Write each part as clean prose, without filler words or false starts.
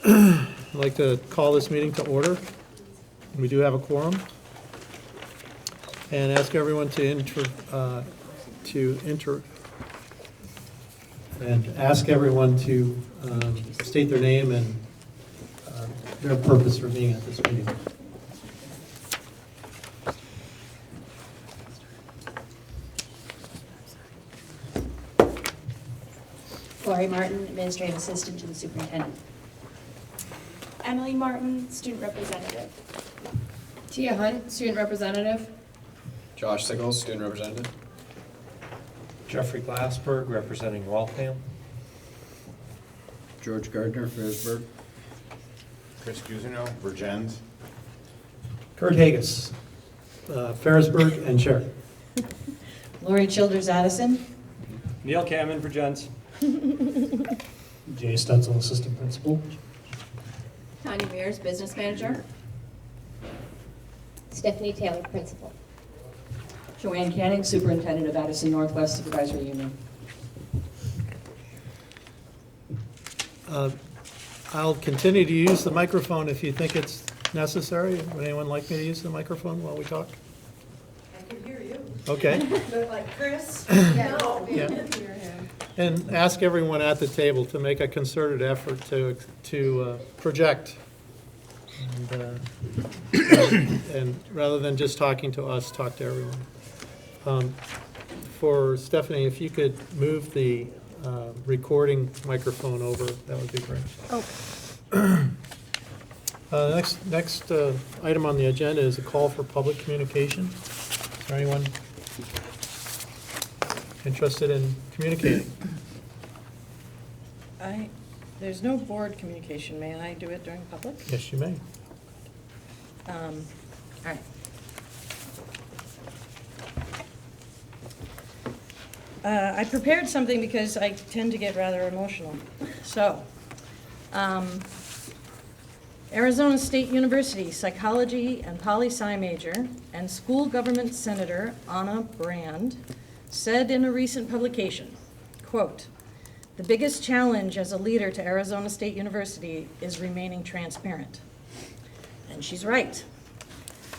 I'd like to call this meeting to order. We do have a quorum. And ask everyone to state their name and their purpose for being at this meeting. Lori Martin, Administrative Assistant to the Superintendent. Emily Martin, Student Representative. Tia Hunt, Student Representative. Josh Sickles, Student Representative. Jeffrey Glassberg, representing Waltham. George Gardner, Ferrisburg. Chris Cusino, Vergennes. Kurt Hagus, Ferrisburg and Chair. Lori Childers Addison. Neil Kamen, Vergennes. Jay Stutzel, Assistant Principal. Tanya Mears, Business Manager. Stephanie Taylor, Principal. Joanne Canning, Superintendent of Addison Northwest Supervisory Union. I'll continue to use the microphone if you think it's necessary. Would anyone like me to use the microphone while we talk? I can hear you. Okay. But like Chris? No. Yeah. And ask everyone at the table to make a concerted effort to project. And rather than just talking to us, talk to everyone. For Stephanie, if you could move the recording microphone over, that would be great. Next item on the agenda is a call for public communication. Is there anyone interested in communicating? There's no board communication. May I do it during public? Yes, you may. All right. I prepared something because I tend to get rather emotional. So, Arizona State University psychology and poli-sci major and school government senator Anna Brand said in a recent publication, quote, "The biggest challenge as a leader to Arizona State University is remaining transparent." And she's right.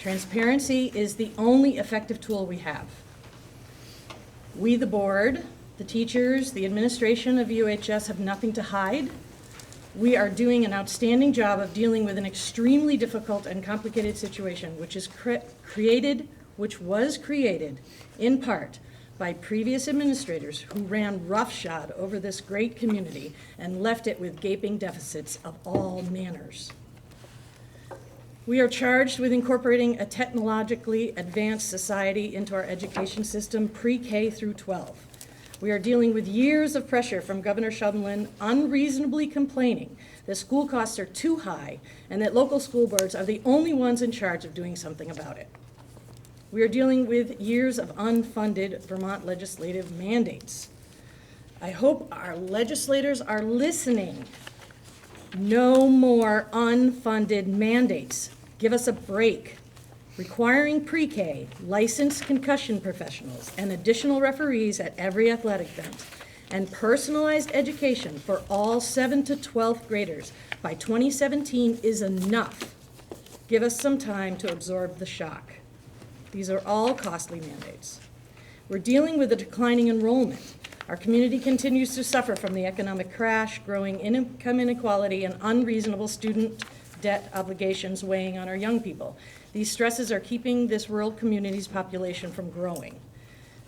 Transparency is the only effective tool we have. We, the board, the teachers, the administration of UHS have nothing to hide. We are doing an outstanding job of dealing with an extremely difficult and complicated situation, which was created in part by previous administrators who ran roughshod over this great community and left it with gaping deficits of all manners. We are charged with incorporating a technologically advanced society into our education system, pre-K through 12. We are dealing with years of pressure from Governor Shumlin unreasonably complaining that school costs are too high and that local school boards are the only ones in charge of doing something about it. We are dealing with years of unfunded Vermont legislative mandates. I hope our legislators are listening. No more unfunded mandates. Give us a break. Requiring pre-K, licensed concussion professionals, and additional referees at every athletic event, and personalized education for all 7th to 12th graders by 2017 is enough. Give us some time to absorb the shock. These are all costly mandates. We're dealing with a declining enrollment. Our community continues to suffer from the economic crash, growing income inequality, and unreasonable student debt obligations weighing on our young people. These stresses are keeping this rural community's population from growing.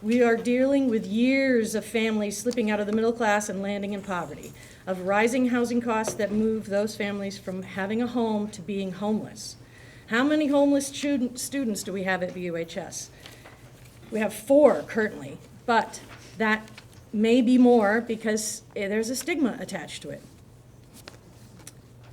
We are dealing with years of families slipping out of the middle class and landing in poverty, of rising housing costs that move those families from having a home to being homeless. How many homeless students do we have at VUHS? We have 4 currently, but that may be more because there's a stigma attached to it.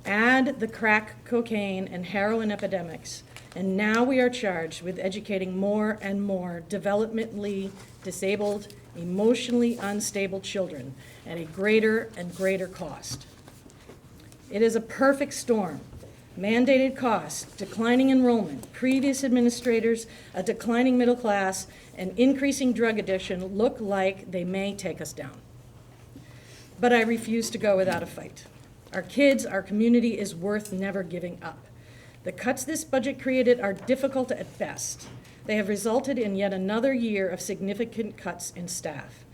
Add the crack, cocaine, and heroin epidemics, and now we are charged with educating more and more developmentally disabled, emotionally unstable children at a greater and greater cost. It is a perfect storm. Mandated costs, declining enrollment, previous administrators, a declining middle class, and increasing drug addiction look like they may take us down. But I refuse to go without a fight. Our kids, our community is worth never giving up. The cuts this budget created are difficult at best. They have resulted in yet another year of significant cuts in staff.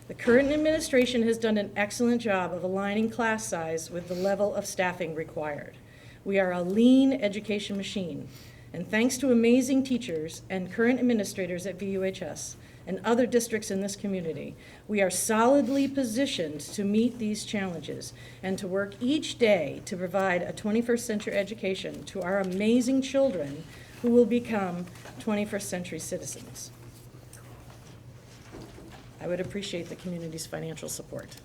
The current administration has done an excellent job of aligning class size with the level of staffing required. We are a lean education machine, and thanks to amazing teachers and current administrators at VUHS and other districts in this community, we are solidly positioned to meet these challenges and to work each day to provide a 21st century education to our amazing children who will become 21st century citizens. I would appreciate the community's financial support.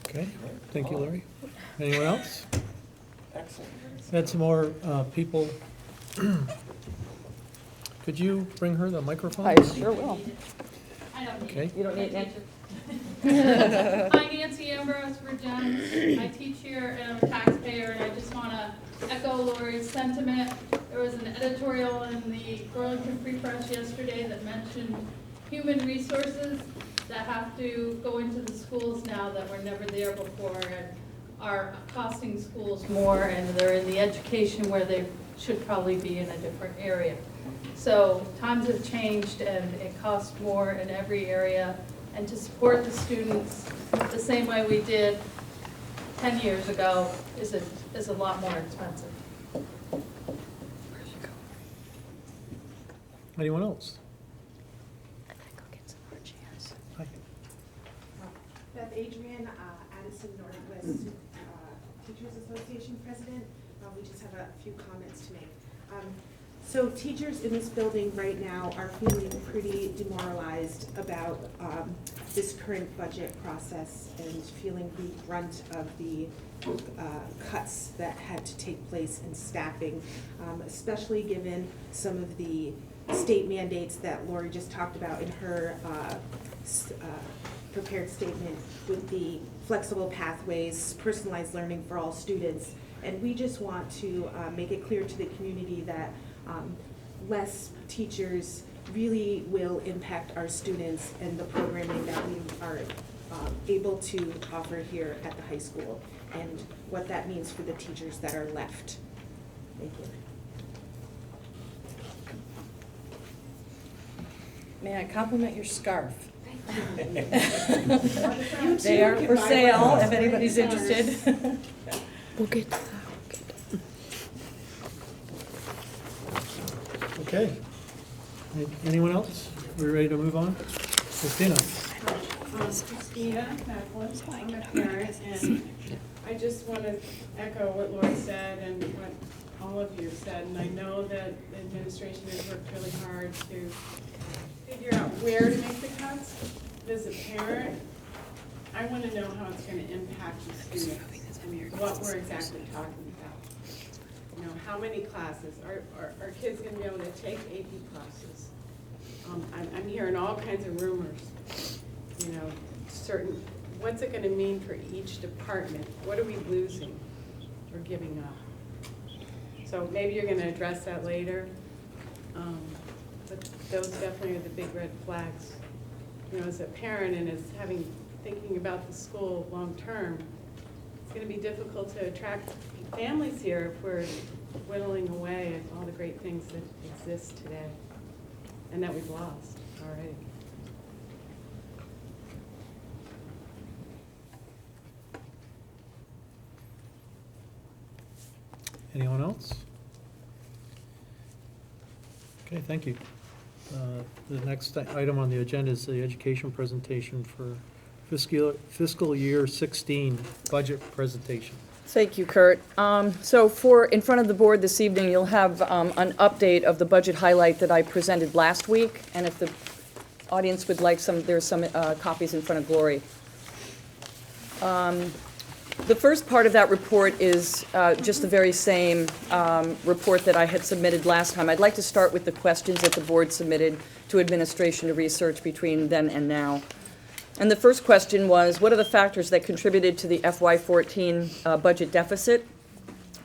Okay, thank you, Larry. Anyone else? Excellent. Had some more people. Could you bring her the microphone? I sure will. Okay. You don't need it. Hi, Nancy Ambrose, Vergennes. I teach here and I'm a taxpayer, and I just want to echo Lori's sentiment. There was an editorial in the Burlington Free Press yesterday that mentioned human resources that have to go into the schools now that were never there before and are costing schools more, and they're in the education where they should probably be in a different area. So times have changed and it costs more in every area, and to support the students the same way we did 10 years ago is a lot more expensive. Anyone else? Hi. Beth Adrian, Addison Northwest Teachers Association President. We just have a few comments to make. So teachers in this building right now are feeling pretty demoralized about this current budget process and feeling the brunt of the cuts that had to take place in staffing, especially given some of the state mandates that Lori just talked about in her prepared statement with the flexible pathways, personalized learning for all students. And we just want to make it clear to the community that less teachers really will impact our students and the programming that we are able to offer here at the high school, and what that means for the teachers that are left. Thank you. May I compliment your scarf? You They too are can for buy sale one. if anybody's interested. Okay. Anyone else? We're ready to move on? Christina? Christina Necklace, I'm a parent, and I just want to echo what Lori said and what all of you said, and I know that the administration has worked really hard to figure out where to make the cuts. But as a parent, I want to know how it's going to impact the students and what we're exactly talking about. You know, how many classes? Are kids going to be able to take AP classes? I'm hearing all kinds of rumors. You know, what's it going to mean for each department? What are we losing or giving up? So maybe you're going to address that later. But those definitely are the big red flags. You know, as a parent and as thinking about the school long term, it's going to be difficult to attract families here if we're whittling away at all the great things that exist today and that we've lost already. Anyone else? Okay, thank you. The next item on the agenda is the education presentation for fiscal year 16 budget presentation. Thank you, Kurt. So in front of the board this evening, you'll have an update of the budget highlight that I presented last week. And if the audience would like there's some copies in front of Glory. The first part of that report is just the very same report that I had submitted last time. I'd like to start with the questions that the board submitted to administration to research between then and now. And the first question was, what are the factors that contributed to the FY14 budget deficit?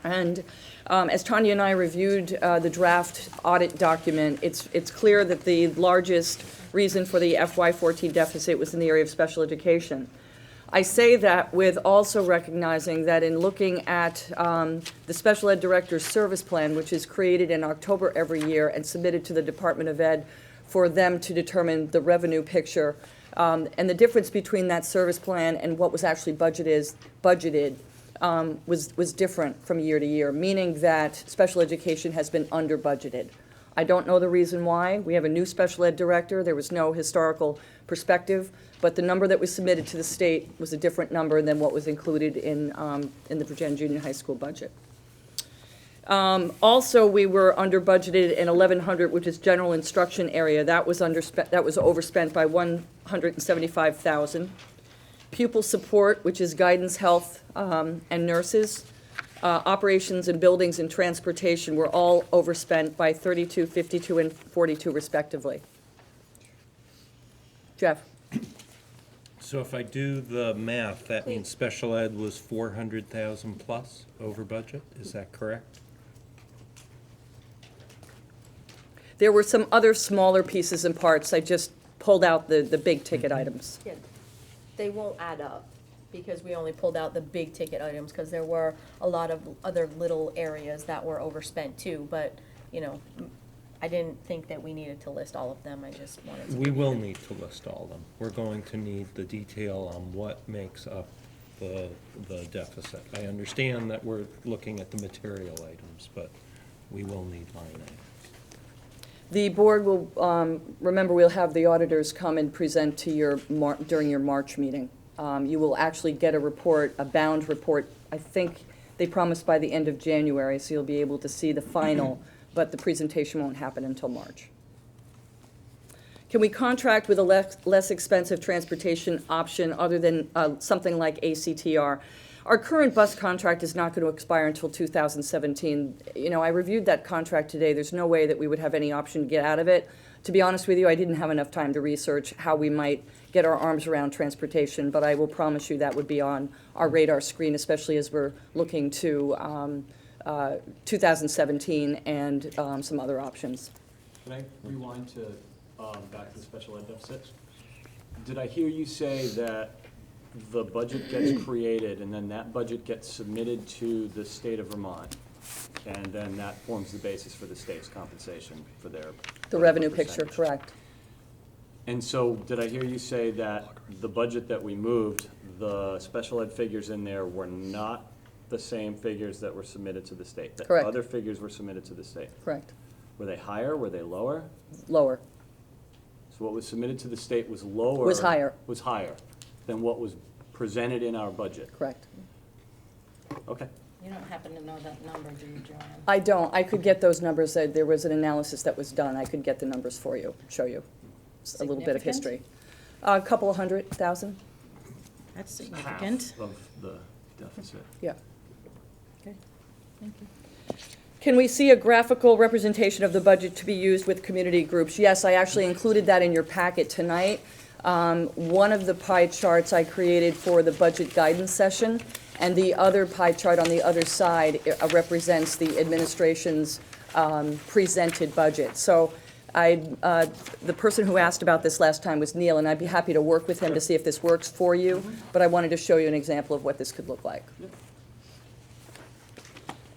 And as Tanya and I reviewed the draft audit document, it's clear that the largest reason for the FY14 deficit was in the area of special education. I say that with also recognizing that in looking at the Special Ed Director's Service Plan, which is created in October every year and submitted to the Department of Ed for them to determine the revenue picture, and the difference between that service plan and what was actually budgeted was different from year to year, meaning that special education has been under budgeted. I don't know the reason why. We have a new special ed director. There was no historical perspective, but the number that was submitted to the state was a different number than what was included in the Vergennes Junior High School budget. Also, we were under budgeted in 1100, which is general instruction area. That was overspent by 175,000. Pupil support, which is guidance, health, and nurses. Operations and buildings and transportation were all overspent by 32, 52, and 42 respectively. Jeff? So if I do the math, that means special ed was 400,000 plus over budget, is that correct? There were some other smaller pieces and parts. I just pulled out the big ticket items. Yeah, they won't add up, because we only pulled out the big ticket items, because there were a lot of other little areas that were overspent too, but, you know, I didn't think that we needed to list all of them, I just wanted to. We will need to list all of them. We're going to need the detail on what makes up the deficit. I understand that we're looking at the material items, but we will need line items. The board will, remember, we'll have the auditors come and present to your, during your March meeting. You will actually get a report, a bound report. I think they promised by the end of January, so you'll be able to see the final, but the presentation won't happen until March. Can we contract with a less expensive transportation option other than something like ACTR? Our current bus contract is not going to expire until 2017. You know, I reviewed that contract today. There's no way that we would have any option to get out of it. To be honest with you, I didn't have enough time to research how we might get our arms around transportation, but I will promise you that would be on our radar screen, especially as we're looking to 2017 and some other options. Can I rewind to back to the special ed deficit? Did I hear you say that the budget gets created and then that budget gets submitted to the state of Vermont, and then that forms the basis for the state's compensation for their The revenue picture, correct. And so did I hear you say that the budget that we moved, the special ed figures in there were not the same figures that were submitted to the state? Correct. That other figures were submitted to the state? Correct. Were they higher? Were they lower? Lower. So what was submitted to the state was lower? Was higher. Was higher than what was presented in our budget? Correct. Okay. You don't happen to know that number, do you, Joanne? I don't. I could get those numbers. There was an analysis that was done. I could get the numbers for you, show you. A little bit of history. A couple of 100,000. That's significant. Half of the deficit. Yeah. Okay, thank you. Can we see a graphical representation of the budget to be used with community groups? Yes, I actually included that in your packet tonight. One of the pie charts I created for the budget guidance session, and the other pie chart on the other side represents the administration's presented budget. So the person who asked about this last time was Neil, and I'd be happy to work with him to see if this works for you, but I wanted to show you an example of what this could look like.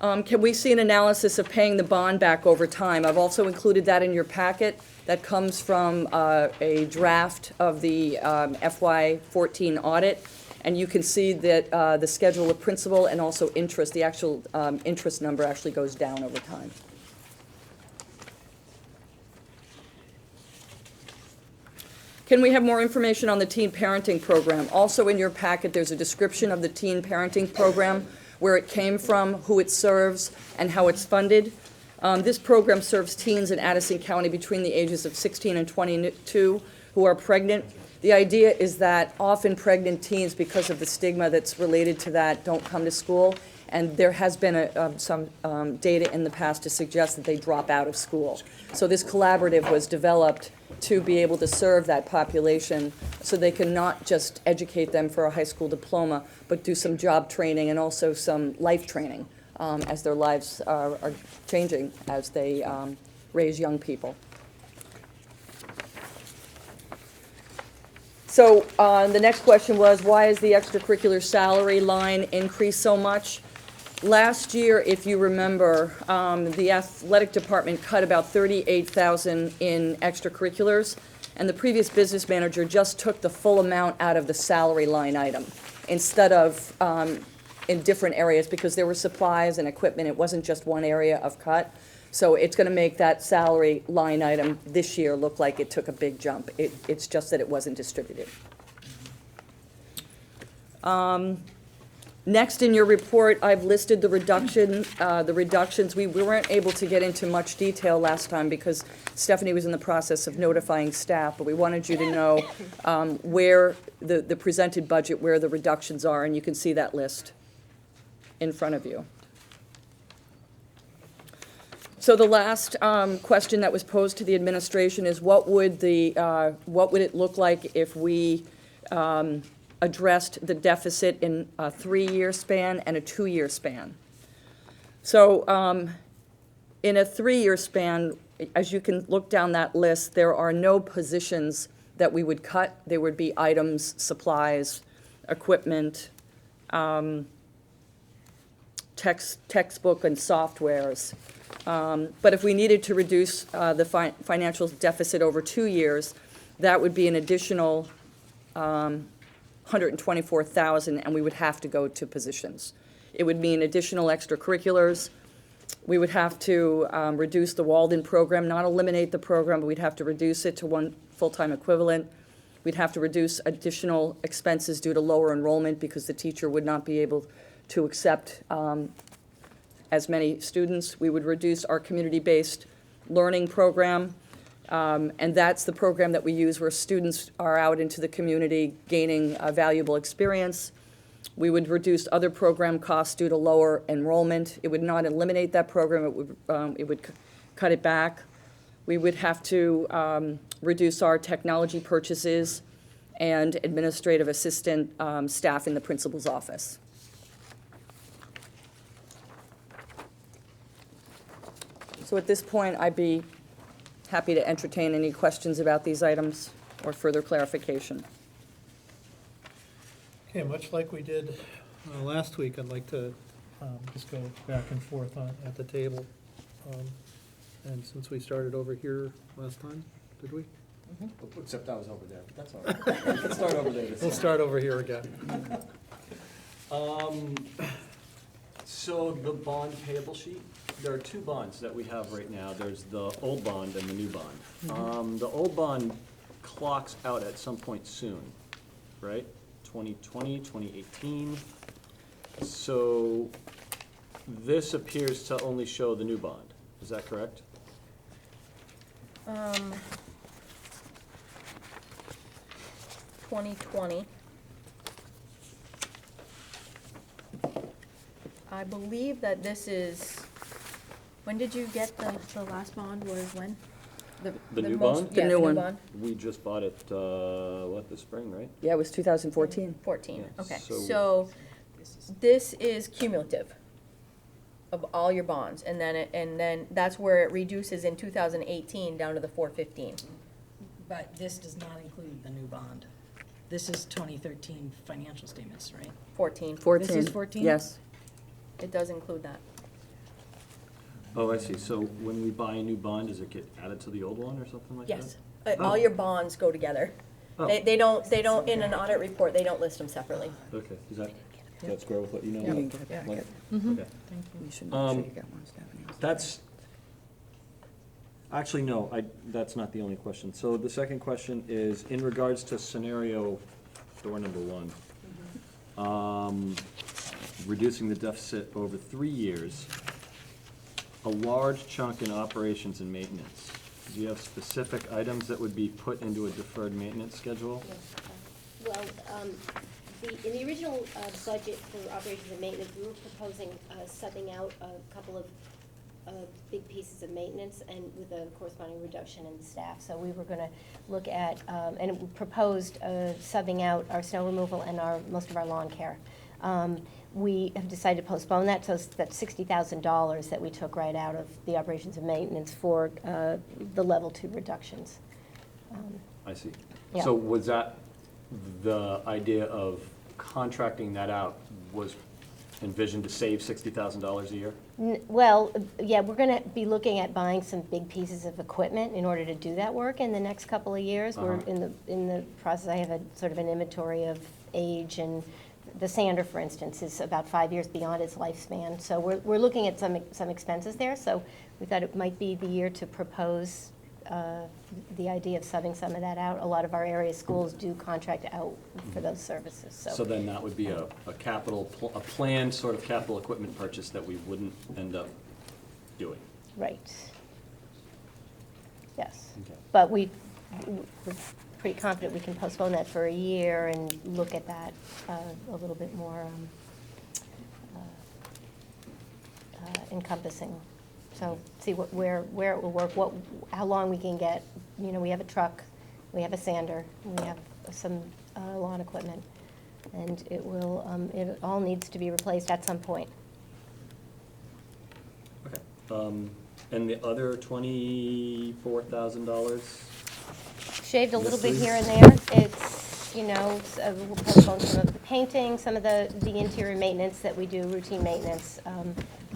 Can we see an analysis of paying the bond back over time? I've also included that in your packet. That comes from a draft of the FY14 audit, and you can see that the schedule of principal and also interest, the actual interest number actually goes down over time. Can we have more information on the teen parenting program? Also in your packet, there's a description of the teen parenting program, where it came from, who it serves, and how it's funded. This program serves teens in Addison County between the ages of 16 and 22 who are pregnant. The idea is that often pregnant teens, because of the stigma that's related to that, don't come to school. And there has been some data in the past to suggest that they drop out of school. So this collaborative was developed to be able to serve that population so they can not just educate them for a high school diploma, but do some job training and also some life training as their lives are changing as they raise young people. So the next question was, why is the extracurricular salary line increased so much? Last year, if you remember, the athletic department cut about $38,000 in extracurriculars, and the previous business manager just took the full amount out of the salary line item instead of in different areas, because there were supplies and equipment. It wasn't just one area of cut. So it's going to make that salary line item this year look like it took a big jump. It's just that it wasn't distributed. Next in your report, I've listed the reductions. We weren't able to get into much detail last time because Stephanie was in the process of notifying staff, but we wanted you to know where the presented budget, where the reductions are, and you can see that list in front of you. So the last question that was posed to the administration is, what would it look like if we addressed the deficit in a 3-year span and a 2-year span? So in a 3-year span, as you can look down that list, there are no positions that we would cut. There would be items, supplies, equipment, textbook and softwares. But if we needed to reduce the financial deficit over 2 years, that would be an additional $124,000, and we would have to go to positions. It would mean additional extracurriculars. We would have to reduce the Walden program, not eliminate the program, but we'd have to reduce it to 1 full-time equivalent. We'd have to reduce additional expenses due to lower enrollment because the teacher would not be able to accept as many students. We would reduce our community-based learning program, and that's the program that we use where students are out into the community gaining a valuable experience. We would reduce other program costs due to lower enrollment. It would not eliminate that program. It would cut it back. We would have to reduce our technology purchases and administrative assistant staff in the principal's office. So at this point, I'd be happy to entertain any questions about these items or further clarification. Okay, much like we did last week, I'd like to just go back and forth at the table. And since we started over here last time, did we? Except I was over there, but that's all right. Let's start over there this We'll time. start over here again. So the bond payable sheet, there are 2 bonds that we have right now. There's the old bond and the new bond. The old bond clocks out at some point soon, right? 2020, 2018. So this appears to only show the new bond. Is that correct? 2020. I believe that this is, when did you get the last bond, was when? The new most- bond? The yeah, new one. bond. We just bought it, this spring, right? Yeah, it was 2014. 14, Yeah, okay. so- So this is cumulative of all your bonds, and then that's where it reduces in 2018 down to the 415. But this does not include the new bond. This is 2013 financial statements, right? 14. 14. This is 14? Yes. It does include that. Oh, I see. So when we buy a new bond, does it get added to the old one or something like that? Yes. All your bonds go together. Oh. They don't, in an audit report, they don't list them separately. Okay, does that square with what you know? You can get it back. Like- Mhm. Okay. You should make sure Um, you get one, Stephanie. That's, actually, no, that's not the only question. So the second question is, in regards to scenario door number 1, reducing the deficit over 3 years, a large chunk in operations and maintenance. Do you have specific items that would be put into a deferred maintenance schedule? Well, in the original budget for operations and maintenance, we were proposing subbing out a couple of big pieces of maintenance and with a corresponding reduction in staff. So we were going to look at, and we proposed subbing out our snow removal and most of our lawn care. We have decided to postpone that, so that's $60,000 that we took right out of the operations and maintenance for the level 2 reductions. I see. Yeah. So was that the idea of contracting that out was envisioned to save $60,000 a year? Well, yeah, we're gonna be looking at buying some big pieces of equipment in order to do that work in the next couple of years. We're in the process, I have a sort of an inventory of age, and the sander, for instance, is about 5 years beyond its lifespan. So we're looking at some expenses there, so we thought it might be the year to propose the idea of subbing some of that out. A lot of our area schools do contract out for those services, so. So then that would be a planned sort of capital equipment purchase that we wouldn't end up doing. Right. Yes. Okay. But we're pretty confident we can postpone that for a year and look at that a little bit more encompassing. So see where it will work, how long we can get. You know, we have a truck, we have a sander, we have some lawn equipment, and it all needs to be replaced at some point. Okay. And the other $24,000? Shaved a little bit Mysteries? here and there. It's, we'll postpone some of the painting, some of the interior maintenance that we do, routine maintenance.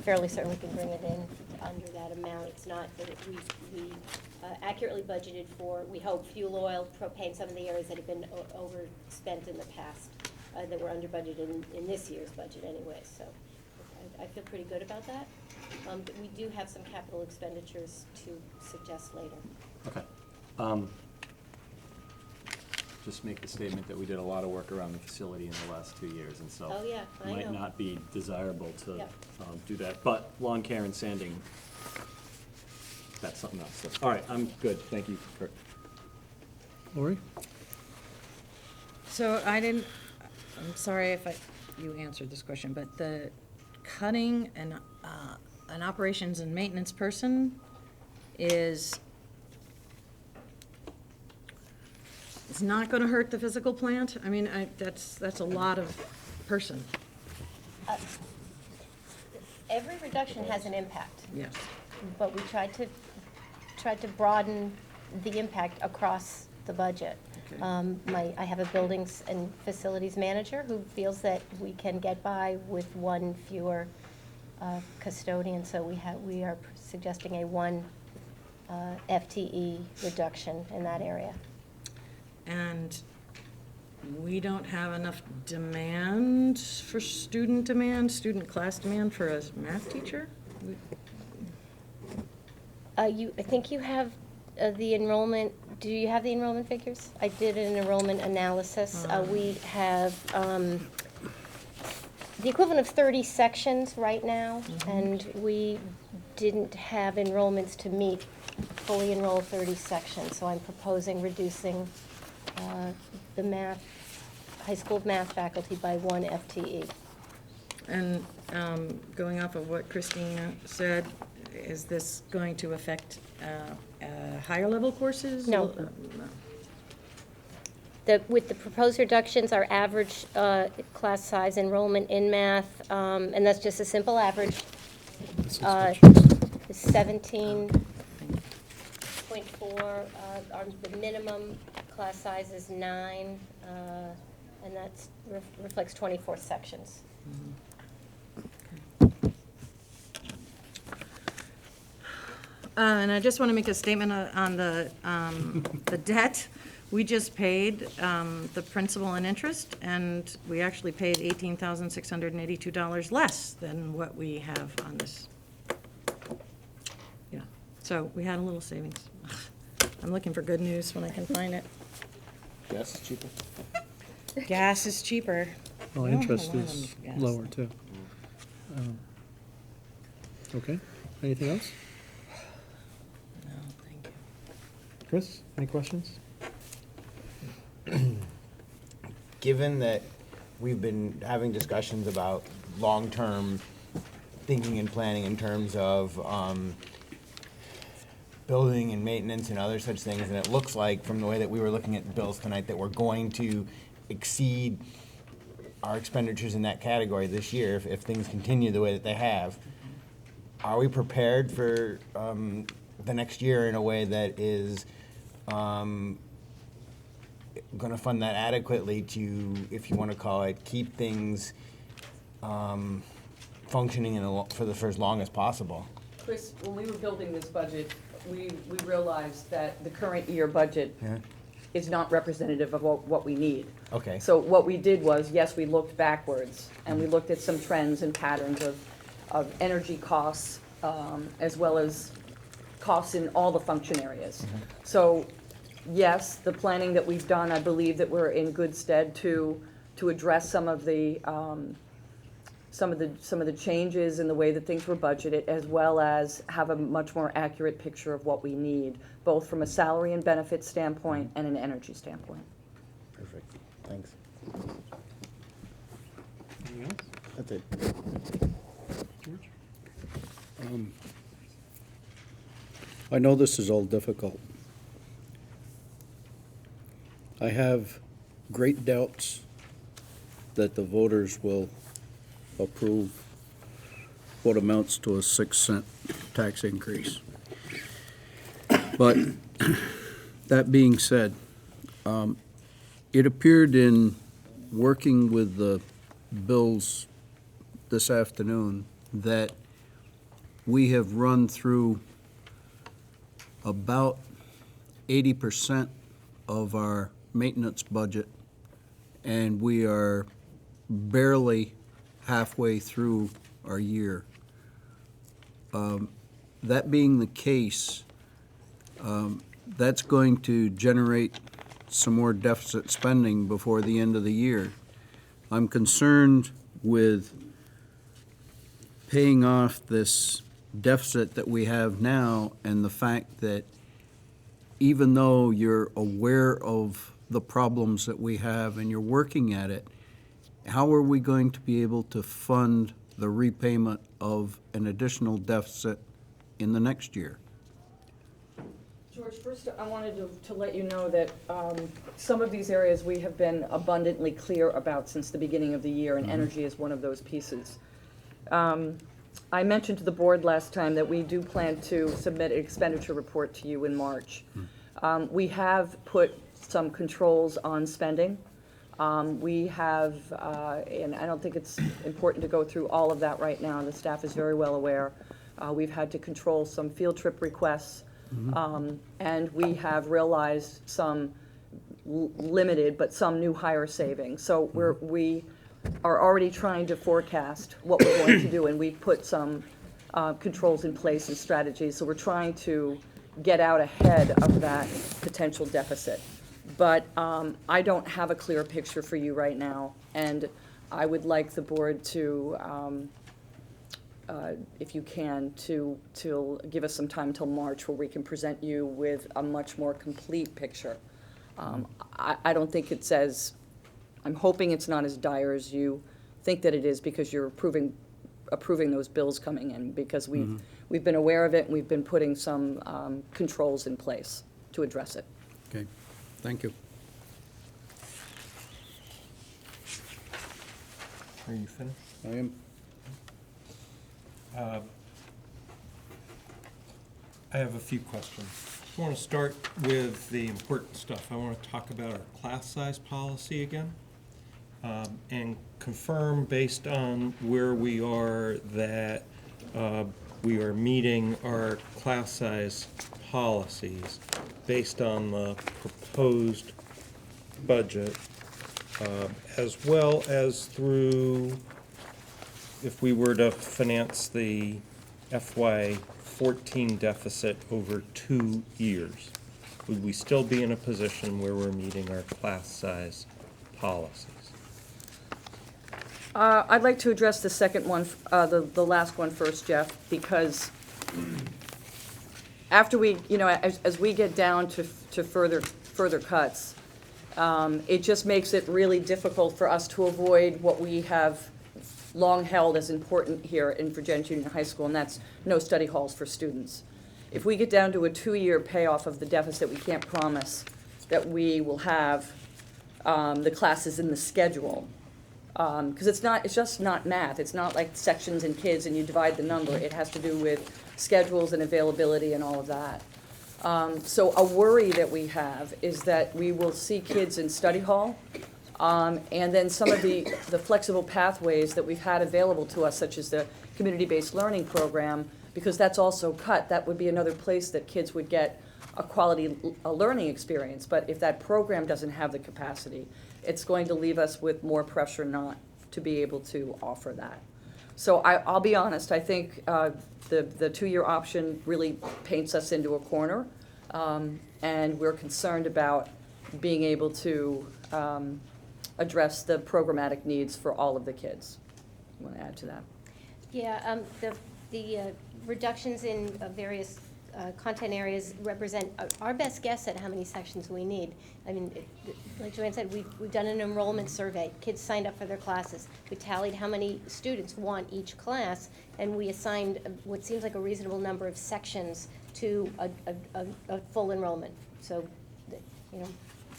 Fairly certain we can bring it in under that amount. It's not that we accurately budgeted for, we hope, fuel oil, propane, some of the areas that have been overspent in the past that were under budgeted in this year's budget anyway. So I feel pretty good about that. But we do have some capital expenditures to suggest later. Okay. Just make the statement that we did a lot of work around the facility in the last 2 years, and so. Oh, yeah, I Might know. not be desirable to Yep. do that, but lawn care and sanding, that's something else. So, all right, I'm good, thank you, Kurt. Lori? So I'm sorry if you answered this question, but the cutting an operations and maintenance person is it's not gonna hurt the physical plant? I mean, that's a lot of person. Every reduction has an impact. Yes. But we tried to broaden the impact across the budget. Okay. I have a buildings and facilities manager who feels that we can get by with one fewer custodian, so we are suggesting a 1 FTE reduction in that area. And we don't have enough demand for student class demand for a math teacher? I think you have the enrollment, do you have the enrollment figures? I did an enrollment analysis. We have the equivalent of 30 sections right now, and we didn't have enrollments to meet fully enroll 30 sections, so I'm proposing reducing the high school math faculty by 1 FTE. And going off of what Christina said, is this going to affect higher level courses? No. With the proposed reductions, our average class size enrollment in math, and that's just a simple average, is 17.4. The minimum class size is 9, and that reflects 24 sections. And I just want to make a statement on the debt. We just paid the principal and interest, and we actually paid $18,682 less than what we have on this. Yeah, so we had a little savings. I'm looking for good news when I can find it. Gas is cheaper? Gas is cheaper. Well, I don't have interest a lot is of gas. lower, too. Okay, anything else? No, thank you. Chris, any questions? Given that we've been having discussions about long-term thinking and planning in terms of building and maintenance and other such things, and it looks like from the way that we were looking at bills tonight that we're going to exceed our expenditures in that category this year if things continue the way that they have. Are we prepared for the next year in a way that is gonna fund that adequately to, if you wanna call it, keep things, functioning for as long as possible? Chris, when we were building this budget, we realized that the current year budget Yeah. is not representative of what we need. Okay. So what we did was, yes, we looked backwards, and we looked at some trends and patterns of energy costs, as well as costs in all the function areas. So, yes, the planning that we've done, I believe that we're in good stead to address some of the changes in the way that things were budgeted, as well as have a much more accurate picture of what we need, both from a salary and benefit standpoint and an energy standpoint. Perfect, thanks. Anything else? That's it. George? I know this is all difficult. I have great doubts that the voters will approve what amounts to a 6-cent tax increase. But that being said, it appeared in working with the bills this afternoon that we have run through about 80% of our maintenance budget, and we are barely halfway through our year. That being the case, that's going to generate some more deficit spending before the end of the year. I'm concerned with paying off this deficit that we have now, and the fact that even though you're aware of the problems that we have and you're working at it, how are we going to be able to fund the repayment of an additional deficit in the next year? George, first I wanted to let you know that some of these areas we have been abundantly clear about since the beginning of the year, and energy is one of those pieces. I mentioned to the board last time that we do plan to submit an expenditure report to you in March. We have put some controls on spending. We have, and I don't think it's important to go through all of that right now, the staff is very well aware. We've had to control some field trip requests, and we have realized some limited, but some new hire savings. So we are already trying to forecast what we're going to do, and we've put some controls in place and strategies. So we're trying to get out ahead of that potential deficit. But I don't have a clear picture for you right now, and I would like the board to, if you can, to give us some time till March where we can present you with a much more complete picture. I don't think it's as, I'm hoping it's not as dire as you think that it is, because you're approving those bills coming in, because we've been aware of it, and we've been putting some controls in place to address it. Okay, thank you. Are you finished? I am. I have a few questions. I want to start with the important stuff. I want to talk about our class size policy again, and confirm, based on where we are, that we are meeting our class size policies based on the proposed budget, as well as through, if we were to finance the FY14 deficit over 2 years, would we still be in a position where we're meeting our class size policies? I'd like to address the second one, the last one first, Jeff, because after we, as we get down to further cuts, it just makes it really difficult for us to avoid what we have long held as important here in Vergennes Junior High School, and that's no study halls for students. If we get down to a 2-year payoff of the deficit, we can't promise that we will have the classes in the schedule. Because it's just not math. It's not like sections and kids and you divide the number. It has to do with schedules and availability and all of that. So a worry that we have is that we will see kids in study hall, and then some of the flexible pathways that we've had available to us, such as the community-based learning program, because that's also cut, that would be another place that kids would get a quality learning experience. But if that program doesn't have the capacity, it's going to leave us with more pressure not to be able to offer that. So I'll be honest, I think the two-year option really paints us into a corner, and we're concerned about being able to address the programmatic needs for all of the kids. You want to add to that? Yeah, the reductions in various content areas represent our best guess at how many sections we need. I mean, like Joanne said, we've done an enrollment survey. Kids signed up for their classes. We tallied how many students want each class, and we assigned what seems like a reasonable number of sections to a full enrollment. So,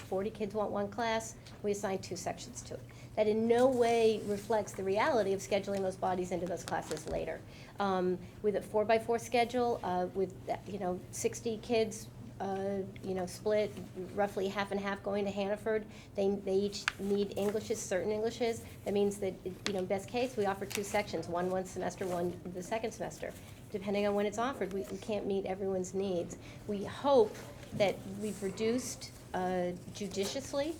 40 kids want one class, we assign 2 sections to it. That in no way reflects the reality of scheduling those bodies into those classes later. With a 4x4 schedule, with 60 kids, split roughly half and half going to Hannaford, they each need Englishes, certain Englishes. That means that best case we offer 2 sections, one semester, one the second semester. Depending on when it's offered, we can't meet everyone's needs. We hope that we've reduced judiciously,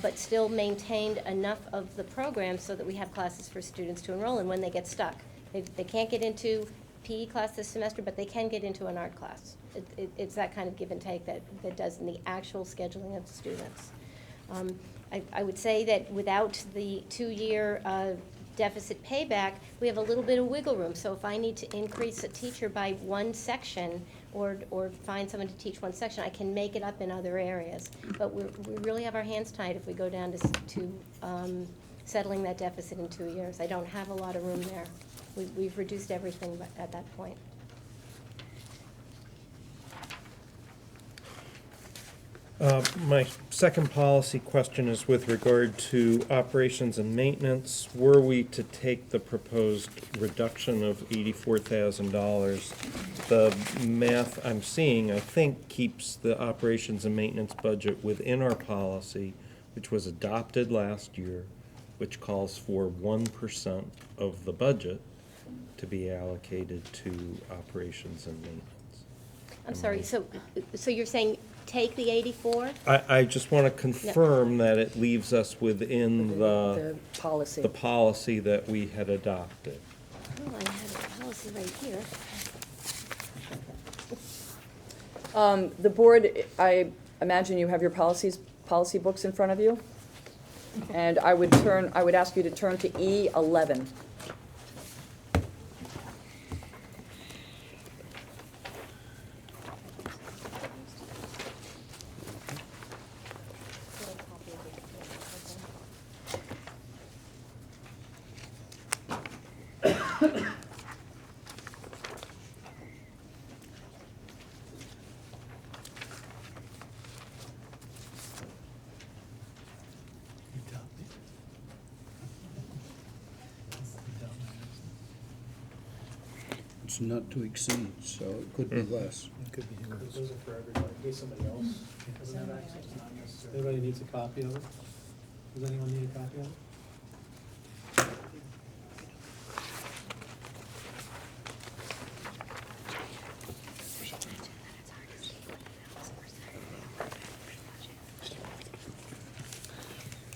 but still maintained enough of the program so that we have classes for students to enroll in when they get stuck. They can't get into PE class this semester, but they can get into an art class. It's that kind of give and take that does in the actual scheduling of the students. I would say that without the 2-year deficit payback, we have a little bit of wiggle room. So if I need to increase a teacher by 1 section or find someone to teach 1 section, I can make it up in other areas. But we really have our hands tied if we go down to settling that deficit in 2 years. I don't have a lot of room there. We've reduced everything at that point. My second policy question is with regard to operations and maintenance. Were we to take the proposed reduction of $84,000, the math I'm seeing, I think, keeps the operations and maintenance budget within our policy, which was adopted last year, which calls for 1% of the budget to be allocated to operations and maintenance. I'm sorry, so you're saying take the 84? I just want to confirm that it leaves us within the policy that we had adopted. Oh, I have a policy right here. The board, I imagine you have your policy books in front of you? And I would ask you to turn to E11. It's not to exceed, so it could be less. It could be. Those are for everybody, in case somebody else doesn't have access. Everybody needs a copy of it? Does anyone need a copy of it?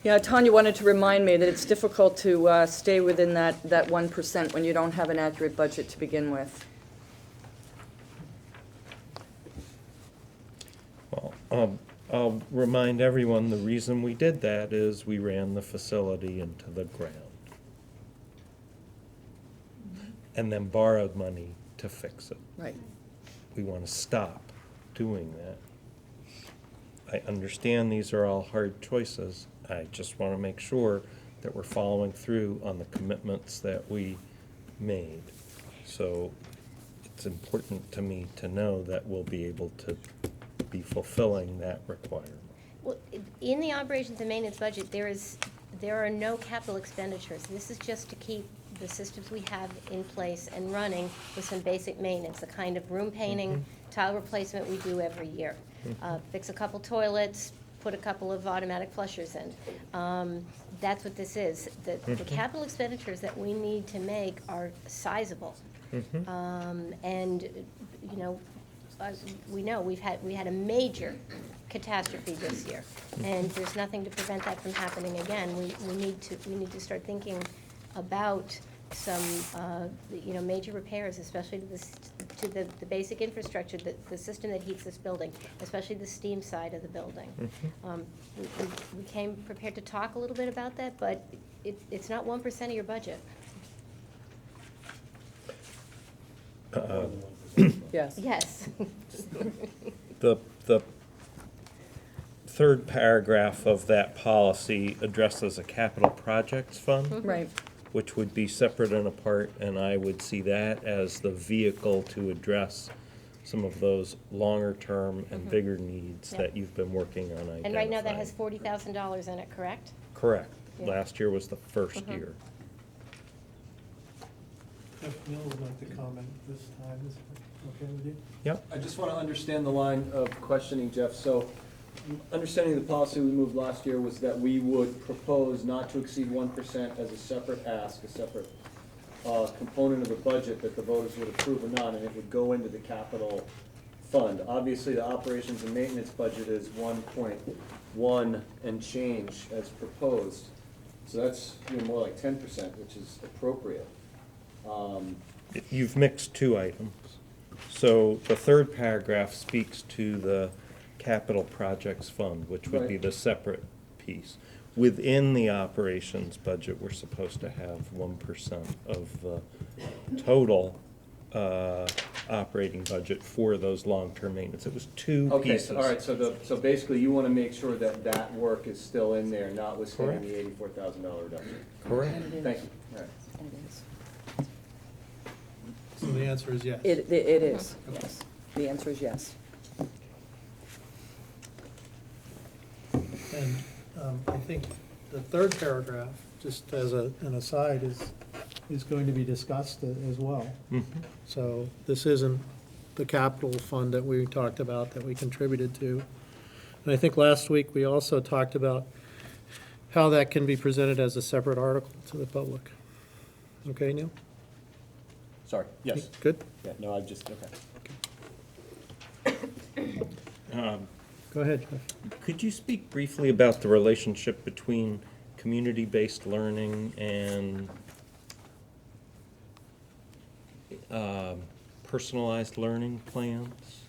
Yeah, Tanya wanted to remind me that it's difficult to stay within that 1% when you don't have an accurate budget to begin with. Well, I'll remind everyone, the reason we did that is we ran the facility into the ground. And then borrowed money to fix it. Right. We want to stop doing that. I understand these are all hard choices. I just want to make sure that we're following through on the commitments that we made. So it's important to me to know that we'll be able to be fulfilling that requirement. Well, in the operations and maintenance budget, there are no capital expenditures. This is just to keep the systems we have in place and running with some basic maintenance, the kind of room painting tile replacement we do every year. Fix a couple toilets, put a couple of automatic flushers in. That's what this is. The capital expenditures that we need to make are sizable. And, you know, we know we had a major catastrophe this year, and there's nothing to prevent that from happening again. We need to start thinking about some, you know, major repairs, especially to the basic infrastructure, the system that heats this building, especially the steam side of the building. We came prepared to talk a little bit about that, but it's not 1% of your budget. Yes. Yes. The third paragraph of that policy addresses a capital projects fund. Right. Which would be separate and apart, and I would see that as the vehicle to address some of those longer-term and bigger needs that you've been working on identifying. And right now that has $40,000 in it, correct? Correct. Yeah. Last year was the first year. If Neil would like to comment this time, is it okay with you? Yep. I just want to understand the line of questioning, Jeff. So, understanding the policy we moved last year was that we would propose not to exceed 1% as a separate ask, a separate component of the budget that the voters would approve or not, and it would go into the capital fund. Obviously, the operations and maintenance budget is 1.1 and change as proposed. So that's, you know, more like 10%, which is appropriate. You've mixed two items. So the third paragraph speaks to the capital projects fund, which would be Right. the separate piece. Within the operations budget, we're supposed to have 1% of the total operating budget for those long-term maintenance. It was two pieces. Okay, all right, so basically you want to make sure that that work is still in there, notwithstanding the $84,000 reduction. Correct. Thank you. All right. It is. So the answer is yes. It is, yes. The answer is yes. And I think the third paragraph, just as an aside, is going to be discussed as well. So this isn't the capital fund that we talked about, that we contributed to. And I think last week, we also talked about how that can be presented as a separate article to the public. Okay, Neil? Sorry, yes. Good? Yeah, no, I just, okay. Go ahead, Jeff. Could you speak briefly about the relationship between community-based learning and personalized learning plans?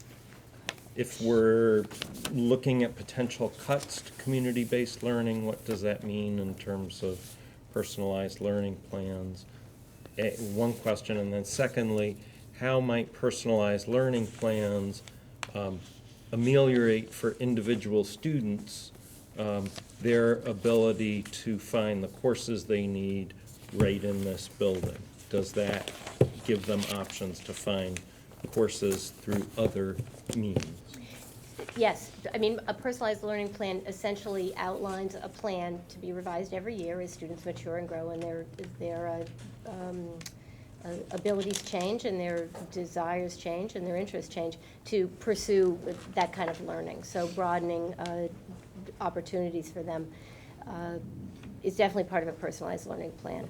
If we're looking at potential cuts to community-based learning, what does that mean in terms of personalized learning plans? One question, and then secondly, how might personalized learning plans ameliorate for individual students their ability to find the courses they need right in this building? Does that give them options to find courses through other means? Yes, I mean, a personalized learning plan essentially outlines a plan to be revised every year as students mature and grow and their abilities change and their desires change and their interests change to pursue that kind of learning. So broadening opportunities for them is definitely part of a personalized learning plan.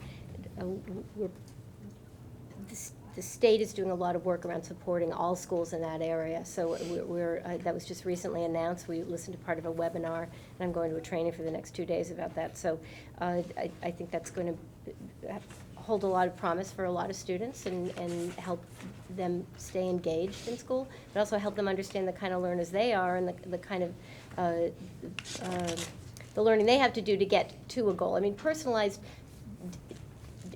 The state is doing a lot of work around supporting all schools in that area. So that was just recently announced. We listened to part of a webinar, and I'm going to a training for the next 2 days about that. So I think that's going to hold a lot of promise for a lot of students and help them stay engaged in school, but also help them understand the kind of learners they are and the kind of the learning they have to do to get to a goal. I mean, personalized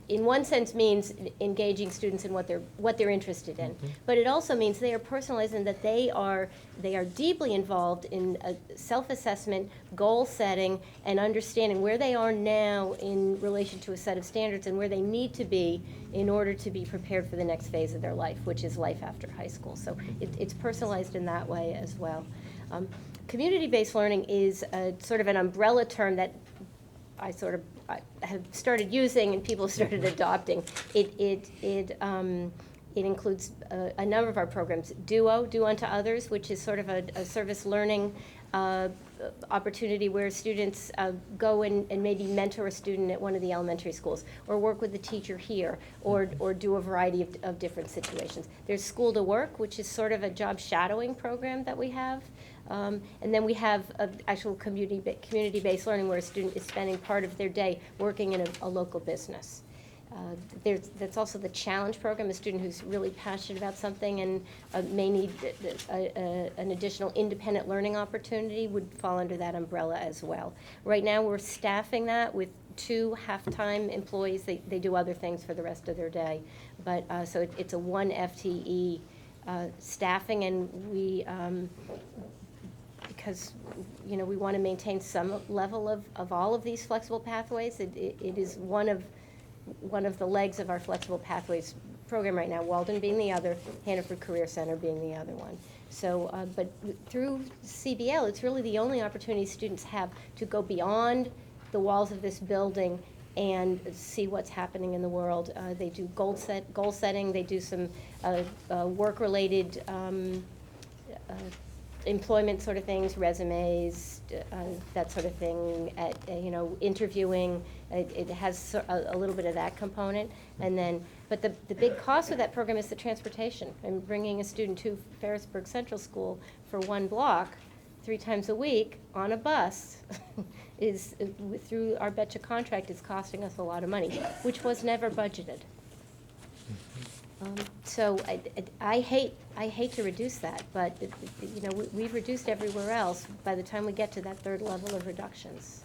in one sense means engaging students in what they're interested in, but it also means they are personalized in that they are deeply involved in a self-assessment, goal setting, and understanding where they are now in relation to a set of standards and where they need to be in order to be prepared for the next phase of their life, which is life after high school. So it's personalized in that way as well. Community-based learning is sort of an umbrella term that I have started using and people have started adopting. It It includes a number of our programs. Duo, Do Unto Others, which is sort of a service learning opportunity where students go and maybe mentor a student at one of the elementary schools, or work with the teacher here, or do a variety of different situations. There's School to Work, which is sort of a job shadowing program that we have. And then we have actual community-based learning where a student is spending part of their day working in a local business. That's also the Challenge program, a student who's really passionate about something and may need an additional independent learning opportunity would fall under that umbrella as well. Right now, we're staffing that with 2 half-time employees. They do other things for the rest of their day. But so it's a 1 FTE staffing, and we, because we want to maintain some level of all of these flexible pathways. It is one of the legs of our flexible pathways program right now, Walden being the other, Hannaford Career Center being the other one. So, but through CBL, it's really the only opportunity students have to go beyond the walls of this building and see what's happening in the world. They do goal setting, they do some work-related employment sort of things, resumes, that sort of thing, interviewing. It has a little bit of that component. And then, but the big cost of that program is the transportation. And bringing a student to Ferrisburg Central School for 1 block 3 times a week on a bus is, through our Betcha contract, is costing us a lot of money, which was never budgeted. So I hate to reduce that, but we've reduced everywhere else by the time we get to that 3rd level of reductions.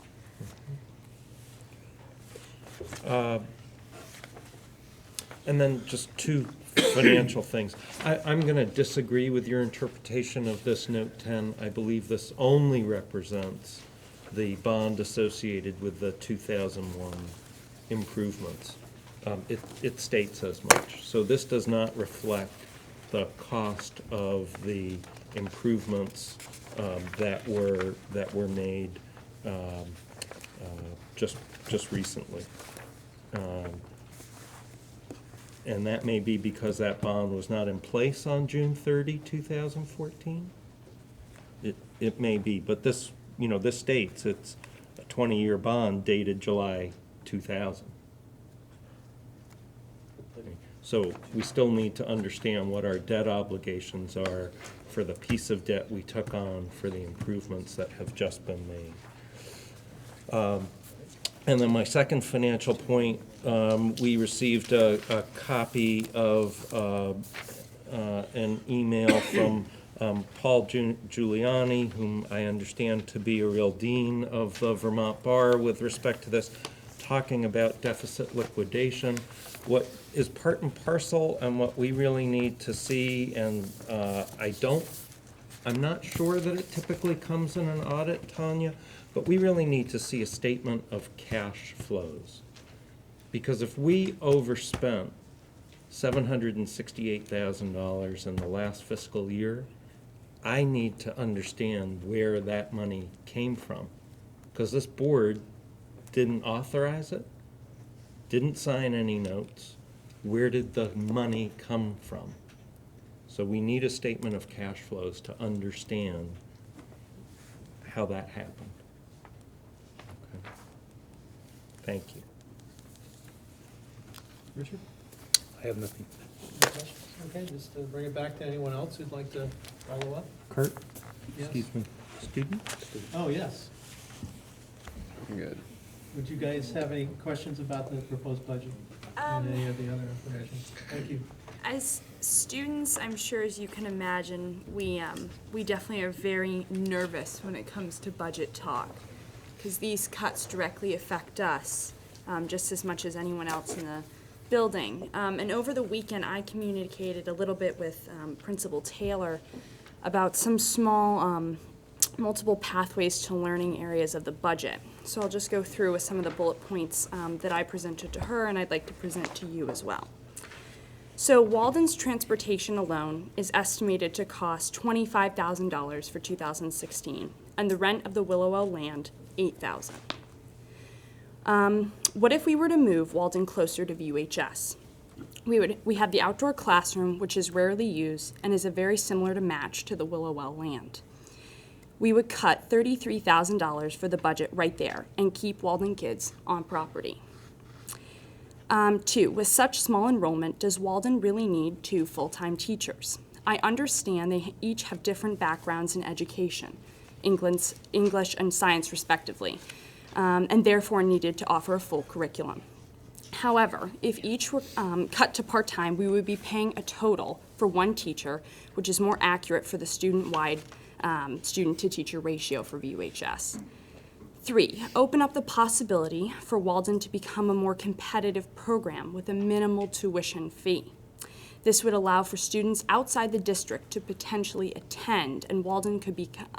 And then just 2 financial things. I'm going to disagree with your interpretation of this Note 10. I believe this only represents the bond associated with the 2001 improvements. It states as much. So this does not reflect the cost of the improvements that were made just recently. And that may be because that bond was not in place on June 30, 2014. It may be, but this states it's a 20-year bond dated July 2000. So we still need to understand what our debt obligations are for the piece of debt we took on for the improvements that have just been made. And then my second financial point, we received a copy of an email from Paul Giuliani, whom I understand to be a real dean of the Vermont Bar with respect to this, talking about deficit liquidation. What is part and parcel and what we really need to see, and I'm not sure that it typically comes in an audit, Tanya, but we really need to see a statement of cash flows. Because if we overspent $768,000 in the last fiscal year, I need to understand where that money came from. Because this board didn't authorize it, didn't sign any notes. Where did the money come from? So we need a statement of cash flows to understand how that happened. Okay. Thank you. Richard? I have nothing. Okay, just to bring it back to anyone else who'd like to follow up? Kurt? Yes. Excuse me. Student? Oh, yes. Good. Would you guys have any questions about the proposed budget and any of the other information? Thank you. As students, I'm sure as you can imagine, we definitely are very nervous when it comes to budget talk, because these cuts directly affect us just as much as anyone else in the building. And over the weekend, I communicated a little bit with Principal Taylor about some small multiple pathways to learning areas of the budget. So I'll just go through with some of the bullet points that I presented to her and I'd like to present to you as well. So Walden's transportation alone is estimated to cost $25,000 for 2016, and the rent of the Willow land, $8,000. What if we were to move Walden closer to VUHS? We have the outdoor classroom, which is rarely used and is a very similar to match to the Willow Well land. We would cut $33,000 for the budget right there and keep Walden kids on property. 2, with such small enrollment, does Walden really need 2 full-time teachers? I understand they each have different backgrounds in education, English and science respectively, and therefore needed to offer a full curriculum. However, if each were cut to part-time, we would be paying a total for 1 teacher, which is more accurate for the student-wide student-to-teacher ratio for VUHS. 3, open up the possibility for Walden to become a more competitive program with a minimal tuition fee. This would allow for students outside the district to potentially attend, and Walden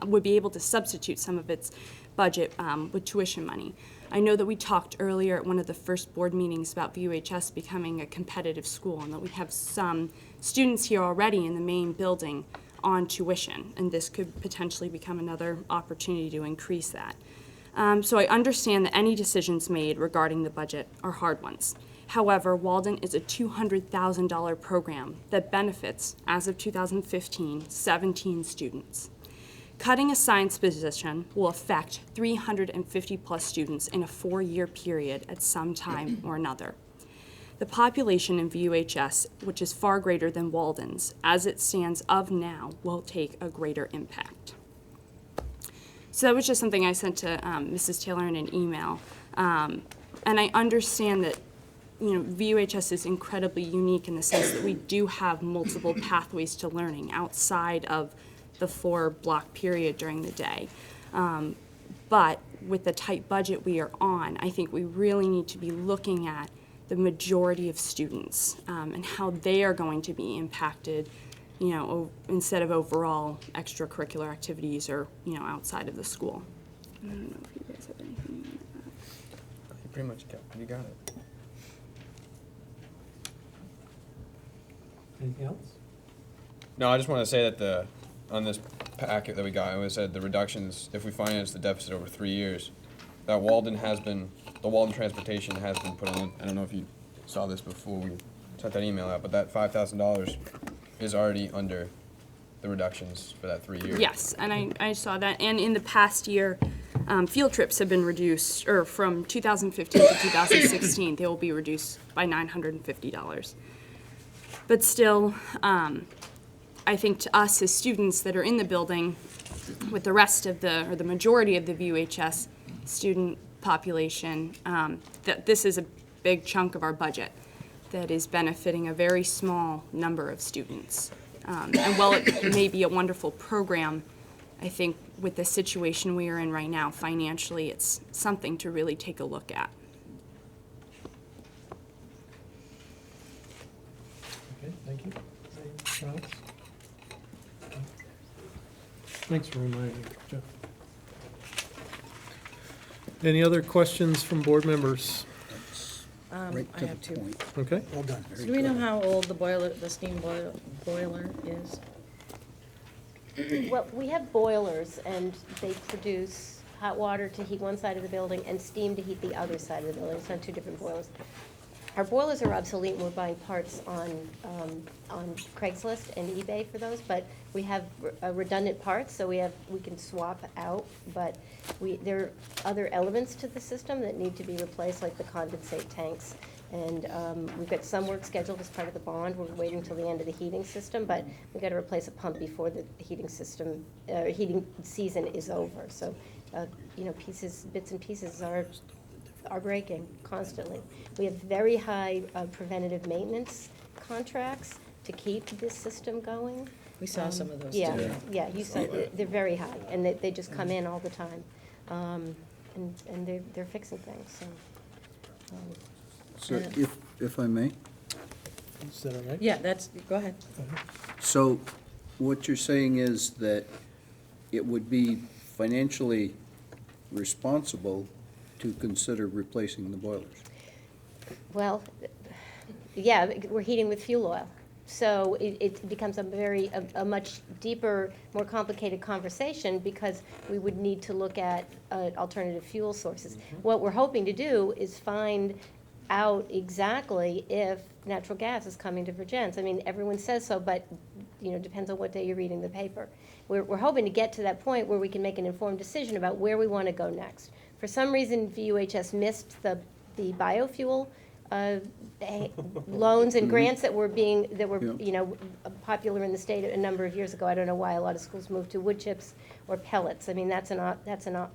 would be able to substitute some of its budget with tuition money. I know that we talked earlier at one of the first board meetings about VUHS becoming a competitive school, and that we have some students here already in the main building on tuition, and this could potentially become another opportunity to increase that. So I understand that any decisions made regarding the budget are hard ones. However, Walden is a $200,000 program that benefits, as of 2015, 17 students. Cutting a science position will affect 350-plus students in a 4-year period at some time or another. The population in VUHS, which is far greater than Walden's, as it stands of now, will take a greater impact. So that was just something I sent to Mrs. Taylor in an email. And I understand that, VUHS is incredibly unique in the sense that we do have multiple pathways to learning outside of the 4-block period during the day. But with the tight budget we are on, I think we really need to be looking at the majority of students and how they are going to be impacted, instead of overall extracurricular activities or, outside of the school. I don't know if you guys have anything like that. You pretty much you got it. Anything else? No, I just want to say that on this packet that we got, it said the reductions, if we finance the deficit over 3 years, that the Walden transportation has been put on. I don't know if you saw this before we sent that email out, but that $5,000 is already under the reductions for that 3 years. Yes, and I saw that. And in the past year, field trips have been reduced, or from 2015 to 2016, they will be reduced by $950. But still, I think to us as students that are in the building with the rest of the majority of the VUHS student population, that this is a big chunk of our budget that is benefiting a very small number of students. And while it may be a wonderful program, I think with the situation we are in right now, financially, it's something to really take a look at. Okay, thank you. Anyone else? Thanks for reminding me, Jeff. Any other questions from board members? Right I to have the 2. point. Okay, Well done. So do we know how old the steam boiler is? Well, we have boilers, and they produce hot water to heat one side of the building and steam to heat the other side of the building. It's not 2 different boilers. Our boilers are obsolete, and we're buying parts on Craigslist and eBay for those, but we have redundant parts, so we can swap out, but there are other elements to the system that need to be replaced, like the condensate tanks. And we've got some work scheduled as part of the bond. We're waiting till the end of the heating system, but we've got to replace a pump before the heating season is over. So, bits and pieces are breaking constantly. We have very high preventative maintenance contracts to keep this system going. We saw some of those Yeah, too. yeah, you saw, they're very high, and they just come in all the time. And they're fixing things, so. So if I may? is that all right? Yeah, go ahead. So what you're saying is that it would be financially responsible to consider replacing the boilers? Well, yeah, we're heating with fuel oil. So it becomes a much deeper, more complicated conversation because we would need to look at alternative fuel sources. What we're hoping to do is find out exactly if natural gas is coming to Vergennes. I mean, everyone says so, but, depends on what day you're reading the paper. We're hoping to get to that point where we can make an informed decision about where we want to go next. For some reason, VUHS missed the biofuel loans and grants that were popular in the state a number of years ago. I don't know why a lot of schools moved to wood chips or pellets. I mean, that's an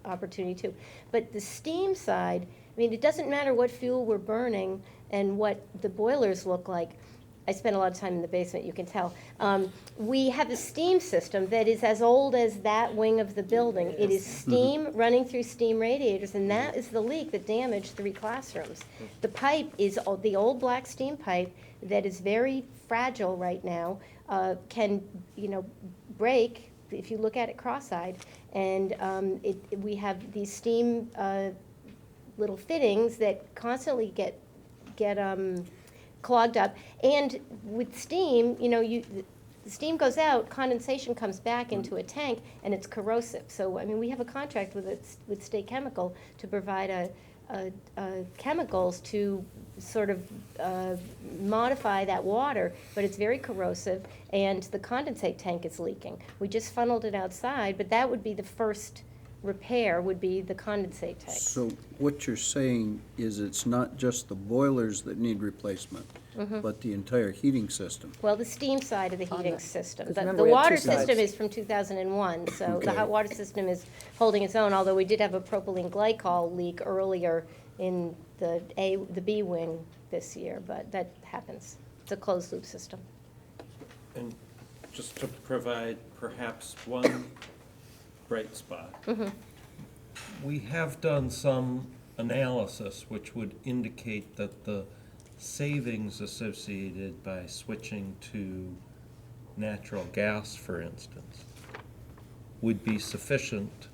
opportunity too. But the steam side, I mean, it doesn't matter what fuel we're burning and what the boilers look like. I spent a lot of time in the basement, you can tell. We have a steam system that is as old as that wing of the building. It is steam running through steam radiators, and that is the leak that damaged 3 classrooms. The pipe is the old black steam pipe that is very fragile right now, can, break if you look at it cross-eyed. And we have these steam little fittings that constantly get clogged up. And with steam, the steam goes out, condensation comes back into a tank, and it's corrosive. So, I mean, we have a contract with State Chemical to provide chemicals to sort of modify that water, but it's very corrosive, and the condensate tank is leaking. We just funneled it outside, but that would be the first repair, would be the condensate tank. So what you're saying is it's not just the boilers that need replacement, but the entire heating system? Well, the steam side of the heating system. 'Cause The remember, we have water two sides. system is from 2001, so the Okay. hot water system is holding its own, although we did have a propylene glycol leak earlier in the B wing this year, but that happens. It's a closed loop system. And just to provide perhaps one bright spot. We have done some analysis which would indicate that the savings associated by switching to natural gas, for instance, would be sufficient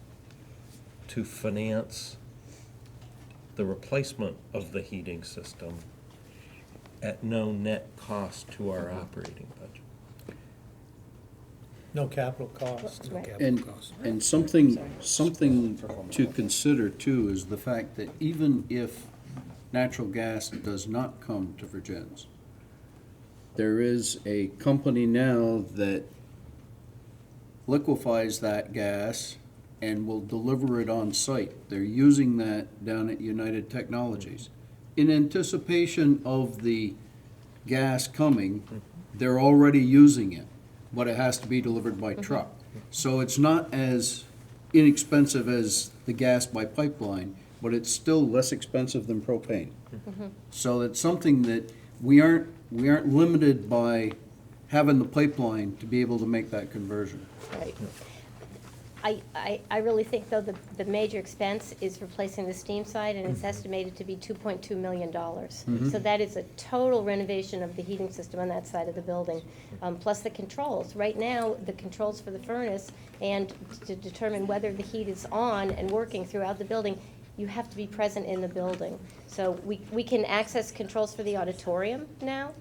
to finance the replacement of the heating system at no net cost to our operating budget. No capital cost. Right. And something to consider too is the fact that even if natural gas does not come to Vergennes, there is a company now that liquefies that gas and will deliver it on site. They're using that down at United Technologies. In anticipation of the gas coming, they're already using it, but it has to be delivered by truck. So it's not as inexpensive as the gas by pipeline, but it's still less expensive than propane. So it's something that we aren't limited by having the pipeline to be able to make that conversion. Right. I really think, though, the major expense is replacing the steam side, and it's estimated to be $2.2 million. So that is a total renovation of the heating system on that side of the building, plus the controls. Right now, the controls for the furnace, and to determine whether the heat is on and working throughout the building, you have to be present in the building. So we can access controls for the auditorium now,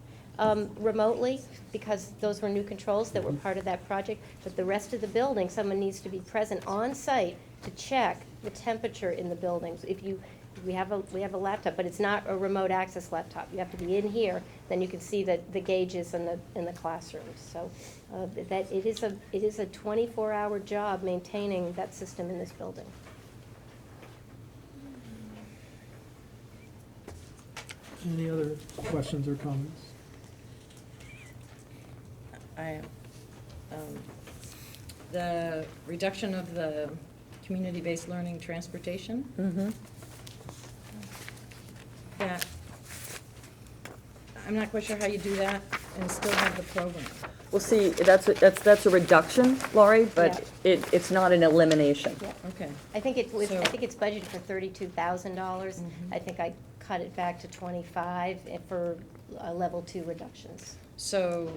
remotely, because those were new controls that were part of that project. But the rest of the building, someone needs to be present on site to check the temperature in the buildings. We have a laptop, but it's not a remote access laptop. You have to be in here, then you can see the gauges in the classrooms. So that it is a 24-hour job maintaining that system in this building. Any other questions or comments? The reduction of the community-based learning transportation. That, I'm not quite sure how you do that and still have the program. Well, see, that's a reduction, Laurie, but it's not an elimination. Yeah. Okay. I think it's So- budgeted for $32,000. I think I cut it back to 25 for level 2 reductions. So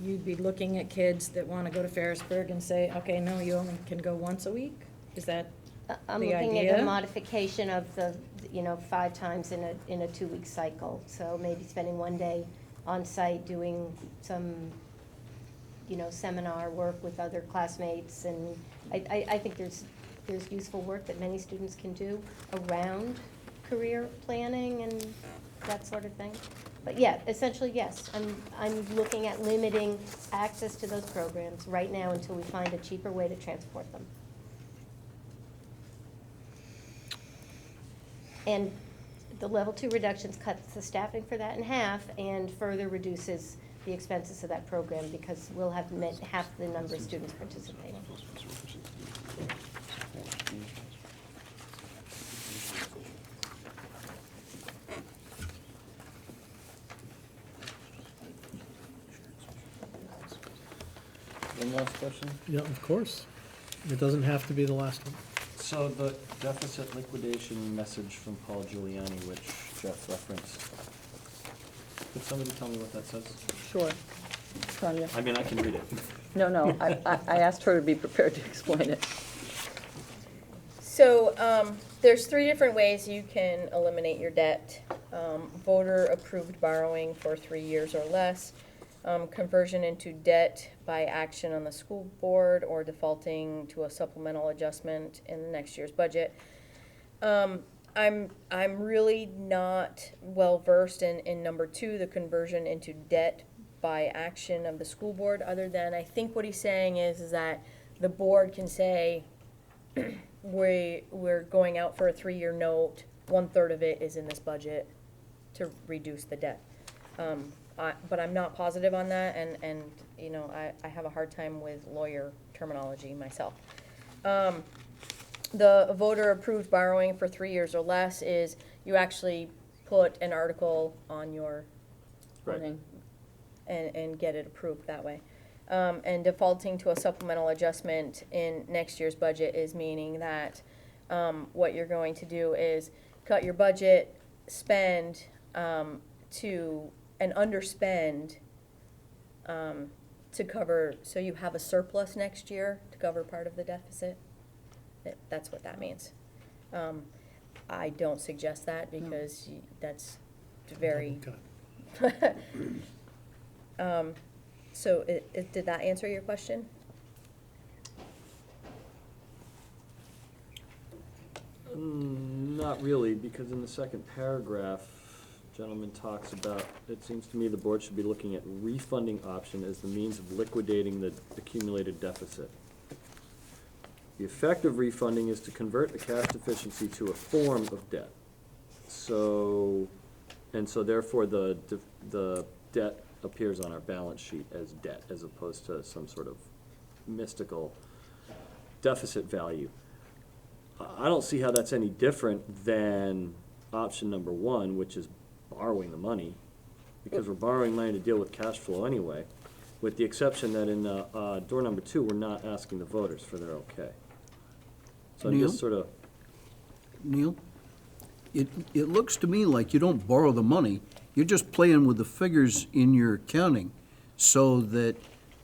you'd be looking at kids that want to go to Ferrisburg and say, okay, no, you only can go once a week? Is that I'm the looking at a idea? modification of the, 5 times in a 2-week cycle. So maybe spending one day on site doing some, seminar work with other classmates. And I think there's useful work that many students can do around career planning and that sort of thing. But yeah, essentially, yes, I'm looking at limiting access to those programs right now until we find a cheaper way to transport them. And the level 2 reductions cuts the staffing for that in half and further reduces the expenses of that program because we'll have met half the number of students participating. One last question? Yeah, of course. It doesn't have to be the last one. So the deficit liquidation message from Paul Giuliani, which Jeff referenced, could somebody tell me what that says? Sure. Tanya? I mean, I can read it. No, I asked her to be prepared to explain it. So, there's 3 different ways you can eliminate your debt. Voter-approved borrowing for 3 years or less, conversion into debt by action on the school board, or defaulting to a supplemental adjustment in the next year's budget. I'm really not well-versed in number 2, the conversion into debt by action of the school board, other than I think what he's saying is that the board can say, we're going out for a 3-year note, 1/3 of it is in this budget to reduce the debt. But I'm not positive on that, and you know, I have a hard time with lawyer terminology myself. The voter-approved borrowing for 3 years or less is you actually put an article on your Right. and get it approved that way. And defaulting to a supplemental adjustment in next year's budget is meaning that what you're going to do is cut your budget, spend and underspend to cover, so you have a surplus next year to cover part of the deficit. That's what that means. I don't suggest that because that's very. So did that answer your question? Not really, because in the second paragraph, gentleman talks about, it seems to me the board should be looking at refunding option as the means of liquidating the accumulated deficit. The effect of refunding is to convert the cash deficiency to a form of debt. So therefore the debt appears on our balance sheet as debt as opposed to some sort of mystical deficit value. I don't see how that's any different than option number 1, which is borrowing the money, because we're borrowing money to deal with cash flow anyway, with the exception that in door number 2, we're not asking the voters for their okay. So I'm just sort of. Neil, it looks to me like you don't borrow the money, you're just playing with the figures in your accounting, so that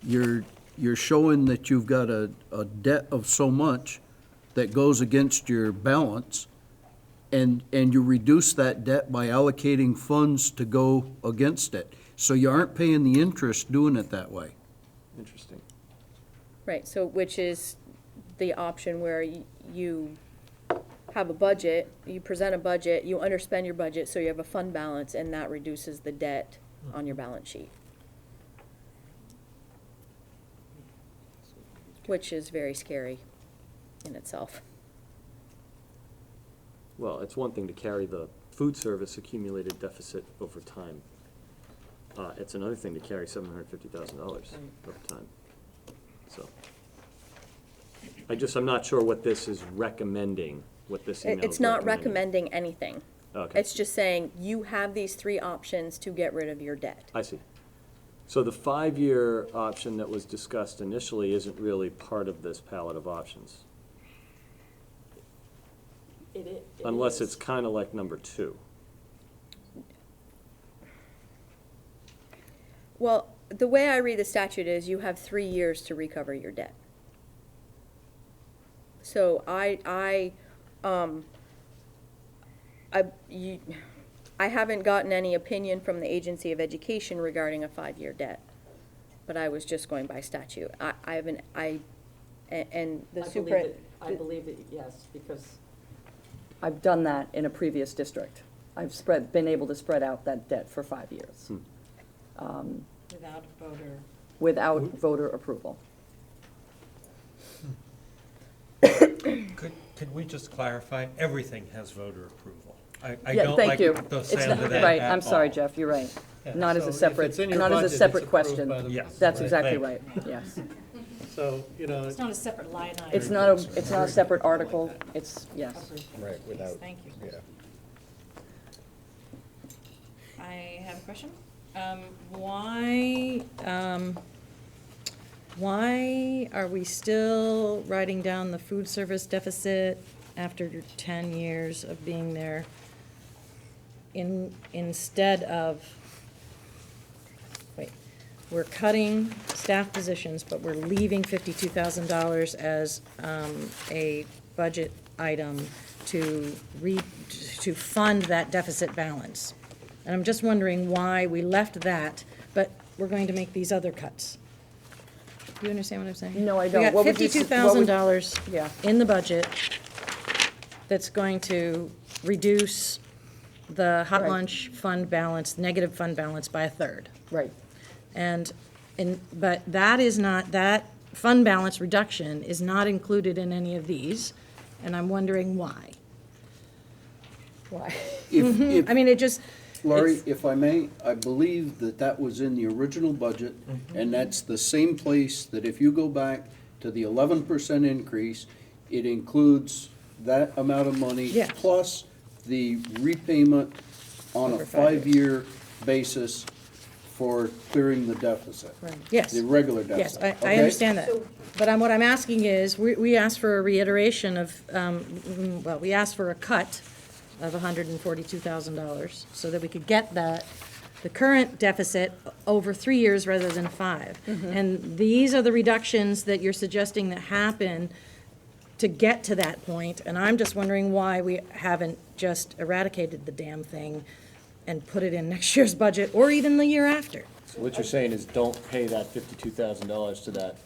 you're showing that you've got a debt of so much that goes against your balance, and you reduce that debt by allocating funds to go against it. So you aren't paying the interest doing it that way. Interesting. Right, so which is the option where you have a budget, you present a budget, you underspend your budget, so you have a fund balance, and that reduces the debt on your balance sheet. Which is very scary in itself. Well, it's one thing to carry the food service accumulated deficit over time. It's another thing to carry $750,000 over time. So, I'm not sure what this is recommending, what this email is It's not recommending. recommending anything. Okay. It's just saying you have these 3 options to get rid of your debt. I see. So the 5-year option that was discussed initially isn't really part of this palette of options? Unless it's kind of like number 2. Well, the way I read the statute is you have 3 years to recover your debt. So I haven't gotten any opinion from the Agency of Education regarding a 5-year debt, but I was just going by statute. I believe that, yes, because I've done that in a previous district. I've been able to spread out that debt for 5 years. Without voter. Without voter approval. Could we just clarify, everything has voter approval? I Yeah, don't thank like you. the It's sound not- of that Right, at I'm sorry, all. Jeff, you're right. Yeah, Not as so a if separate, it's in your not as budget, a it's separate approved question. by the- Yes. That's by- exactly Thank right, yes. So, you know, It's not a separate line item. It's not a separate article, it's, yes. Right, without, Thank you. yeah. I have a question. Why are we still writing down the food service deficit after 10 years of being there instead of, wait, we're cutting staff positions, but we're leaving $52,000 as a budget item to fund that deficit balance. And I'm just wondering why we left that, but we're going to make these other cuts. Do you understand what I'm saying? No, I don't. We What got would you $52,000 Yeah. in the budget that's going to reduce the hot Right. lunch fund balance, negative fund balance by a third. Right. But that is not, that fund balance reduction is not included in any of these, and I'm wondering why. Why? I mean, it just, Laurie, if I may, I believe that that was in the original budget, and that's the same place that if you go back to the 11% increase, it includes that amount of money Yes. plus the repayment on a Over 5 years. 5-year basis for clearing the deficit. yes. The regular Yes, deficit. I okay? understand that. But what I'm asking is, we asked for a reiteration of, well, we asked for a cut of $142,000 so that we could get the current deficit over 3 years rather than 5. And these are the reductions that you're suggesting that happen to get to that point, and I'm just wondering why we haven't just eradicated the damn thing and put it in next year's budget, or even the year after. So what you're saying is don't pay that $52,000 to that.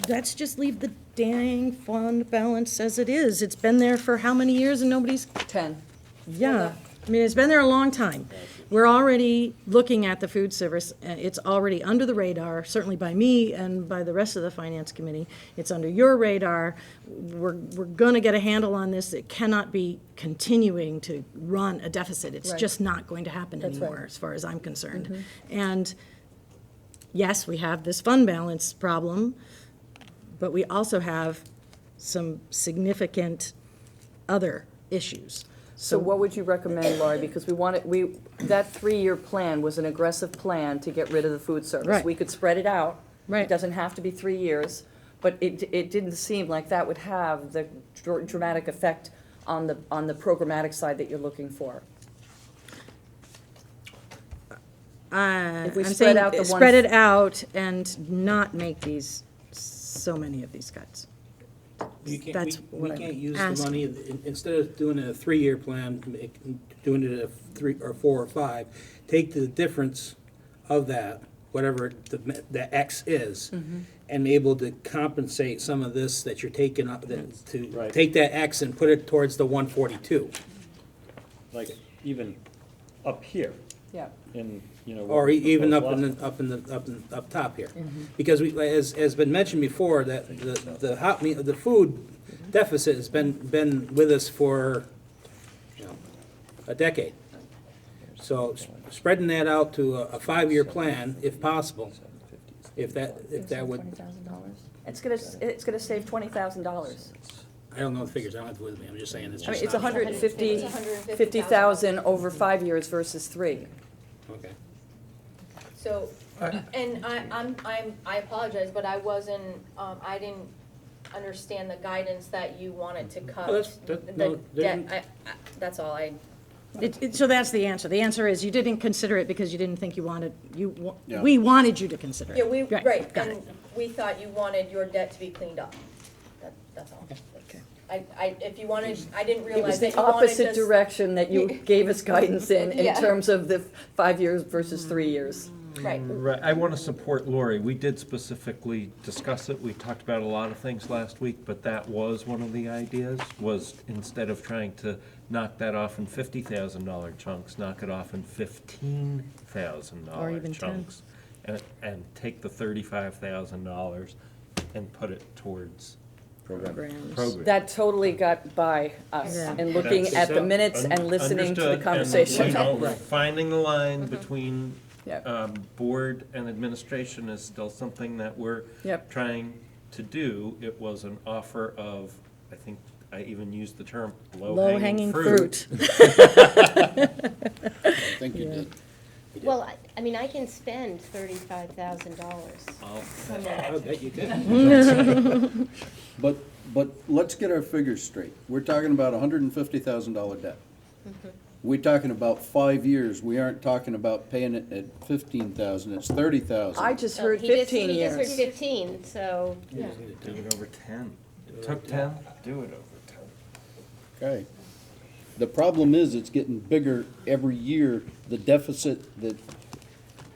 Let's just leave the dang fund balance as it is. It's been there for how many years and nobody's, 10. yeah. I mean, it's been there a long time. We're already looking at the food service. It's already under the radar, certainly by me and by the rest of the finance committee. It's under your radar. We're going to get a handle on this. It cannot be continuing to run a deficit. It's Right. just not going to happen That's right. anymore, as far as I'm concerned. And yes, we have this fund balance problem, but we also have some significant other issues. So what would you recommend, Laurie? Because that 3-year plan was an aggressive plan to get rid of the food service. Right. We could spread it out. Right. It doesn't have to be 3 years, but it didn't seem like that would have the dramatic effect on the programmatic side that you're looking for. If we I'm spread saying, out the spread one- it out and not make so many of these cuts. That's We what I'm can't use the asking. money, instead of doing a 3-year plan, doing it a 3 or 4 or 5, take the difference of that, whatever the X is, and be able to compensate some of this that you're taking up, to Right. take that X and put it towards the 142. Like, even up here, Yeah. in, you know. Or what we even proposed up top here. Because as been mentioned before, that the food deficit has been with us for, you know, a decade. So spreading that out to a 5-year plan, if possible, if that would, It's gonna save $20,000. I don't know the figures, I don't have it with me, I'm just saying it's I mean, just it's not. 150,000 over 5 years versus 3. Okay. So, and I apologize, but I wasn't, I didn't understand the guidance that you wanted to cut. Oh, no, The debt, that's all So that's the answer. The answer is you didn't consider it because you didn't think you wanted, Yeah. we wanted you to consider it. Yeah, right, got and it. we thought you wanted your debt to be cleaned up. That's all. If you wanted, I didn't It was realize that the you wanted to. opposite direction that you gave us guidance in Yeah. terms of the 5 years versus 3 years. Right. Right, I want to support Lori. We did specifically discuss it. We talked about a lot of things last week, but that was one of the ideas, was instead of trying to knock that off in $50,000 chunks, knock it off in $15,000 Or even 10. chunks. And take the $35,000 and put it towards Programs. programs. That totally got by us Yeah. in looking at the minutes and listening to the conversation. Understood, and, finding the line between Yep. board and administration is still something that we're Yep. trying to do. It was an offer of, I think I even used the term Low-hanging low-hanging fruit. fruit. I think you did. Well, I mean, I can spend $35,000. I bet you could. But let's get our figures straight. We're talking about $150,000 debt. We're talking about 5 years. We aren't talking about paying it at 15,000, it's 30,000. I just So heard he just- 15 He years. just heard 15, so, Do it over 10. It took 10, do it over 10. Okay. The problem is, it's getting bigger every year. The deficit that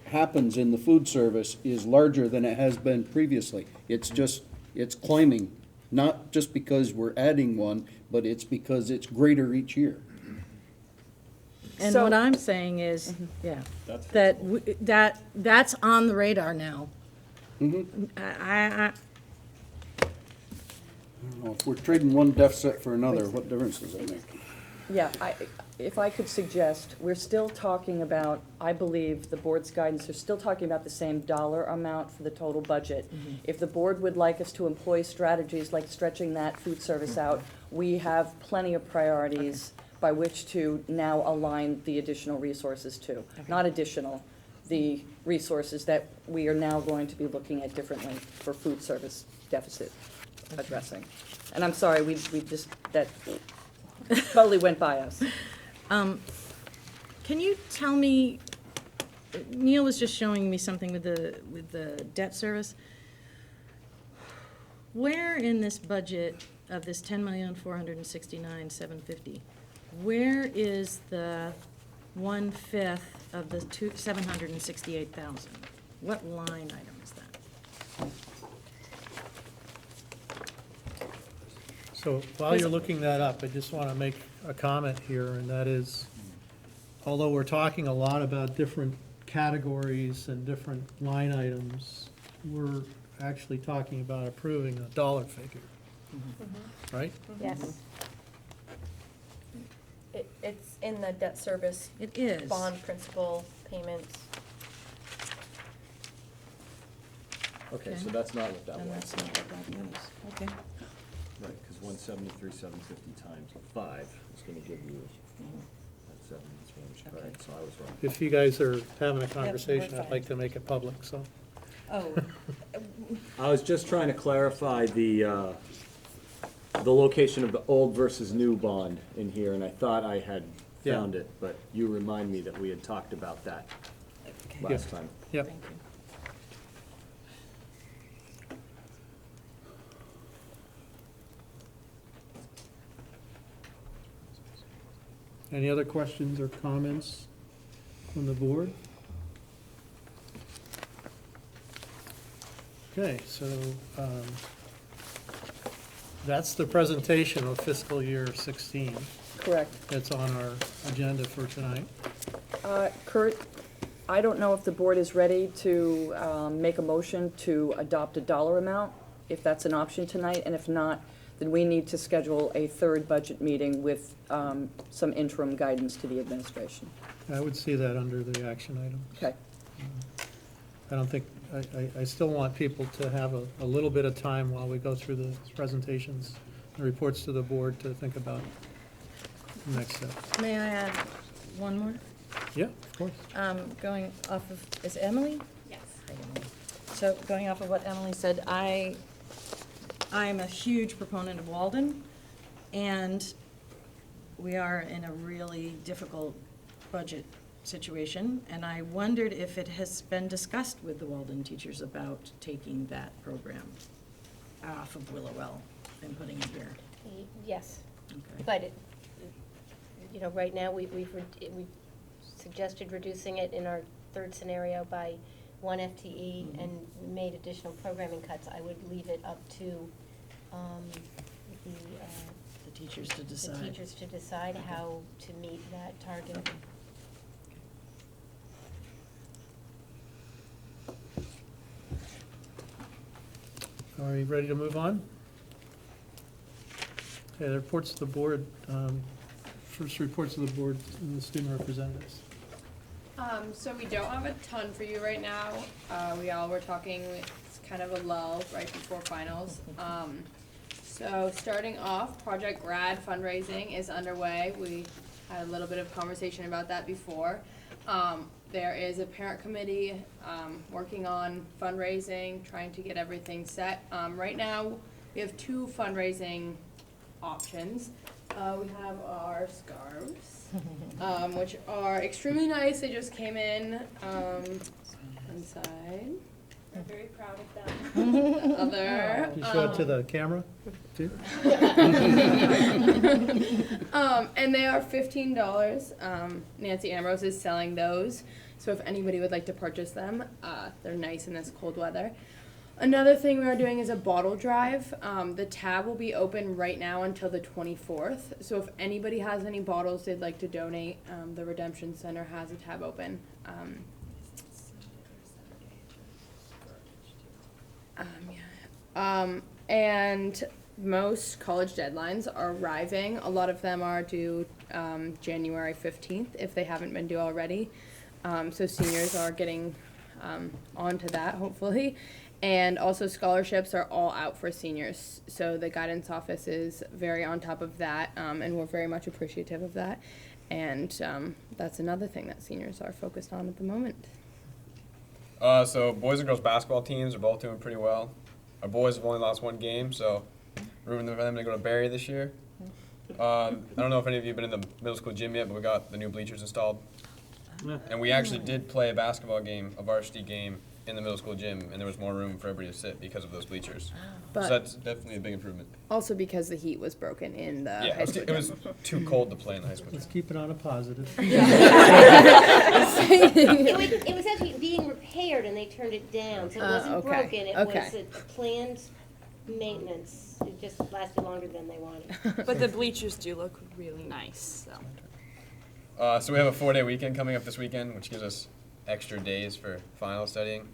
happens in the food service is larger than it has been previously. It's climbing, not just because we're adding one, but it's because it's greater each year. And So- what I'm saying is, yeah, That's that, that's on the radar now. Mhm. I, I don't know, if we're trading one deficit for another, what difference does it make? Yeah, if I could suggest, we're still talking about, I believe, the board's guidance, they're still talking about the same dollar amount for the total budget. If the board would like us to employ strategies like stretching that food service out, we have plenty of priorities by which to now align the additional resources to. Not additional, the resources that we are now going to be looking at differently for food service deficit addressing. And I'm sorry, we just, that totally went by us. can you tell me, Neil was just showing me something with the debt service. Where in this budget of this 10,469,750, where is the 1/5 of the 768,000? What line item is that? So while you're looking that up, I just want to make a comment here, and that is, although we're talking a lot about different categories and different line items, we're actually talking about approving a dollar figure, right? yes. It's in the debt service. It is. Bond principal payments. Okay, so that's not what that And was. that's not what that means. Okay. Right, because 173,750 times 5 is gonna give you that 7, right, so I was wrong. If you guys are having a conversation, I'd like to make it public, so. Oh, I was just trying to clarify the location of the old versus new bond in here, and I thought I had Yeah. found it, but you remind me that we had talked about that last time. Yep. thank you. Any other questions or comments from the board? Okay, so that's the presentation of fiscal year 16 Correct. that's on our agenda for tonight. Kurt, I don't know if the board is ready to make a motion to adopt a dollar amount, if that's an option tonight, and if not, then we need to schedule a third budget meeting with some interim guidance to the administration. I would see that under the action item. Okay. I don't think, I still want people to have a little bit of time while we go through the presentations and reports to the board to think about the next step. May I add one more? Yeah, of course. Going off of, is Emily? Yes. So going off of what Emily said, I am a huge proponent of Walden, and we are in a really difficult budget situation, and I wondered if it has been discussed with the Walden teachers about taking that program off of Willowell and putting it here. Yes, Okay. but, right now, we've suggested reducing it in our third scenario by 1 FTE and made additional programming cuts, I would leave it up to The teachers to the decide. teachers to decide how to meet that target. Are we ready to move on? Okay, the reports to the board, first reports to the board and the student representatives. So we don't have a ton for you right now. We all were talking, it's kind of a lull right before finals. So starting off, Project Grad fundraising is underway. We had a little bit of conversation about that before. There is a parent committee, working on fundraising, trying to get everything set. Right now, we have 2 fundraising options. We have our scarves, which are extremely nice. They just came in, inside. We're very proud of them. Other. You show it to the camera, too? And they are $15. Nancy Ambrose is selling those, so if anybody would like to purchase them, they're nice in this cold weather. Another thing we are doing is a bottle drive. The tab will be open right now until the 24th, so if anybody has any bottles they'd like to donate, the Redemption Center has a tab open. And most college deadlines are arriving. A lot of them are due January 15th if they haven't been due already. So seniors are getting onto that, hopefully. And also scholarships are all out for seniors. So the guidance office is very on top of that, and we're very much appreciative of that. And that's another thing that seniors are focused on at the moment. So boys and girls basketball teams are both doing pretty well. Our boys have only lost 1 game, so rooting for them to go to Barry this year. I don't know if any of you have been in the middle school gym yet, but we got the new bleachers installed. And we actually did play a basketball game, a varsity game, in the middle school gym, and there was more room for everybody to sit because of those bleachers. But so that's definitely a big improvement. also because the heat was broken in the Yeah, high school it was too cold to play in the high school Let's gym. keep it on a positive. It was actually being repaired and they turned it down, so it wasn't okay, broken, it okay. was a planned maintenance. It just lasted longer than they wanted. But the bleachers do look really nice, so. So we have a 4-day weekend coming up this weekend, which gives us extra days for final studying.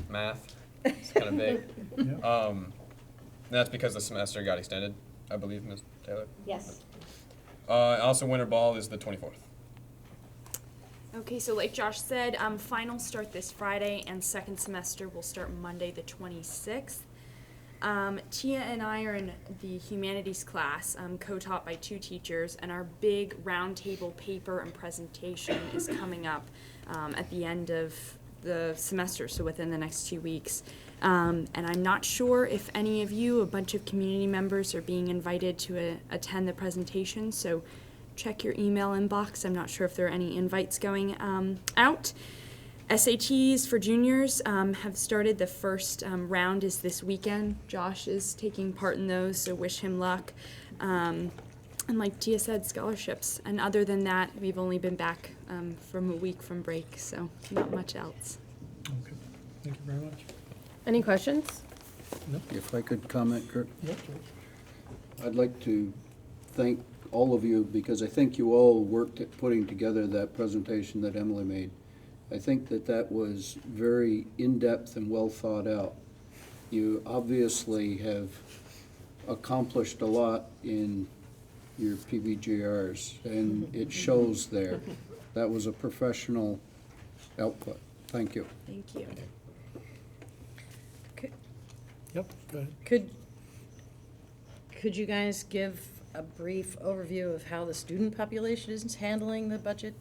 Math, it's kind of big. And that's because the semester got extended, I believe, Ms. Taylor? Yes. Also, winter ball is the 24th. Okay, so like Josh said, finals start this Friday and second semester will start Monday the 26th. Tia and I are in the humanities class, co-taught by 2 teachers, and our big roundtable paper and presentation is coming up at the end of the semester, so within the next 2 weeks. And I'm not sure if any of you, a bunch of community members, are being invited to attend the presentation, so check your email inbox. I'm not sure if there are any invites going out. SATs for juniors have started. The first round is this weekend. Josh is taking part in those, so wish him luck. And like Tia said, scholarships. And other than that, we've only been back from a week from break, so not much else. Okay, thank you very much. Any questions? If I could comment, Kurt? Yep. I'd like to thank all of you because I think you all worked at putting together that presentation that Emily made. I think that that was very in-depth and well thought out. You obviously have accomplished a lot in your PBGRs, and it shows there. That was a professional output. Thank you. Thank you. Yep, go ahead. Could you guys give a brief overview of how the student population is handling the budget?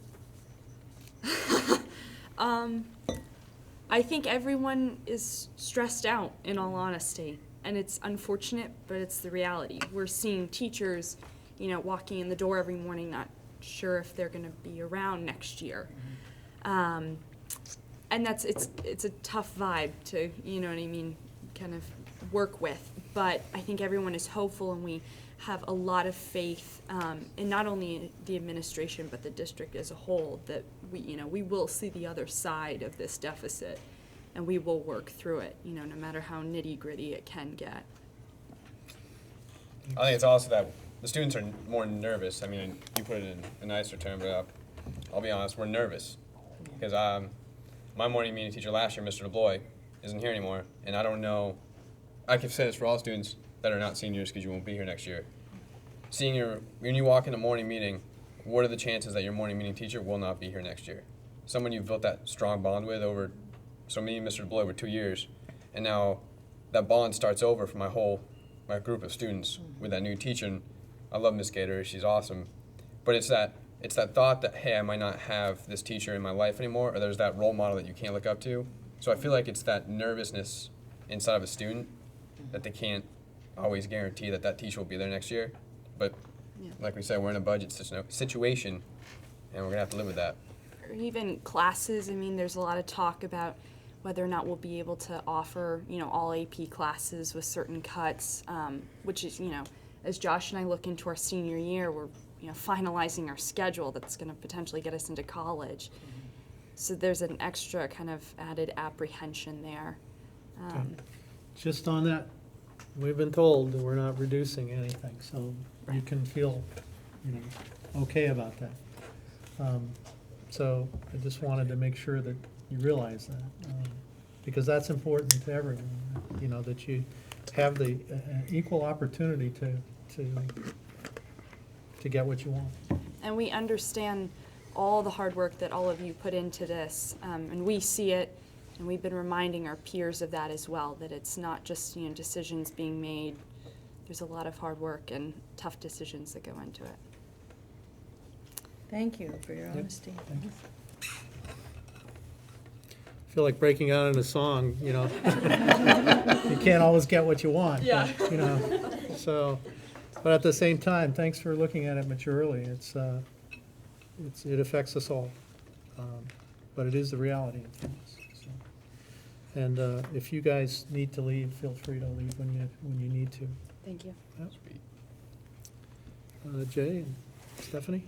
I think everyone is stressed out, in all honesty, and it's unfortunate, but it's the reality. We're seeing teachers, walking in the door every morning, not sure if they're going to be around next year. And it's a tough vibe to, kind of work with. But I think everyone is hopeful, and we have a lot of faith in not only the administration, but the district as a whole, that we will see the other side of this deficit, and we will work through it, no matter how nitty-gritty it can get. I think it's also that the students are more nervous. I mean, you put it in a nicer term, but I'll be honest, we're nervous. Because my morning meeting teacher last year, Mr. DeBloy, isn't here anymore, and I don't know, I can say this for all students that are not seniors because you won't be here next year. When you walk in a morning meeting, what are the chances that your morning meeting teacher will not be here next year? Someone you've built that strong bond with over, so me and Mr. DeBloy were 2 years, and now that bond starts over for my group of students with that new teacher. And I love Miss Gator, she's awesome, but it's that thought that, hey, I might not have this teacher in my life anymore, or there's that role model that you can't look up to. So I feel like it's that nervousness inside of a student that they can't always guarantee that teacher will be there next year. But like we said, we're in a budget situation, and we're gonna have to live with that. Or even classes, I mean, there's a lot of talk about whether or not we'll be able to offer, all AP classes with certain cuts, which is, as Josh and I look into our senior year, we're, finalizing our schedule that's gonna potentially get us into college. So there's an extra kind of added apprehension there. Just on that, we've been told that we're not reducing anything, so you can feel, okay about that. So I just wanted to make sure that you realize that, because that's important to everyone, that you have the equal opportunity to get what you want. And we understand all the hard work that all of you put into this, and we see it, and we've been reminding our peers of that as well, that it's not just, decisions being made. There's a lot of hard work and tough decisions that go into it. Thank you for your honesty. I feel like breaking out in a song, you can't always get what you want. Yeah. But, so, but at the same time, thanks for looking at it maturely. It affects us all, but it is the reality of things. So. And if you guys need to leave, feel free to leave when you need to. Thank you. Yep. Jay and Stephanie?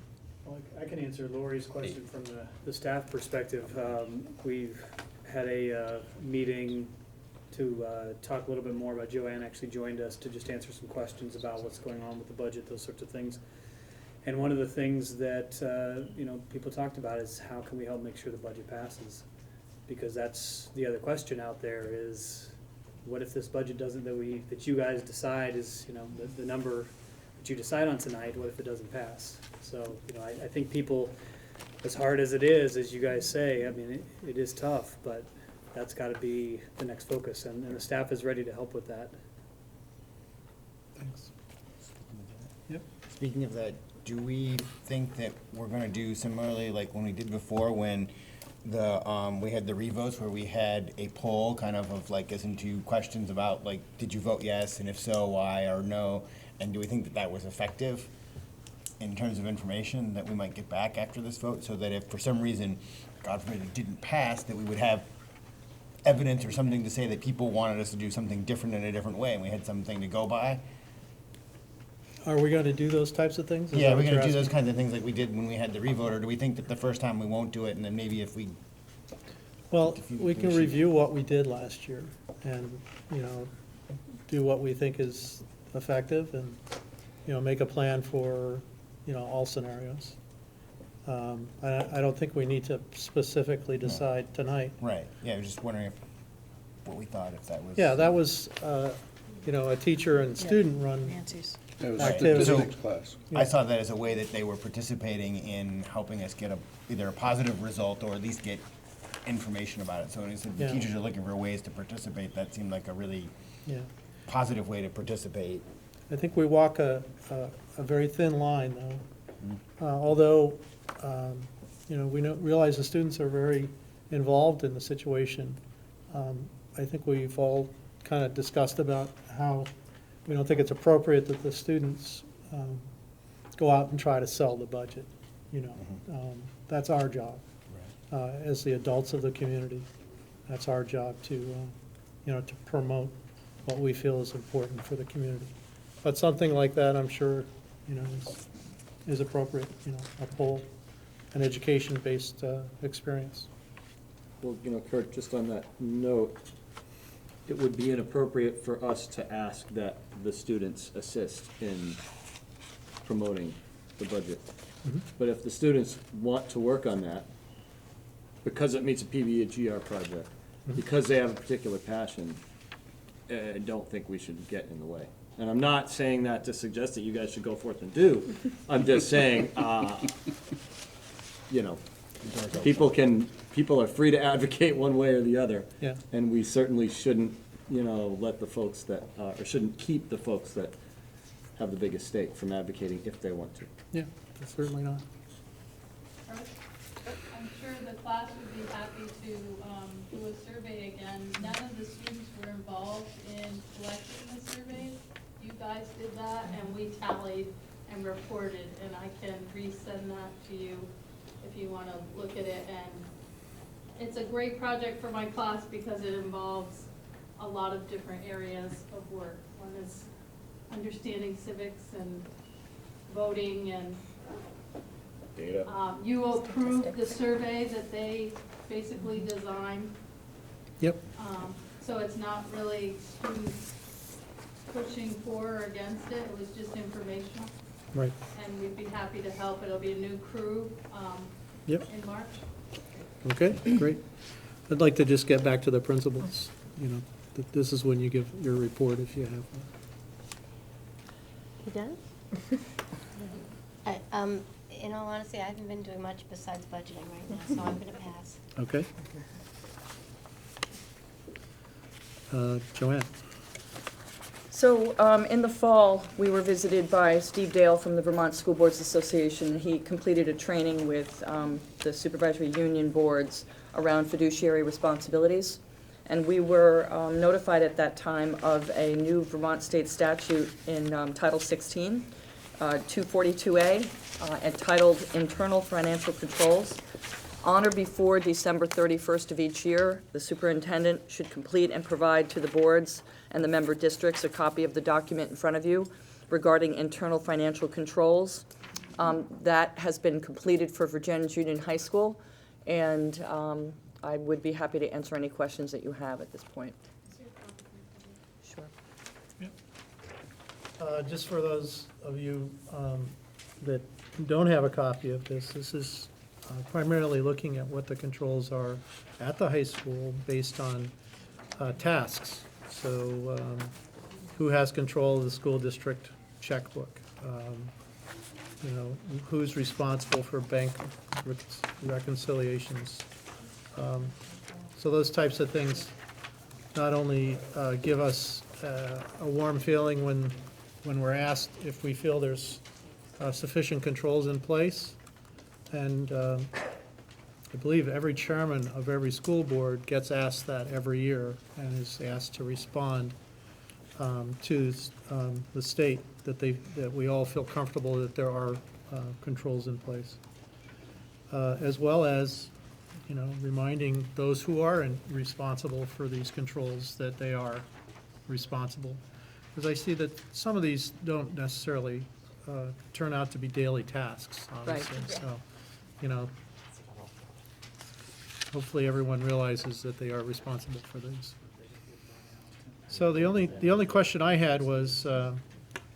Well, I can answer Lori's question from the staff perspective. We've had a meeting to talk a little bit more about. Joanne actually joined us to just answer some questions about what's going on with the budget, those sorts of things. And one of the things that people talked about is how can we help make sure the budget passes? Because that's the other question out there is, what if this budget doesn't, that you guys decide is, the number that you decide on tonight, what if it doesn't pass? So, I think people, as hard as it is, as you guys say, I mean, it is tough, but that's gotta be the next focus, and the staff is ready to help with that. Thanks. Yep. Speaking of that, do we think that we're gonna do similarly like when we did before, when we had the revotes where we had a poll kind of like as into questions about like, did you vote yes, and if so, why, or no? And do we think that was effective in terms of information that we might get back after this vote, so that if for some reason, God forbid, it didn't pass, that we would have evidence or something to say that people wanted us to do something different in a different way, and we had something to go by? Are we gonna do those types of things? Is Yeah, that we're what gonna you're do those asking? kinds of things like we did when we had the revote, or do we think that the first time we won't do it, and then maybe if we... Well, we can review what we did last year and, do what we think is effective and, make a plan for, all scenarios. I don't think we need to specifically decide tonight. Right, yeah, I was just wondering what we thought, if that was... Yeah, that was, a teacher and student run Nancy's. activity. So, I saw that as a way that they were participating in helping us get either a positive result or at least get information about it. So when I said the Yeah. teachers are looking for ways to participate, that seemed like a really Yeah. positive way to participate. I think we walk a very thin line, though. Although, we realize the students are very involved in the situation. I think we've all kind of discussed about how we don't think it's appropriate that the students go out and try to sell the budget. That's our job. As the adults of the community, that's our job to promote what we feel is important for the community. But something like that, I'm sure, is appropriate, a poll, an education-based experience. Well, Kurt, just on that note, it would be inappropriate for us to ask that the students assist in promoting the budget. Mhm. But if the students want to work on that, because it meets a PB and GR project, because they have a particular passion, I don't think we should get in the way. And I'm not saying that to suggest that you guys should go forth and do. I'm just saying, people are free to advocate one way or the other. Yeah. And we certainly shouldn't, let the folks that, or shouldn't keep the folks that have the biggest stake from advocating if they want to. Yeah, certainly not. I'm sure the class would be happy to do a survey again. None of the students were involved in collecting the surveys. You guys did that, and we tallied and reported, and I can resend that to you if you want to look at it. And it's a great project for my class because it involves a lot of different areas of work. One is understanding civics and voting and Data. you approved the survey that they basically designed. Yep. So it's not really students pushing for or against it, it was just informational. Right. And we'd be happy to help. It'll be a new crew Yep. in March. Okay, great. I'd like to just get back to the principals, that this is when you give your report if you have one. You done? In all honesty, I haven't been doing much besides budgeting right now, so I'm gonna pass. Okay. Joanne? So in the fall, we were visited by Steve Dale from the Vermont School Boards Association. He completed a training with the supervisory union boards around fiduciary responsibilities. And we were notified at that time of a new Vermont state statute in Title 16, 242A, entitled Internal Financial Controls. On or before December 31st of each year, the superintendent should complete and provide to the boards and the member districts a copy of the document in front of you regarding internal financial controls. That has been completed for Vergennes Union High School, and I would be happy to answer any questions that you have at this point. Sure. Just for those of you that don't have a copy of this, this is primarily looking at what the controls are at the high school based on tasks. So who has control of the school district checkbook? Who's responsible for bank reconciliations? So those types of things not only give us a warm feeling when we're asked if we feel there's sufficient controls in place. And I believe every chairman of every school board gets asked that every year and is asked to respond to the state that we all feel comfortable that there are controls in place. As well as, reminding those who are responsible for these controls that they are responsible. Because I see that some of these don't necessarily turn out to be daily tasks, obviously. Right. So, hopefully everyone realizes that they are responsible for these. So the only question I had was the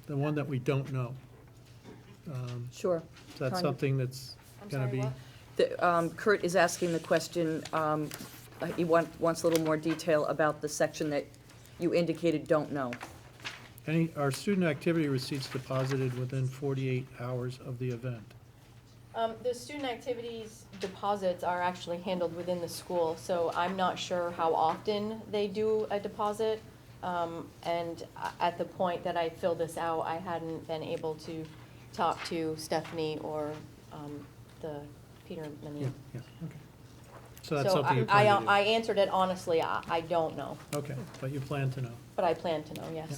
one that we don't know. Sure. Is that Tanya? something that's going to be? Kurt is asking the question, he wants a little more detail about the section that you indicated don't know. Are student activity receipts deposited within 48 hours of the event? The student activities deposits are actually handled within the school, so I'm not sure how often they do a deposit. And at the point that I filled this out, I hadn't been able to talk to Stephanie or the Peter Manning. Yeah, okay. So that's something you I plan to do? I answered it honestly, I don't know, Okay, but you plan to know? but I plan to know, yes. Yeah.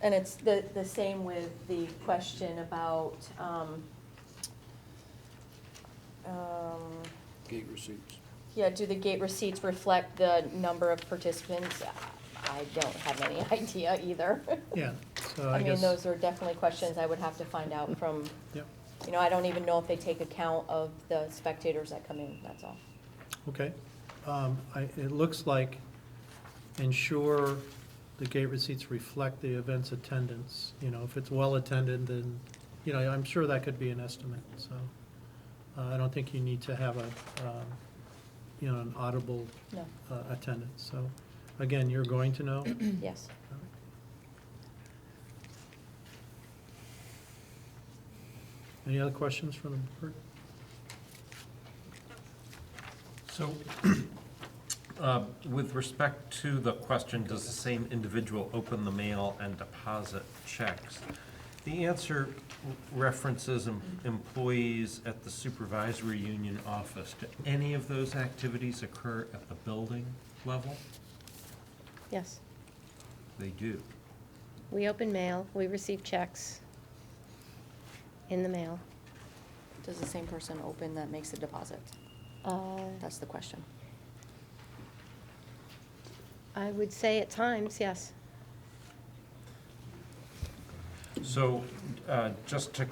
And it's the same with the question about, Gate receipts. Yeah, do the gate receipts reflect the number of participants? I don't have any idea either. Yeah, so I I mean, guess, those are definitely questions I would have to find out from, yep, you know, I don't even know if they take account of the spectators that come in, that's all. okay. It looks like ensure the gate receipts reflect the event's attendance. You know, if it's well-attended, then, you know, I'm sure that could be an estimate, so. I don't think you need to have a, you know, an audible No. Attendance, so, again, you're going to know? Yes. Any other questions from the board? So, with respect to the question, does the same individual open the mail and deposit checks? The answer references employees at the supervisory union office. Do any of those activities occur at the building level? Yes. They do. We open mail, we receive checks in the mail. Does the same person open that makes the deposit? That's the question. I would say at times, yes. So, just to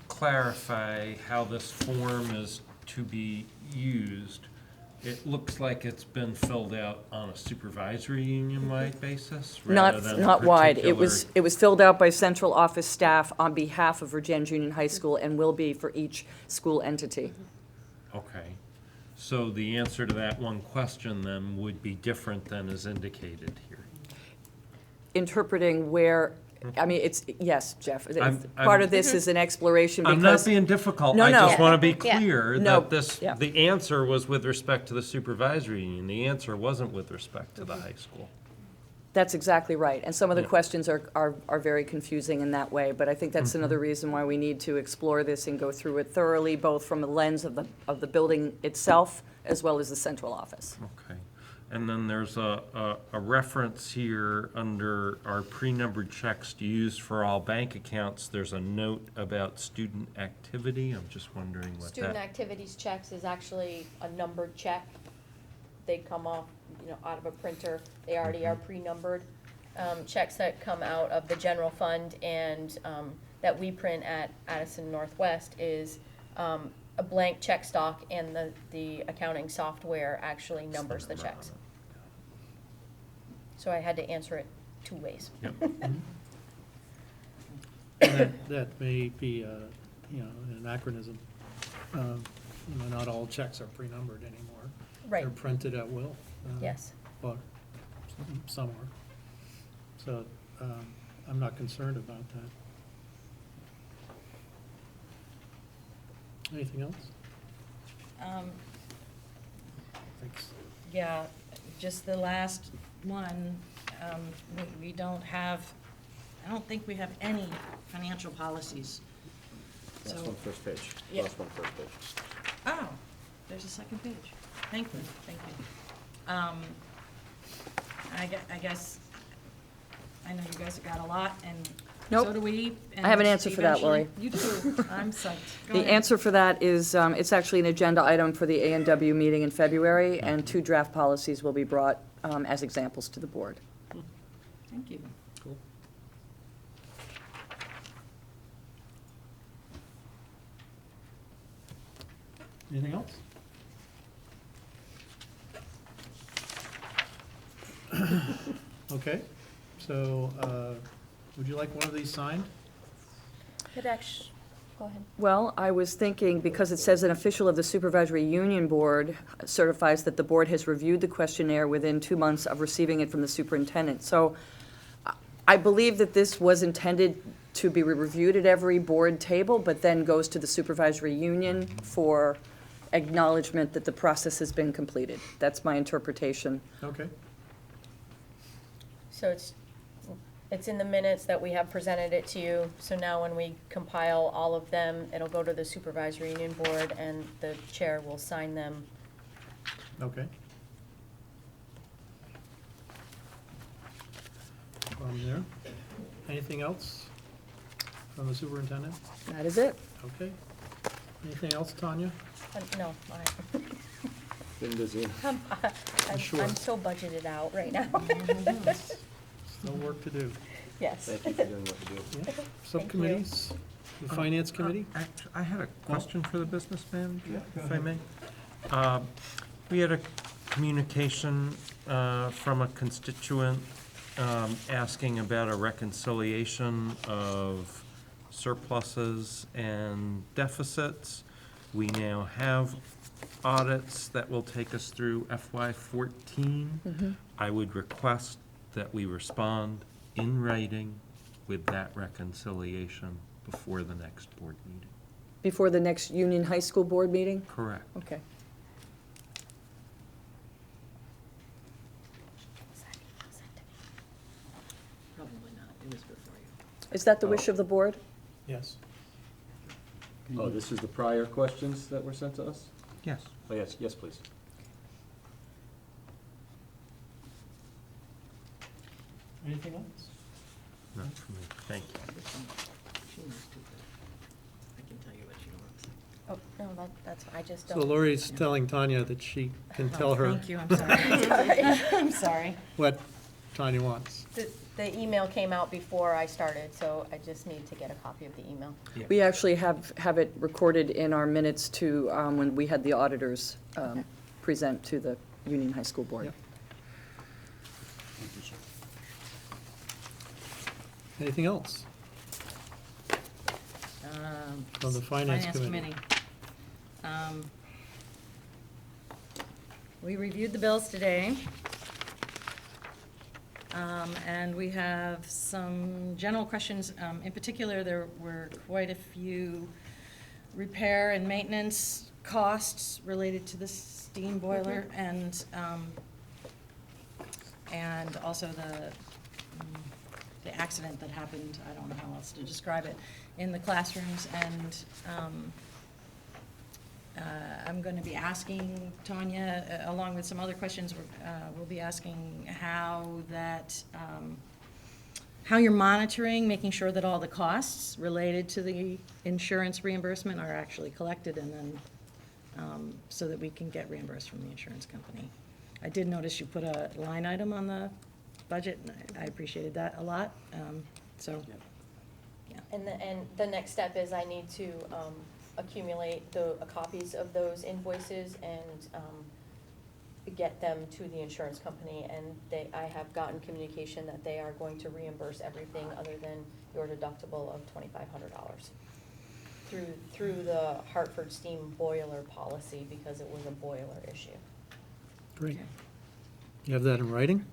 clarify how this form is to be used, it looks like it's been filled out on a supervisory union-wide basis rather than Not wide. It particular- was filled out by central office staff on behalf of Vergennes Union High School and will be for each school entity. Okay. So the answer to that one question then would be different than is indicated here. Interpreting where, I mean, it's, yes, Jeff. I'm- Part of this is an exploration because. I'm not being difficult. No, I no. just want to be Yeah. clear No. that this, Yeah. the answer was with respect to the supervisory union. The answer wasn't with respect to the high school. That's exactly right. And some of the Yeah. questions are very confusing in that way. But I think that's another reason why we need to explore this and go through it thoroughly, both from the lens of the building itself as well as the central office. Okay. And then there's a reference here under our pre-numbered checks used for all bank accounts. There's a note about student activity. I'm just wondering what Student that. activities checks is actually a numbered check. They come off, you know, out of a printer. They already are pre-numbered. Checks that come out of the general fund and that we print at Addison Northwest is a blank check stock, and the accounting software actually numbers the checks. So I had to answer it two ways. Yep. And that may be, you know, an anachronism. You know, not all checks are pre-numbered anymore. Right. They're printed at will. Yes. But some are. So I'm not concerned about that. Anything else? Thanks. Yeah, just the last one, we don't have, I don't think we have any financial policies. Last So- one, first page. Yeah. Last one, first page. Oh, there's a second page. Thank you, thank you. I guess, I know you guys have got a lot, and Nope. so do we. I have an and answer for that, Lori. eventually- You do, I'm psyched. Go The ahead. answer for that is, it's actually an agenda item for the A&W meeting in February, and 2 draft policies will be brought as examples to the board. Thank you. Cool. Anything else? Okay, so would you like one of these signed? It actually, go ahead. Well, I was thinking, because it says an official of the supervisory union board certifies that the board has reviewed the questionnaire within 2 months of receiving it from the superintendent. So I believe that this was intended to be reviewed at every board table, but then goes to the supervisory union for acknowledgement that the process has been completed. That's my interpretation. Okay, So it's in the minutes that we have presented it to you. So now when we compile all of them, it'll go to the supervisory union board and the chair will sign them. okay. From there. Anything else from the superintendent? That is it. Okay. Anything else, Tanya? No, all right. Been busy. I'm Sure. so budgeted out right now. Still work to do. Yes. Thank you for doing what you do. Yeah. Subcommittees, the Finance Committee? I had a question for the business manager, if I may. We had a communication from a constituent asking about a reconciliation of surpluses and deficits. We now have audits that will take us through FY14. I would request that we respond in writing with that reconciliation before the next board meeting. Before the next Union High School Board meeting? Correct. Okay. Probably not, it was before you. Is that the wish of the board? Yes. Oh, this is the prior questions that were sent to us? Yes. Oh, yes, yes, please. Anything else? Not for me. Thank you. She knows too, but I can tell you what she wants. Oh, no, that's, I just So don't. Lori's telling Tanya that she can tell her Thank you, I'm sorry. I'm sorry. what Tanya wants. The email came out before I started, so I just need to get a copy of the email. We actually have it recorded in our minutes to, when we had the auditors present to the Union High School Board. Yep. Anything else from the Finance Committee? We reviewed the bills today. And we have some general questions. In particular, there were quite a few repair and maintenance costs related to the steam boiler and also the accident that happened, I don't know how else to describe it, in the classrooms. And I'm going to be asking Tanya, along with some other questions, we'll be asking how you're monitoring, making sure that all the costs related to the insurance reimbursement are actually collected, and then so that we can get reimbursed from the insurance company. I did notice you put a line item on the budget, and I appreciated that a lot. So, yeah. And the next step is I need to accumulate the copies of those invoices and get them to the insurance company. And I have gotten communication that they are going to reimburse everything other than your deductible of $2,500 through the Hartford steam boiler policy, because it was a boiler issue. Great. You have that in writing?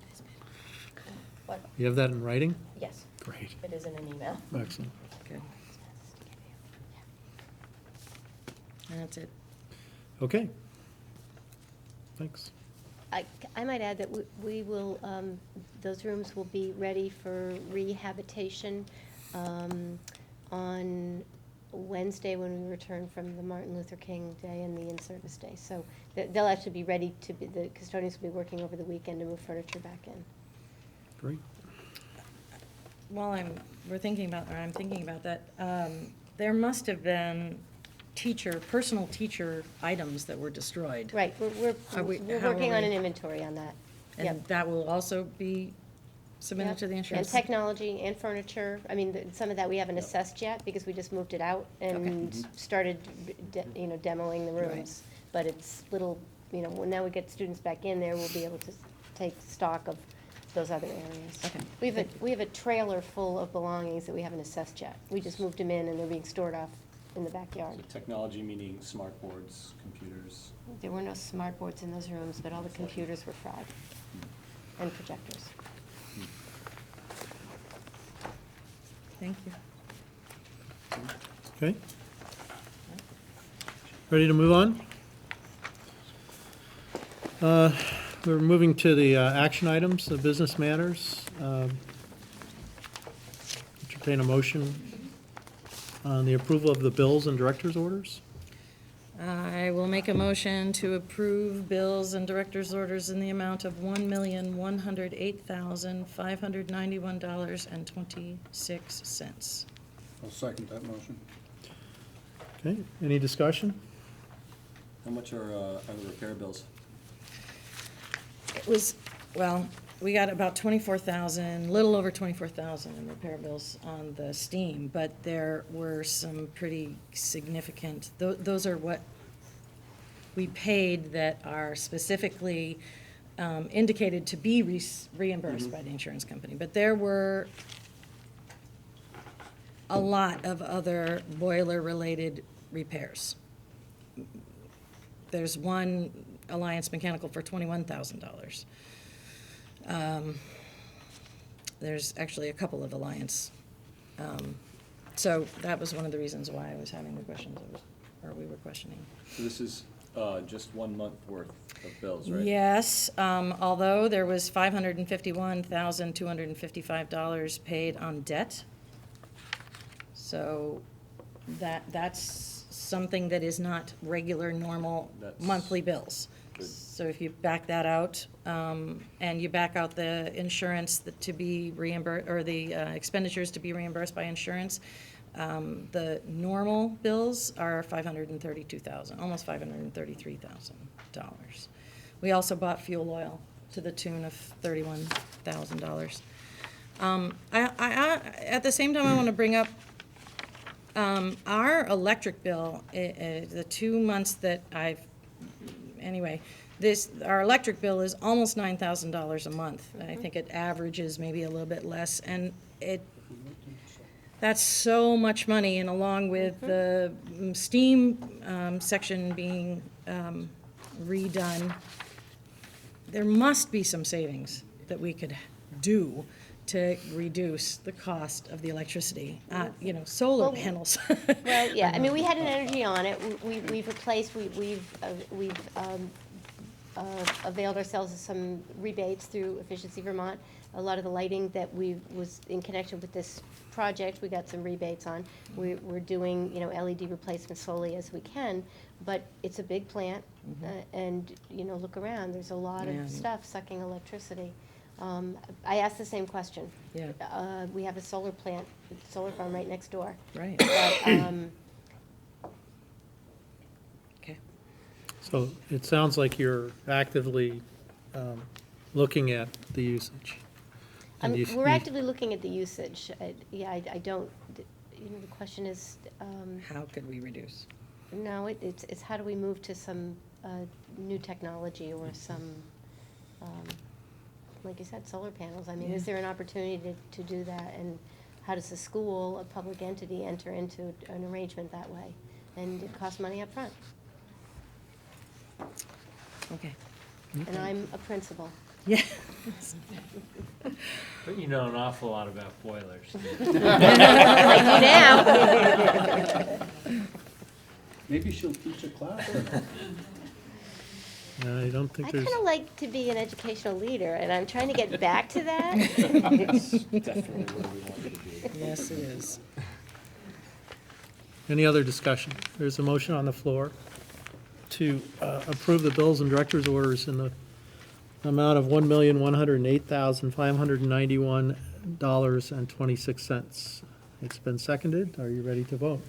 What? You have that in writing? Yes. Great. It is in an email. Excellent. Good. And that's it. Okay. Thanks. I might add that we will, those rooms will be ready for rehabilitation on Wednesday when we return from the Martin Luther King Day and the In-Service Day. So they'll actually be ready to be, the custodians will be working over the weekend to move furniture back in. Great. While I'm thinking about that, there must have been personal teacher items that were destroyed. Right, we're working on an inventory on that. And Yep. that will also be submitted Yep. to the insurance? And technology and furniture, I mean, some of that we haven't assessed yet because we just moved it out and started, demoing the rooms. But it's little, when now we get students back in there, we'll be able to take stock of those other areas. Okay. We have a trailer full of belongings that we haven't assessed yet. We just moved them in and they're being stored off in the backyard. Technology meaning smart boards, computers. There were no smart boards in those rooms, but all the computers were fried and projectors. Thank you. Okay. Ready to move on? We're moving to the action items, the business matters. Entertain a motion on the approval of the bills and director's orders. I will make a motion to approve bills and director's orders in the amount of $1,108,591.26. I'll second that motion. Okay, any discussion? How much are the repair bills? it was, well, we got about 24,000, little over 24,000 in repair bills on the steam, but there were some pretty significant, those are what we paid that are specifically indicated to be reimbursed by the insurance company. But there were a lot of other boiler-related repairs. There's one Alliance Mechanical for $21,000. There's actually a couple of Alliance. So that was one of the reasons why I was having the questions, or we were questioning. So this is just 1 month worth of bills, right? Yes, although there was $551,255 paid on debt. So that's something that is not regular, normal monthly bills. So if you back that out, and you back out the insurance to be reimbursed, or the expenditures to be reimbursed by insurance, the normal bills are $532,000, almost $533,000. We also bought fuel oil to the tune of $31,000. At the same time, I want to bring up our electric bill. The 2 months that anyway, our electric bill is almost $9,000 a month. I think it averages maybe a little bit less, and that's so much money, and along with the steam section being redone, there must be some savings that we could do to reduce the cost of the electricity. Solar panels. Well, yeah, I mean, we had an energy on it. We've replaced, we've availed ourselves of some rebates through Efficiency Vermont. A lot of the lighting that was in connection with this project, we got some rebates on. We're doing, LED replacements slowly as we can, but it's a big plant, and, look around, there's a lot of stuff sucking electricity. I asked the same question. Yeah. We have a solar farm right next door. Right. But, Okay. So it sounds like you're actively looking at the usage. And we're actively looking at the usage. I don't, the question is. How could we reduce? No, it's how do we move to some new technology or some, like you said, solar panels. I mean, is there an opportunity to do that? And how does the school, a public entity, enter into an arrangement that way? And it costs money up front. Okay. And I'm a principal. Yeah. But you know an awful lot about boilers. I do now. Maybe she'll teach a class. I don't think I there's. kind of like to be an educational leader, and I'm trying to get back to that. That's definitely where we want you to be. Yes, it is. Any other discussion? There's a motion on the floor to approve the bills and directors' orders in the amount of $1,108,591.26. It's been seconded. Are you ready to vote?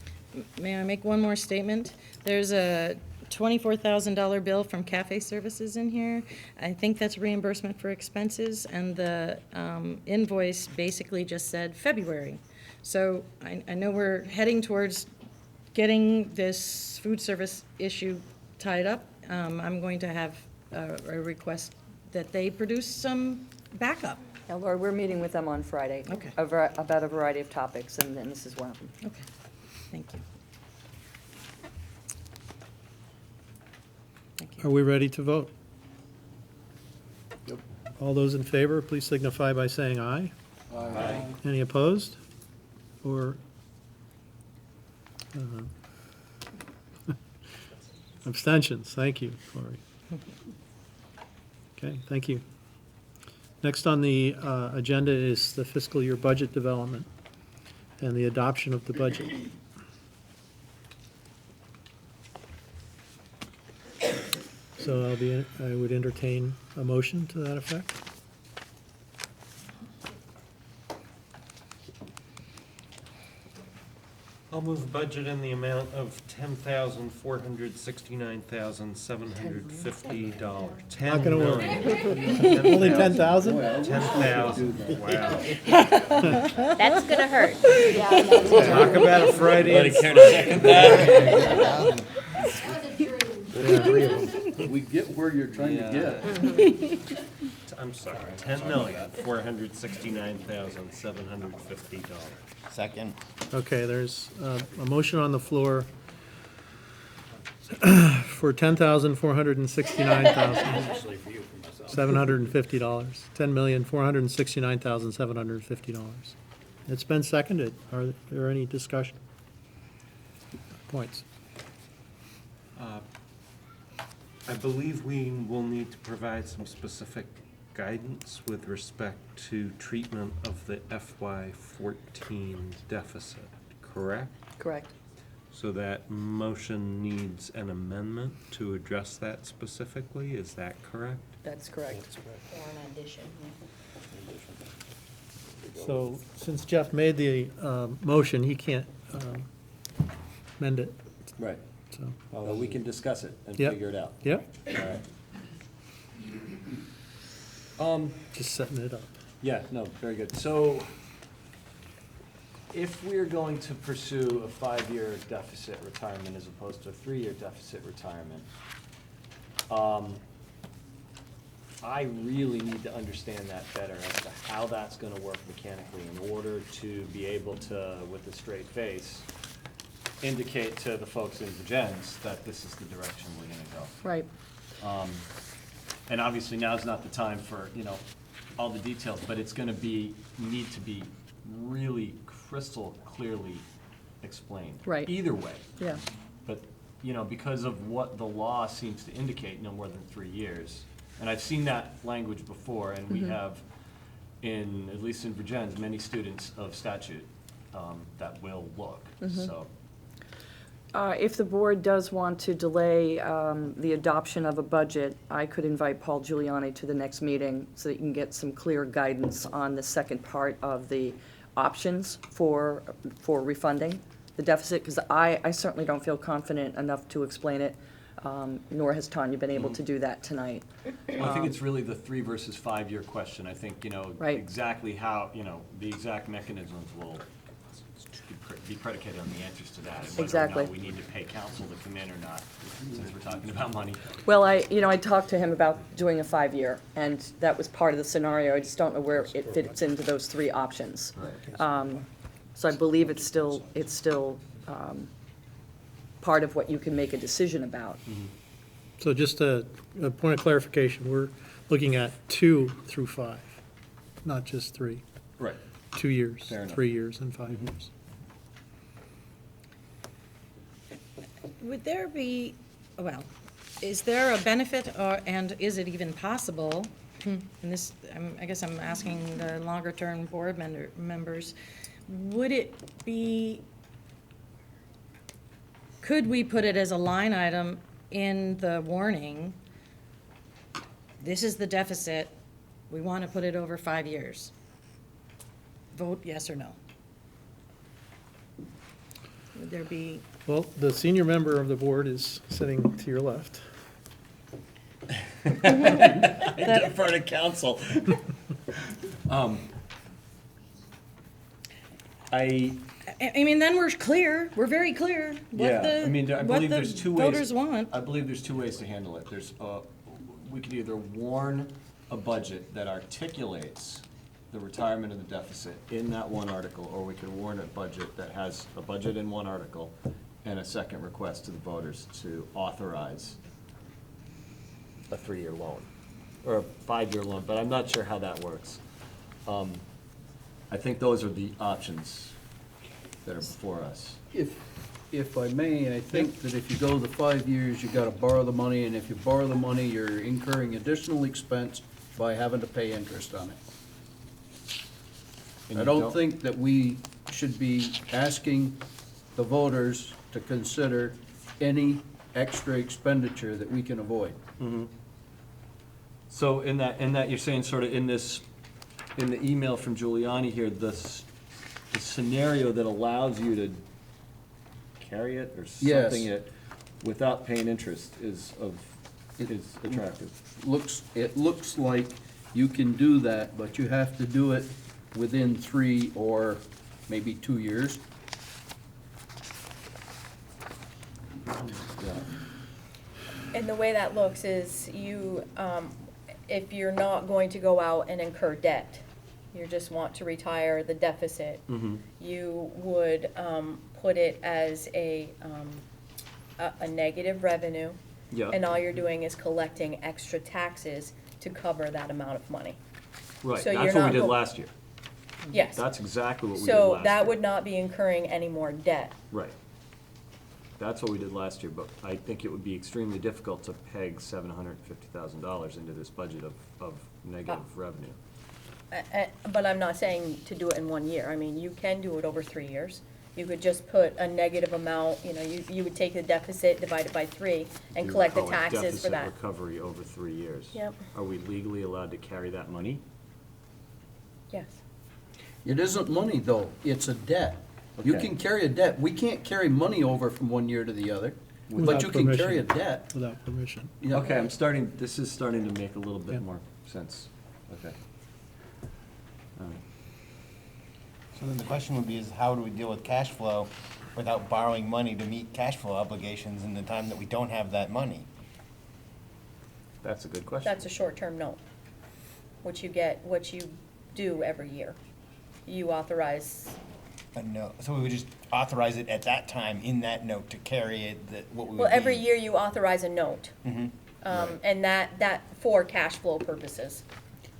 May I make one more statement? There's a $24,000 bill from Cafe Services in here. I think that's reimbursement for expenses, and the invoice basically just said February. So I know we're heading towards getting this food service issue tied up. I'm going to have a request that they produce some backup. Yeah, Laura, we're meeting with them on Friday. Okay. About a variety of topics, and this is one of them. Okay, thank you. Are we ready to vote? Yep. All those in favor, please signify by saying aye. Aye. Any opposed? Or abstentions? Thank you, Lori. Okay, thank you. Next on the agenda is the fiscal year budget development and the adoption of the budget. So I would entertain a motion to that effect. I'll move budget in the amount of $10,469,750. Not gonna work. $10,000,000. Only 10,000? 10,000, wow. That's gonna hurt. Talk about a Freudian. We get where you're trying to get. I'm sorry, $10,469,750. Second. Okay, there's a motion on the floor for $10,469,750. $10,469,750. It's been seconded. Are there any discussion points? I believe we will need to provide some specific guidance with respect to treatment of the FY14 deficit, correct? Correct. So that motion needs an amendment to address that specifically, is that correct? That's correct. Or an addition, So since Jeff made the motion, he can't amend it. Right. So, Well, we can discuss it and Yep. figure it out. yep, All right. just setting it up. Yeah, no, very good. So if we're going to pursue a 5-year deficit retirement as opposed to a 3-year deficit retirement, I really need to understand that better as to how that's gonna work mechanically in order to be able to, with a straight face, indicate to the folks in Vergennes that this is the direction we're gonna go. Right. And obviously now's not the time for, all the details, but it's gonna need to be really crystal clearly explained. Right. Either way. Yeah. But, because of what the law seems to indicate, no more than 3 years. And I've seen that language before, and we have, at least in Vergennes, many students of statute that will look, so. If the board does want to delay the adoption of a budget, I could invite Paul Giuliani to the next meeting so that you can get some clear guidance on the second part of the options for refunding the deficit, because I certainly don't feel confident enough to explain it, nor has Tanya been able to do that tonight. Well, I think it's really the 3 versus 5-year question. I think, Right. exactly how, the exact mechanisms will be predicated on the answers to that. And whether or Exactly. not we need to pay counsel to come in or not, since we're talking about money. Well, I talked to him about doing a 5-year, and that was part of the scenario. I just don't know where it fits into those 3 options. So I believe it's still part of what you can make a decision about. So just a point of clarification, we're looking at 2 through 5, not just 3. Right. 2 years, Fair enough. 3 years, and 5 years. Would there be, well, is there a benefit, and is it even possible, and this, I guess I'm asking the longer-term board members, would it be, could we put it as a line item in the warning? This is the deficit, we want to put it over 5 years. Vote yes or no. Would there be? Well, the senior member of the board is sitting to your left. I defer to counsel. I mean, then we're clear, we're very clear what Yeah, I mean, I what believe the there's 2 ways. voters want. I believe there's 2 ways to handle it. We could either warn a budget that articulates the retirement of the deficit in that one article, or we could warn a budget that has a budget in one article and a second request to the voters to authorize a 3-year loan, or a 5-year loan, but I'm not sure how that works. I think those are the options that are before us. If I may, I think that if you go the 5 years, you gotta borrow the money, and if you borrow the money, you're incurring additional expense by having to pay interest on it. And I you don't think that we should be asking the voters to consider any extra expenditure that we can avoid. So in that you're saying sort of in the email from Giuliani here, the scenario that allows you to carry it, or Yes. something it, without paying interest is attractive. It looks like you can do that, but you have to do it within 3 or maybe 2 years. And the way that looks is you, if you're not going to go out and incur debt, you just want to retire the deficit, you would put it as a negative revenue. Yeah. And all you're doing is collecting extra taxes to cover that amount of money. Right, So you're that's what we not did go- last year. Yes. That's exactly what we did last year. So that would not be incurring any more debt. Right. That's what we did last year, but I think it would be extremely difficult to peg $750,000 into this budget of negative revenue. But I'm not saying to do it in 1 year. I mean, you can do it over 3 years. You could just put a negative amount, you would take the deficit, divide it by 3, and You collect the call it taxes for that. Deficit recovery over 3 years. Yep. Are we legally allowed to carry that money? Yes. It isn't money, though, it's a debt. You Okay. can carry a debt. We can't carry money over from 1 year to the other, but Without you can carry a permission. debt. Without permission. Yeah. Okay, this is starting to make a little bit more sense. Okay. All right. So then the question would be is how do we deal with cash flow without borrowing money to meet cash flow obligations in the time that we don't have that money? That's a good question. That's a short-term note, which you do every year. You authorize, A note, so we would just authorize it at that time in that note to carry it, that what we would well, every be- year you authorize a note. Mhm. And that for cash flow purposes,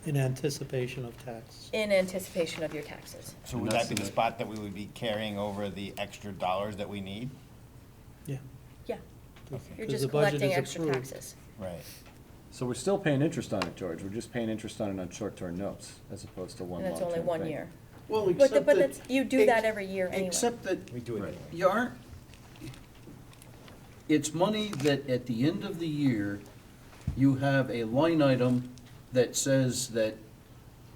In anticipation of tax. in anticipation of your taxes. So would that be the spot that we would be carrying over the extra dollars that we need? Yeah. Yeah. You're Because just the budget collecting is extra approved. taxes. Right. So we're still paying interest on it, George. We're just paying interest on it on short-term notes as opposed to one And it's long-term only 1 thing. year. Well, But, except but that. that's, you do that every year anyway. Except that We do it anyway. you aren't, it's money that at the end of the year, you have a line item that says that,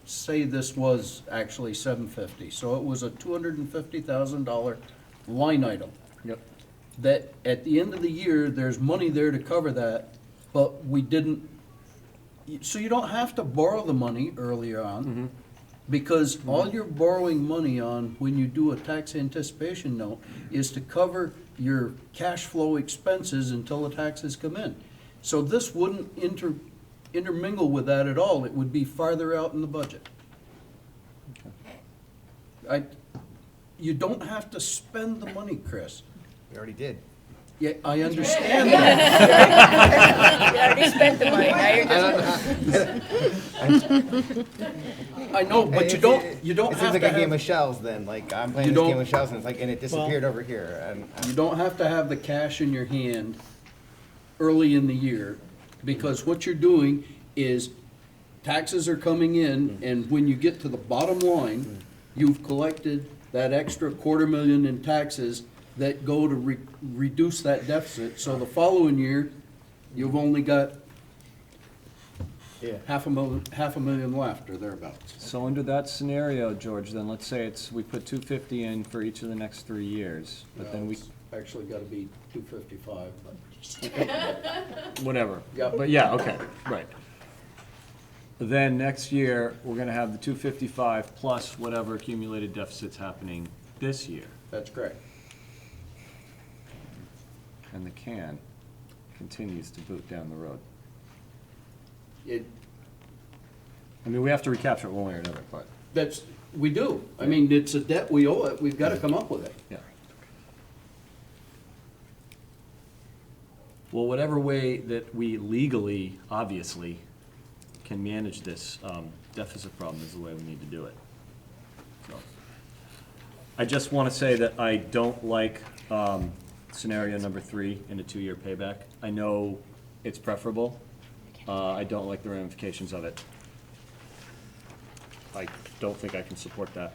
say this was actually $750, so it was a $250,000 line item. Yep. That at the end of the year, there's money there to cover that, but we didn't, so you don't have to borrow the money earlier on. Because all you're borrowing money on when you do a tax anticipation note is to cover your cash flow expenses until the taxes come in. So this wouldn't intermingle with that at all. It would be farther out in the budget. You don't have to spend the money, Chris. We already did. Yeah, I understand that. You already spent the money, now you're just. I know, but you don't have It seems like to a game have, of shells then, like I'm playing You this don't- game of shells and it's like, and it disappeared over here. And you don't have to have the cash in your hand early in the year, because what you're doing is taxes are coming in, and when you get to the bottom line, you've collected that extra $250,000 in taxes that go to reduce that deficit. So the following year, you've only got Yeah. half a million left or thereabouts. So under that scenario, George, then let's say we put 250 in for each of the next 3 years, but then we, It's actually gotta be 255, but. whatever. Yep. But yeah, okay, right. Then next year, we're gonna have the 255 plus whatever accumulated deficit's happening this year. That's correct. And the can continues to boot down the road. It, I mean, we have to recapture it one way or another, but. we do. I mean, it's a debt, we owe it, we've gotta come up with it. Yeah. Well, whatever way that we legally, obviously, can manage this deficit problem is the way we need to do it. So, I just want to say that I don't like scenario number 3 in a 2-year payback. I know it's preferable. I don't like the ramifications of it. I don't think I can support that.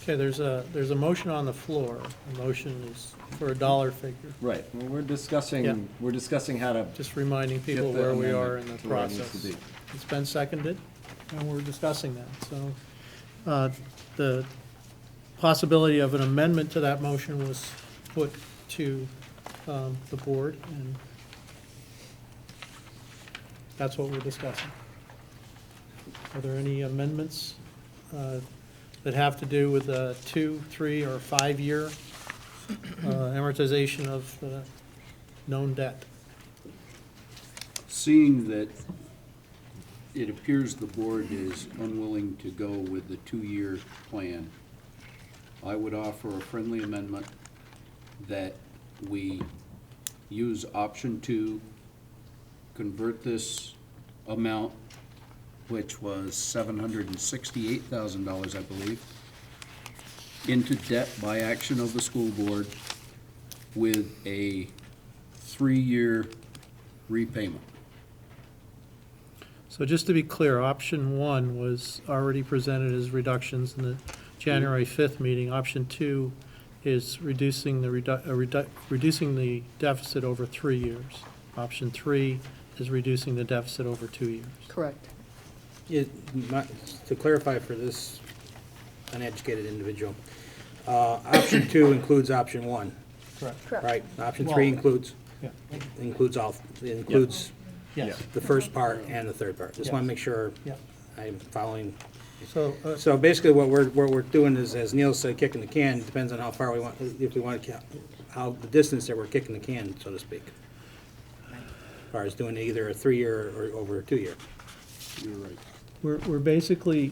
Okay, there's a motion on the floor. The motion is for a dollar figure. Right, well, we're Yeah. discussing how to. Just reminding people Get that where we are in amendment the to where it needs process. to be. It's been seconded, and we're discussing that. So, the possibility of an amendment to that motion was put to the board, and that's what we're discussing. Are there any amendments that have to do with a 2, 3, or 5-year amortization of the known debt? Seeing that it appears the board is unwilling to go with the 2-year plan, I would offer a friendly amendment that we use option 2, convert this amount, which was $768,000, I believe, into debt by action of the school board with a 3-year repayment. So just to be clear, option 1 was already presented as reductions in the January 5th meeting. Option 2 is reducing reducing the deficit over 3 years. Option 3 is reducing the deficit over 2 years. Correct. To clarify for this uneducated individual, option 2 includes option 1, Correct. right? Option 3 Well, includes, yeah. includes Yes. the first part and the third part. Just want to make sure Yeah. I'm following. So, So basically what we're doing is, as Neil said, kicking the can, depends on how far we want, if we want to, how the distance that we're kicking the can, so to speak. As far as doing either a 3-year or over a 2-year. You're right. we're basically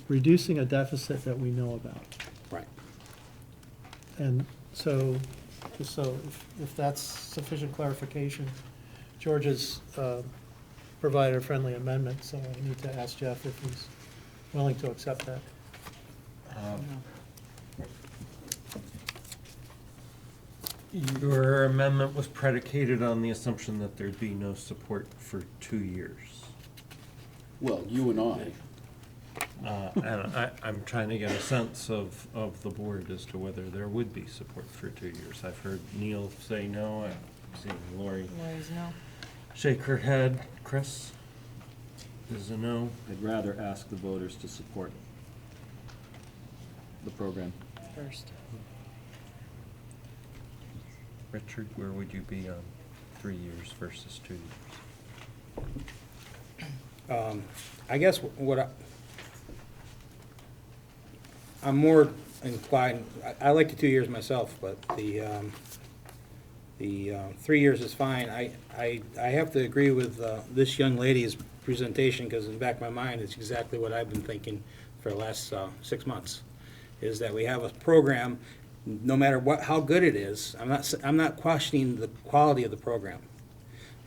reducing a deficit that we know about. Right. And so, just so if that's sufficient clarification, George has provided a friendly amendment, so I need to ask Jeff if he's willing to accept that. Your amendment was predicated on the assumption that there'd be no support for 2 years. Well, you and I. And I'm trying to get a sense of the board as to whether there would be support for 2 years. I've heard Neil say no, I've seen Lori shake her head. Chris is a no. I'd rather ask the voters to support the program. First. Richard, where would you be on 3 years versus 2 years? I guess what I'm more inclined, I like the 2 years myself, but the 3 years is fine. I have to agree with this young lady's presentation, because in the back of my mind, it's exactly what I've been thinking for the last 6 months, is that we have a program, no matter how good it is. I'm not questioning the quality of the program.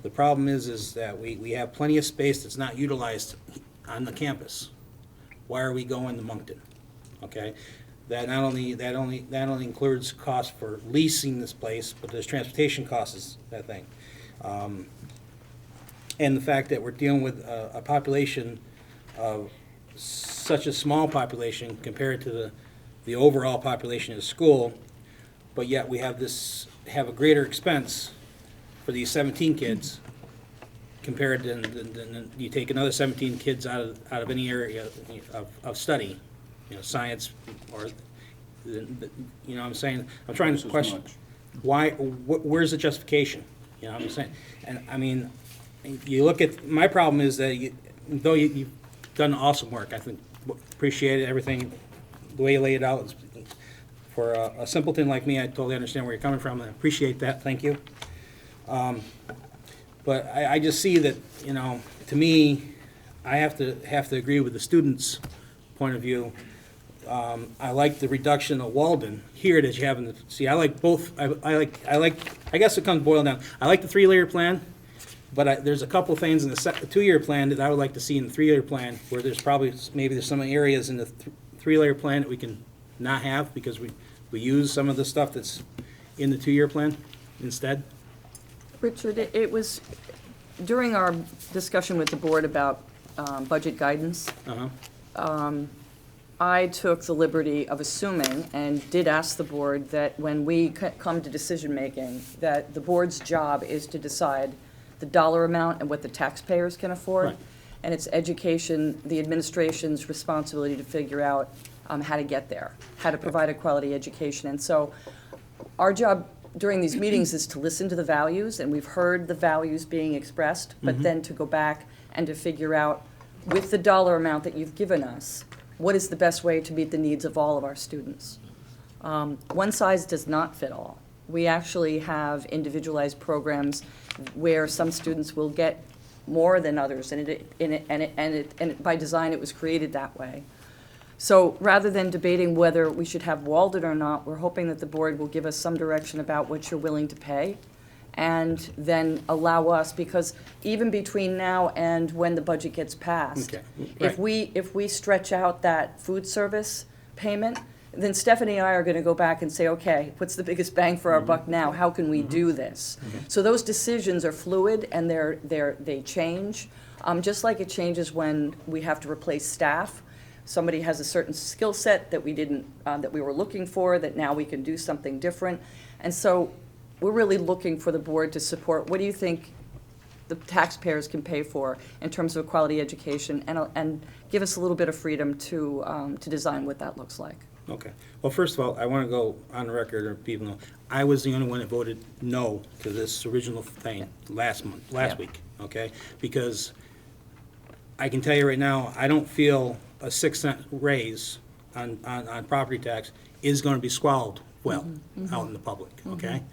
The problem is that we have plenty of space that's not utilized on the campus. Why are we going to Moncton? Okay, that not only includes costs for leasing this place, but there's transportation costs, that thing. And the fact that we're dealing with a population of such a small population compared to the overall population of the school, but yet we have a greater expense for these 17 kids compared to, you take another 17 kids out of any area of study, science, or, what I'm saying? I'm trying to question, where's the justification? You know what I'm saying? And I mean, you look at, my problem is that though you've done awesome work, I think, appreciate everything, the way you lay it out. For a simpleton like me, I totally understand where you're coming from, and I appreciate that, thank you. But I just see that, to me, I have to agree with the students' point of view. I like the reduction of Walden here that you have in the, see, I like both, I guess it comes boiled down. I like the 3-layer plan, but there's a couple things in the 2-year plan that I would like to see in the 3-layer plan, where there's probably, maybe there's some areas in the 3-layer plan that we can not have, because we use some of the stuff that's in the 2-year plan instead. Richard, it was during our discussion with the board about budget guidance. I took the liberty of assuming, and did ask the board, that when we come to decision-making, that the board's job is to decide the dollar amount and what the taxpayers can afford. Right. And it's education, the administration's responsibility to figure out how to get there, how to provide a quality education. And so our job during these meetings is to listen to the values, and we've heard the values being expressed, but then to go back and to figure out, with the dollar amount that you've given us, what is the best way to meet the needs of all of our students. One size does not fit all. We actually have individualized programs where some students will get more than others, and by design it was created that way. So rather than debating whether we should have Walden or not, we're hoping that the board will give us some direction about what you're willing to pay, and then allow us, because even between now and when the budget gets passed, Okay, if we stretch out that food service payment, then Stephanie and I are going to go back and say, okay, what's the biggest bang for our buck now? How can we do this? So those decisions are fluid, and they change, just like it changes when we have to replace staff. Somebody has a certain skill set that we were looking for, that now we can do something different. And so we're really looking for the board to support, what do you think the taxpayers can pay for in terms of a quality education, and give us a little bit of freedom to design what that looks like. Okay. Well, first of all, I want to go on the record, or people know, I was the only one that voted no to this original thing last week, okay? Because I can tell you right now, I don't feel a 6-cent raise on property tax is going to be swallowed well out in the public, okay?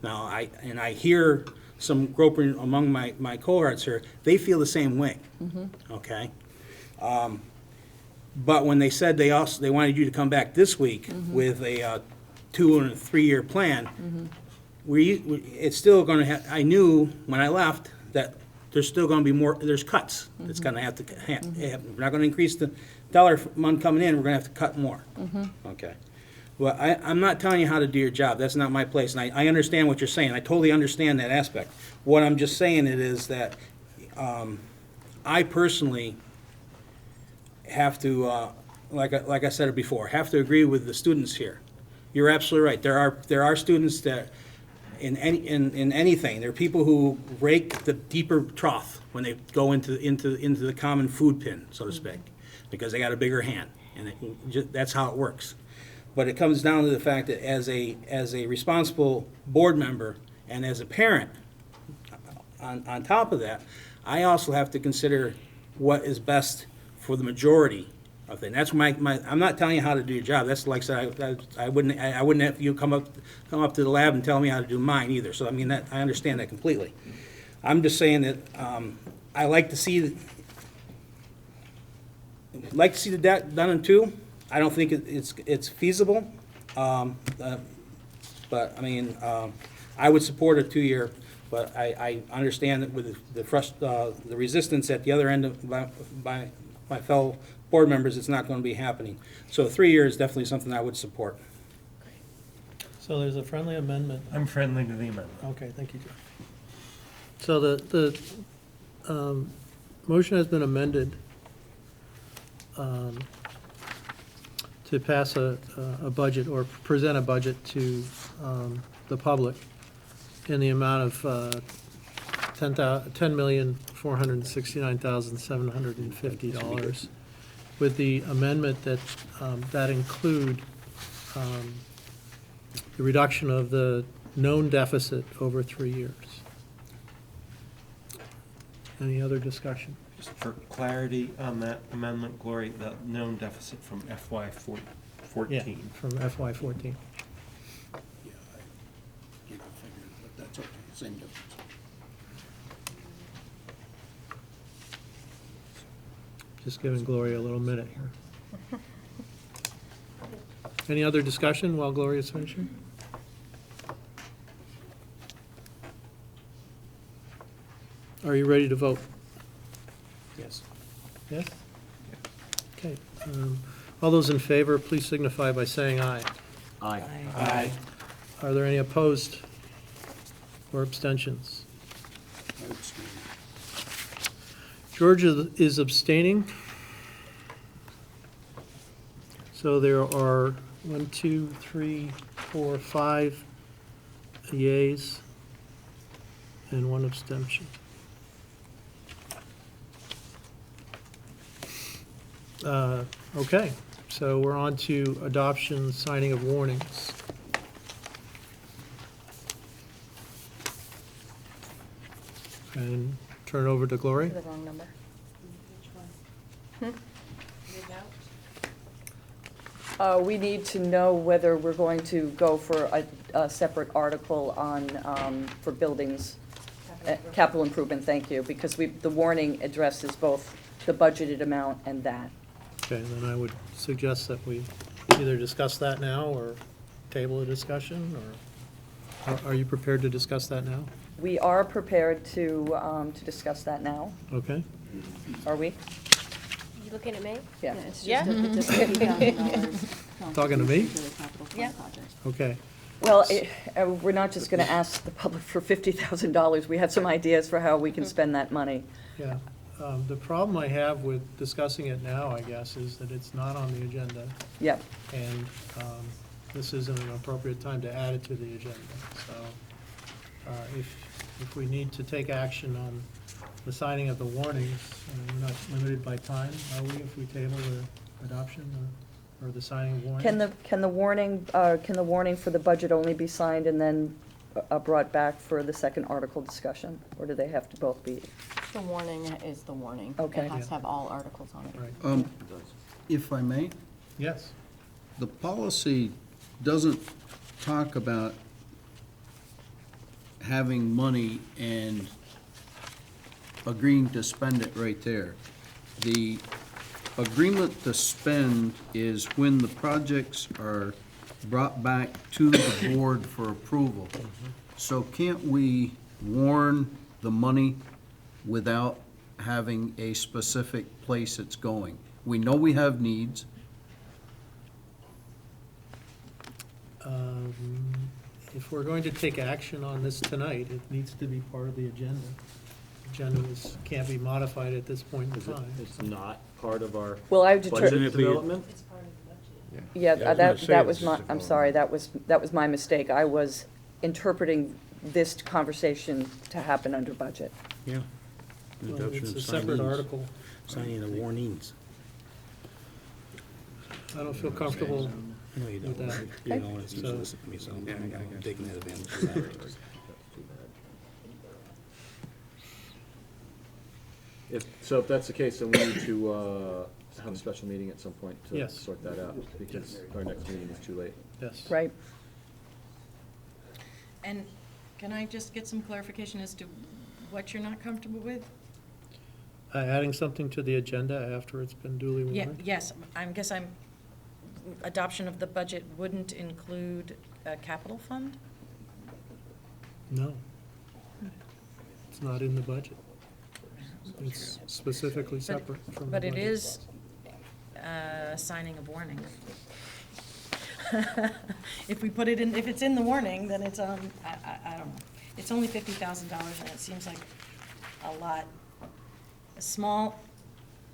Now, I hear some groping among my cohorts here, they feel the same way, okay? But when they said they wanted you to come back this week with a 2 and 3 year plan, it's still going to have, I knew when I left that there's still going to be more, there's cuts that's going to have to happen. We're not going to increase the dollar amount coming in, we're going to have to cut more. Okay. Well, I'm not telling you how to do your job. That's not my place. And I understand what you're saying. I totally understand that aspect. What I'm just saying is that I personally have to, like I said it before, have to agree with the students here. You're absolutely right. There are students that in anything, there are people who rake the deeper trough when they go into the common food bin, so to speak, because they got a bigger hand, and that's how it works. But it comes down to the fact that as a responsible board member and as a parent, on top of that, I also have to consider what is best for the majority of things. That's I'm not telling you how to do your job. That's like I said, I wouldn't have you come up to the lab and tell me how to do mine either. So I mean, I understand that completely. I'm just saying that I like to see the debt done in 2. I don't think it's feasible, but I mean, I would support a 2-year, but I understand that with the resistance at the other end of my fellow board members, it's not going to be happening. So 3 years is definitely something I would support. So there's a friendly amendment. I'm friendly to the amendment. Okay, thank you, Jeff. So the motion has been amended to pass a budget, or present a budget to the public in the amount of $10,469,750, with the amendment that include the reduction of the known deficit over 3 years. Any other discussion? Just for clarity on that amendment, Glory, the known deficit from FY 14. Yeah, from FY 14. Yeah, I figured, but that's okay, same difference. Just giving Gloria a little minute here. Any other discussion while Gloria's finishing? Are you ready to vote? Yes. Yes? Okay. All those in favor, please signify by saying aye. Aye. Aye. Are there any opposed or abstentions? George is abstaining. So there are 1, 2, 3, 4, 5 yeas and 1 abstention. Okay, So we're on to adoption, signing of warnings. And turn it over to Glory. The wrong number. We need to know whether we're going to go for a separate article on, for buildings, capital improvement, thank you, because the warning addresses both the budgeted amount and that. Okay, then I would suggest that we either discuss that now or table a discussion, or are you prepared to discuss that now? We are prepared to discuss that now, Okay? are we? You looking at me? Yeah. Yeah. Talking to me? Yeah. Okay. Well, we're not just gonna ask the public for $50,000, we have some ideas for how we can spend that money. Yeah. The problem I have with discussing it now, I guess, is that it's not on the agenda. Yep. And this isn't an appropriate time to add it to the agenda. So if we need to take action on the signing of the warnings, we're not limited by time, are we, if we table the adoption or the signing of warnings? Can the warning for the budget only be signed and then brought back for the second article discussion? Or do they have to both be? The warning is the warning. Okay. It has to have all articles on it. Right. If I may, Yes. the policy doesn't talk about having money and agreeing to spend it right there. The agreement to spend is when the projects are brought back to the board for approval. So can't we warn the money without having a specific place it's going? We know we have needs. If we're going to take action on this tonight, it needs to be part of the agenda. Agendas can't be modified at this point in Is it, time. it's not part of our Well, I budget development? Yeah, Yeah, I was gonna say that was this is my, a I'm sorry, that was my mistake. I was interpreting this conversation to happen under budget. Yeah. Well, Adoption it's of a separate signings. article. Signing of warnings. I don't feel comfortable No, you with don't. that. You don't want to So- listen to me, so I'm taking that advantage of that. If that's the case, then we need to have a special meeting at some point to Yes. sort that out, because our next meeting is too late. Yes. Right. And can I just get some clarification as to what you're not comfortable with? Adding something to the agenda after it's been duly warned? Yes, adoption of the budget wouldn't include a capital fund? No. It's not in the budget. It's specifically separate from the But budget. it is signing of warning. If we put it in, if it's in the warning, then it's, I don't know. It's only $50,000 and it seems like a lot, a small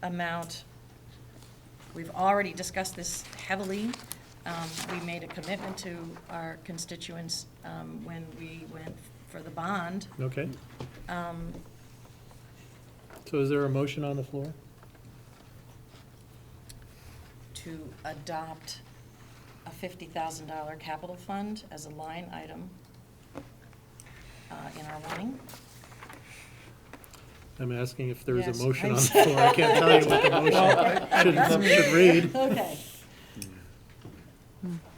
amount. We've already discussed this heavily. We made a commitment to our constituents when we went for the bond. Okay. So is there a motion on the floor? To adopt a $50,000 capital fund as a line item in our warning. I'm asking if there is Yes, a motion I'm on the floor. I can't tell you what the motion should read. Okay.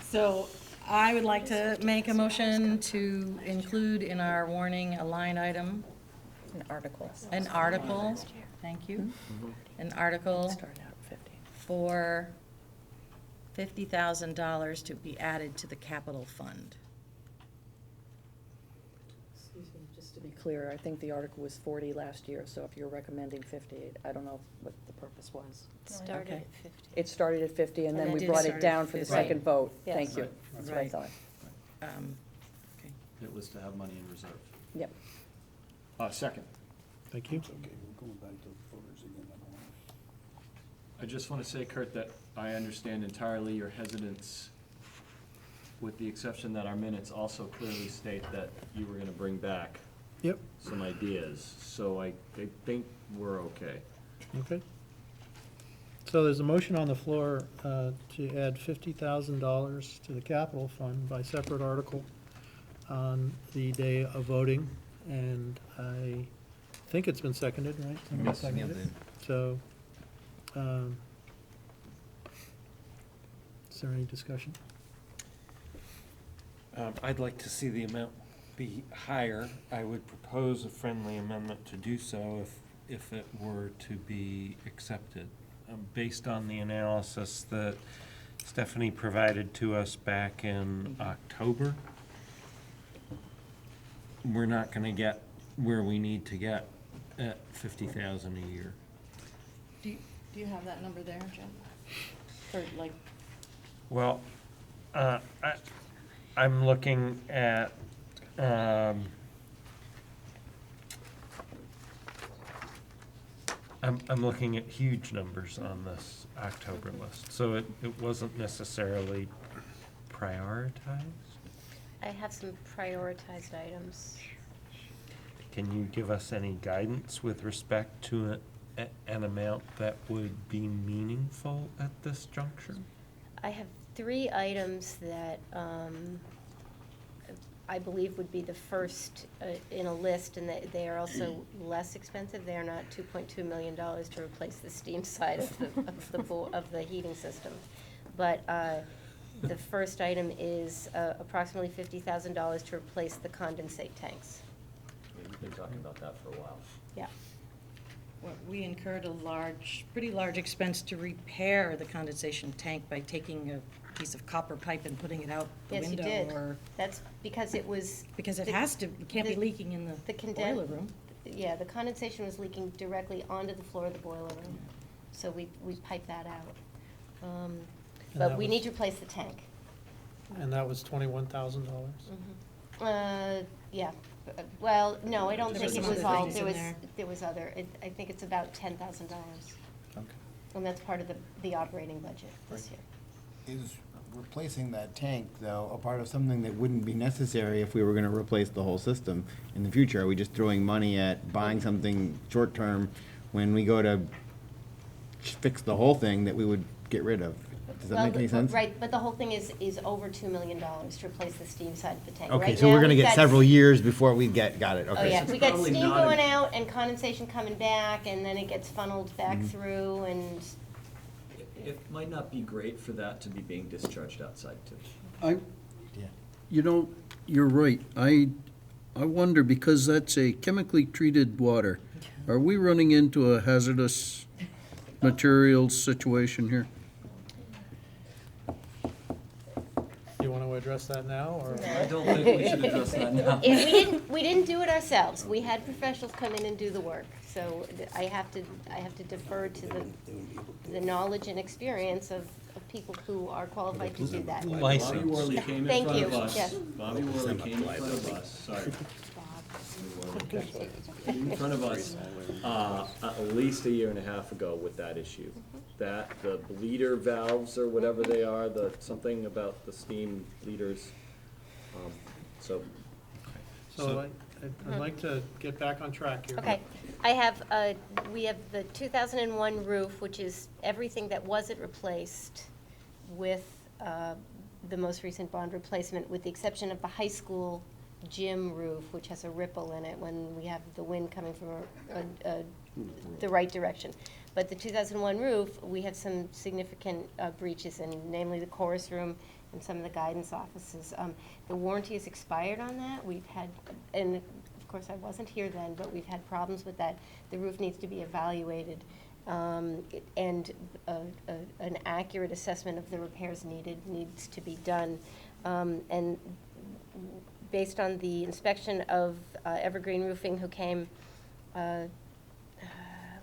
So I would like to make a motion to include in our warning a line item. An article. An article, thank you. An article for $50,000 to be added to the capital fund. Excuse me, just to be clear, I think the article was 40 last year, so if you're recommending 50, I don't know what the purpose was. Started Okay. at 50. It started at 50, and And then it we did brought start it at down for the 50. second vote. Yes. Thank you. Right. That's what I Right. thought. Okay. It was to have money in reserve. Yep. Second. Thank you. Okay, we're going back to voters again. I just want to say, Kurt, that I understand entirely your hesitance, with the exception that our minutes also clearly state that you were going to bring back Yep. some ideas. So I think we're okay. Okay. So there's a motion on the floor to add $50,000 to the capital fund by separate article on the day of voting, and I think it's been seconded, right? Someone Yes. seconded it? So, is there any discussion? I'd like to see the amount be higher. I would propose a friendly amendment to do so if it were to be accepted. Based on the analysis that Stephanie provided to us back in October, we're not gonna get where we need to get at 50,000 a year. Do you have that number there, Jim? Or like, Well, I'm looking at, I'm looking at huge numbers on this October list, so it wasn't necessarily prioritized. I have some prioritized items. Can you give us any guidance with respect to an amount that would be meaningful at this juncture? I have 3 items that I believe would be the first in a list, and they are also less expensive. They are not $2.2 million to replace the steam side of the heating system. But the first item is approximately $50,000 to replace the condensate tanks. We've been talking about that for a while. Yeah. well, we incurred a pretty large expense to repair the condensation tank by taking a piece of copper pipe and putting it out the Yes, you window. did. Or That's because it was. because it the- has to, it can't be leaking in the boiler room. Yeah, the condensation was leaking directly onto the floor of the boiler room, so we piped that out. And But that we was- need to replace the tank. And that was $21,000? Yeah, well, no, I don't There think was it some was other all, things in there. there was other, I think it's about $10,000. Okay. And that's part of the operating budget this year. Is replacing that tank, though, a part of something that wouldn't be necessary if we were gonna replace the whole system in the future? Are we just throwing money at buying something short-term when we go to fix the whole thing that we would get rid of? Does that Well, make any sense? Right, but the whole thing is over $2 million to replace the steam side of the tank. Okay, Right so now, we're gonna we've get got several years before we got it, okay. Oh, yeah, we got Probably steam not a- going out and condensation coming back, and then it gets funneled back through, and It might not be great for that to be being discharged outside too. Yeah. You know, you're right. I wonder, because that's a chemically treated water, are we running into a hazardous materials situation here? You want to address that now, or? I don't think we should address that now. Yeah, we didn't do it ourselves. We had professionals come in and do the work. So I have to defer to the knowledge and experience of people who are qualified to do that. Bobby Worley came in Thank front you, of us. yes. Bobby Worley came in front of us, sorry. Came in front of us, at least a year and a half ago with that issue. That, the bleeder valves or whatever they are, something about the steam bleeders. So, So I'd like to get back on track here. Okay, we have the 2001 roof, which is everything that wasn't replaced with the most recent bond replacement, with the exception of the high school gym roof, which has a ripple in it when we have the wind coming from the right direction. But the 2001 roof, we have some significant breaches in, namely the chorus room and some of the guidance offices. The warranty is expired on that. We've had, and of course I wasn't here then, but we've had problems with that. The roof needs to be evaluated, and an accurate assessment of the repairs needs to be done. And based on the inspection of Evergreen Roofing, who came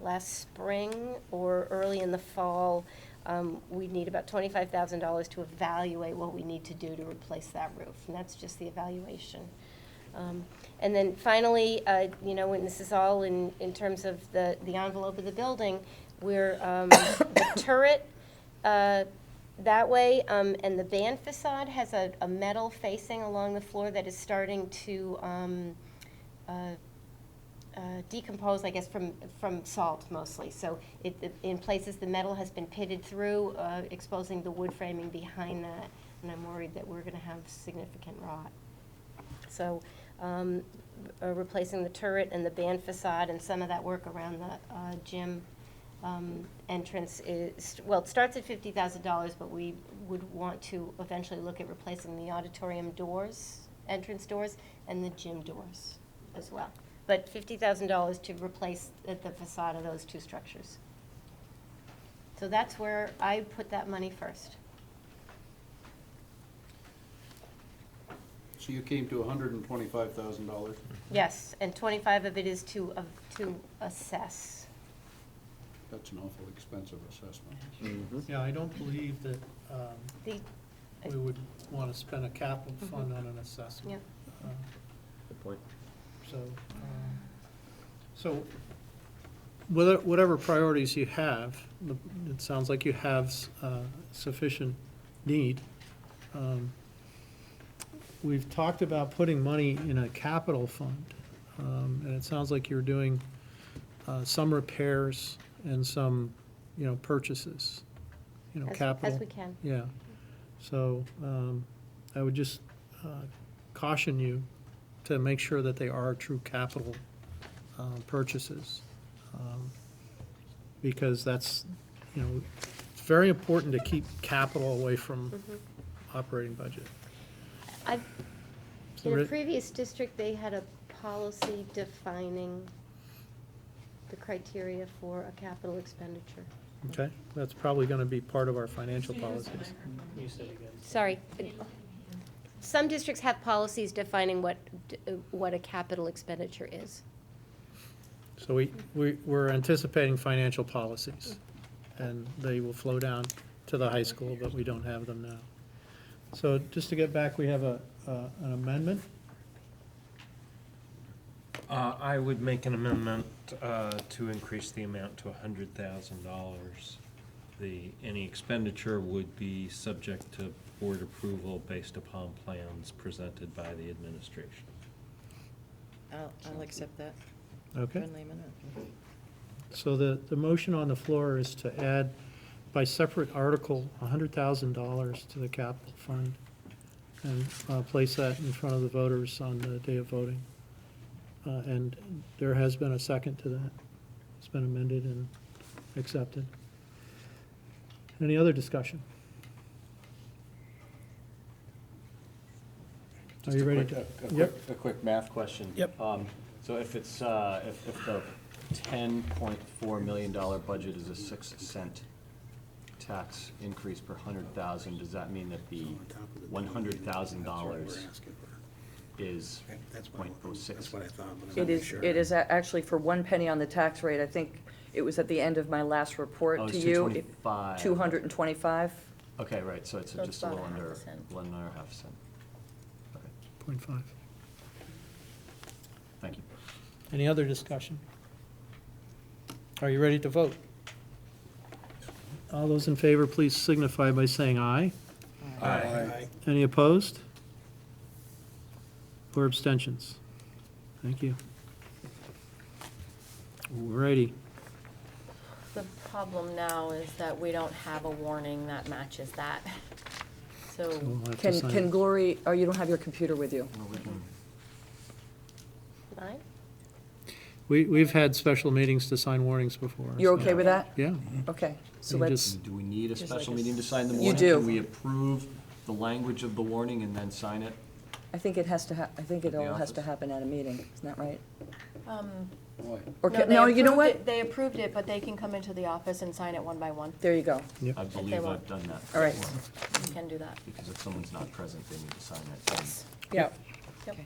last spring or early in the fall, we need about $25,000 to evaluate what we need to do to replace that roof, and that's just the evaluation. And then finally, and this is all in terms of the envelope of the building, we're, the turret that way, and the band facade has a metal facing along the floor that is starting to decomposed, I guess, from salt mostly. So in places, the metal has been pitted through, exposing the wood framing behind that, and I'm worried that we're gonna have significant rot. So, replacing the turret and the band facade and some of that work around the gym entrance is, well, it starts at $50,000, but we would want to eventually look at replacing the auditorium doors, entrance doors, and the gym doors as well. But $50,000 to replace the facade of those two structures. So that's where I put that money first. So you came to $125,000. Yes, and 25 of it is to assess. That's an awful expensive assessment. Yeah, I don't believe that The- we would want to spend a capital fund on an assessment. Yeah. Good point. So whatever priorities you have, it sounds like you have sufficient need. We've talked about putting money in a capital fund, and it sounds like you're doing some repairs and some, purchases, capital. As we can. Yeah. So I would just caution you to make sure that they are true capital purchases. Because that's, it's very important to keep capital away from operating budget. In a previous district, they had a policy defining the criteria for a capital expenditure. Okay? That's probably going to be part of our financial policies. You said again. Sorry. Some districts have policies defining what a capital expenditure is. So we're anticipating financial policies, and they will flow down to the high school, but we don't have them now. So just to get back, we have an amendment. I would make an amendment to increase the amount to $100,000. Any expenditure would be subject to board approval based upon plans presented by the administration. I'll accept that. Okay. Friendly amendment. So the motion on the floor is to add by separate article $100,000 to the capital fund and place that in front of the voters on the day of voting. And there has been a second to that. It's been amended and accepted. Any other discussion? Are you ready to? Yep. A quick math question. Yep. So if it's, if the $10.4 million budget is a 6-cent tax increase per 100,000, does that mean that the $100,000 is 0.06? That's what I thought, but I'm It not is, sure. it is actually for 1 penny on the tax rate. I think it was at the end of my last report Oh, to it's you. 225. 225. Okay, right, so it's So it's just a little about under, half a cent. little under half a cent. Okay, 0.5. thank you. Any other discussion? Are you ready to vote? All those in favor, please signify by saying aye. Aye. Any opposed? Or abstentions? Thank you. Alrighty. The problem now is that we don't have a warning that matches that. So, So we'll have to sign Can it. Glory, oh, you don't have your computer with you? Right? We've had special meetings to sign warnings before. You're so- okay with that? Yeah. Okay, so You let's, just- Do we need a Just special like a meeting to sign the You warning? do. Can we approve the language of the warning and then sign it? I think it has to I think it At the all has to office? happen at a meeting, isn't that right? Boy. Or no, can, they no, you know approved what? it- They approved it, but they can come into the office and sign it one by one. There you go. Yep. I they believe want. I've done that. All right. before, You can do that. Because if someone's not present, they need to sign it. Yes. Yeah. Yep.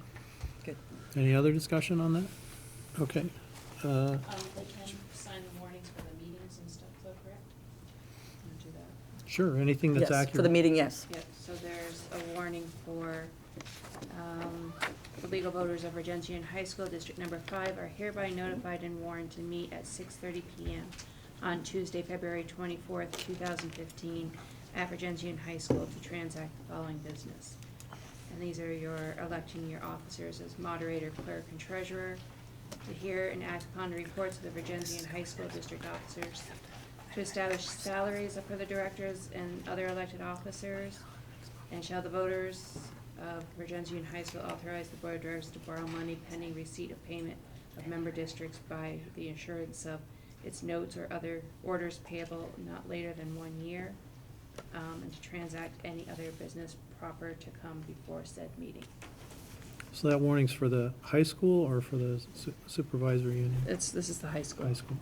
Good. Any other discussion on that? Okay. They can sign the warnings for the meetings and stuff, though, correct? Can do that? Sure, anything that's Yes, accurate. for the meeting, yes. Yep, so there's a warning for the legal voters of Vergennes Union High School, District Number 5 are hereby notified and warned to meet at 6:30 PM on Tuesday, February 24th, 2015, at Vergennes Union High School to transact the following business. And these are your electing your officers as moderator, clerk, and treasurer, to hear and act upon the reports of the Virgennes High School District officers, to establish salaries for the directors and other elected officers, and shall the voters of Virgennes High School authorize the board of directors to borrow money pending receipt of payment of member districts by the insurance of its notes or other orders payable not later than 1 year, and to transact any other business proper to come before said meeting. So that warning's for the high school or for the supervisory union? This is the high school. High school.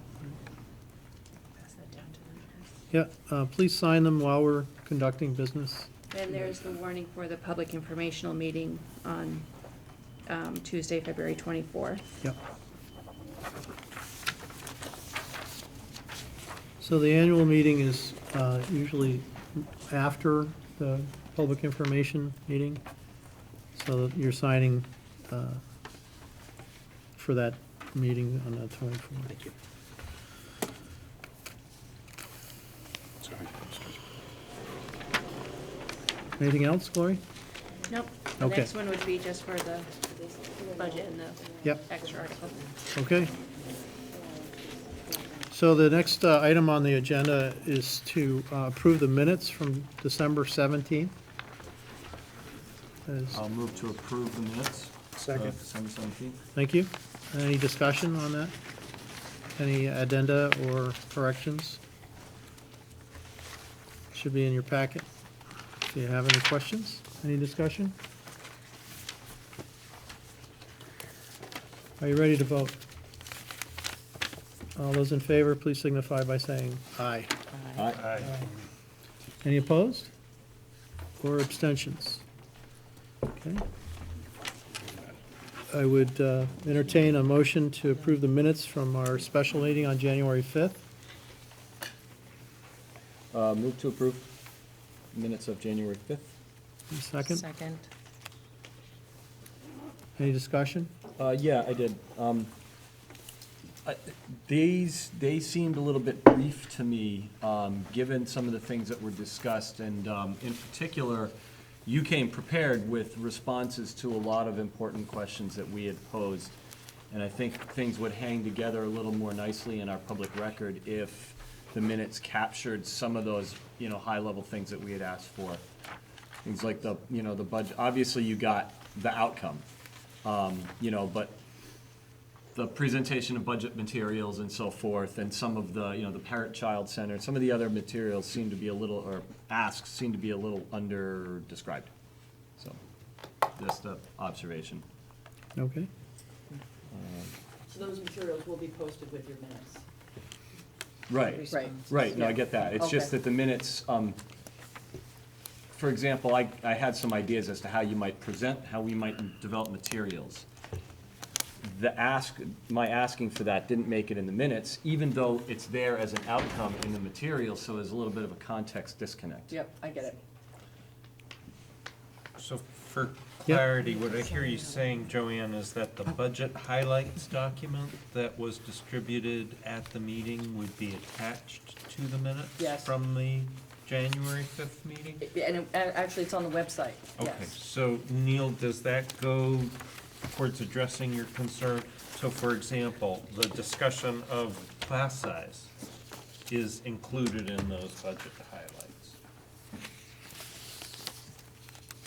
Pass that down to them. Yeah, please sign them while we're conducting business. Then there's the warning for the public informational meeting on Tuesday, February 24th. Yep. So the annual meeting is usually after the public information meeting. So you're signing for that meeting on the 24th. Thank you. Sorry. Anything else, Glory? Nope. The Okay. next one would be just for the budget and the Yep. extra article. Okay. So the next item on the agenda is to approve the minutes from December 17th. I'll move to approve the minutes. Second. December 17th. Thank you. Any discussion on that? Any addenda or corrections? Should be in your packet. Do you have any questions? Any discussion? Are you ready to vote? All those in favor, please signify by saying aye. Aye. Any opposed? Or abstentions? Okay. I would entertain a motion to approve the minutes from our special meeting on January 5th. Move to approve minutes of January 5th. Second? Second. Any discussion? Yeah, I did. They seemed a little bit brief to me, given some of the things that were discussed, and in particular, you came prepared with responses to a lot of important questions that we had posed. And I think things would hang together a little more nicely in our public record if the minutes captured some of those, high-level things that we had asked for. Things like the budget. Obviously, you got the outcome, but the presentation of budget materials and so forth, and some of the, the parent-child center, some of the other materials seem to be a little, or asks seem to be a little under-described. So, just an observation. Okay. So those materials will be posted with your minutes. Right, Right. right, no, I get that. It's just Okay. that the minutes, for example, I had some ideas as to how you might present, how we might develop materials. My asking for that didn't make it in the minutes, even though it's there as an outcome in the material, so there's a little bit of a context disconnect. Yep, I get it. So for clarity, what I hear you saying, Joanne, is that the budget highlights document that was distributed at the meeting would be attached to the minutes? Yes. From the January 5th meeting? Actually, it's on the website, Okay, yes. so Neil, does that go towards addressing your concern? So for example, the discussion of class size is included in those budget highlights.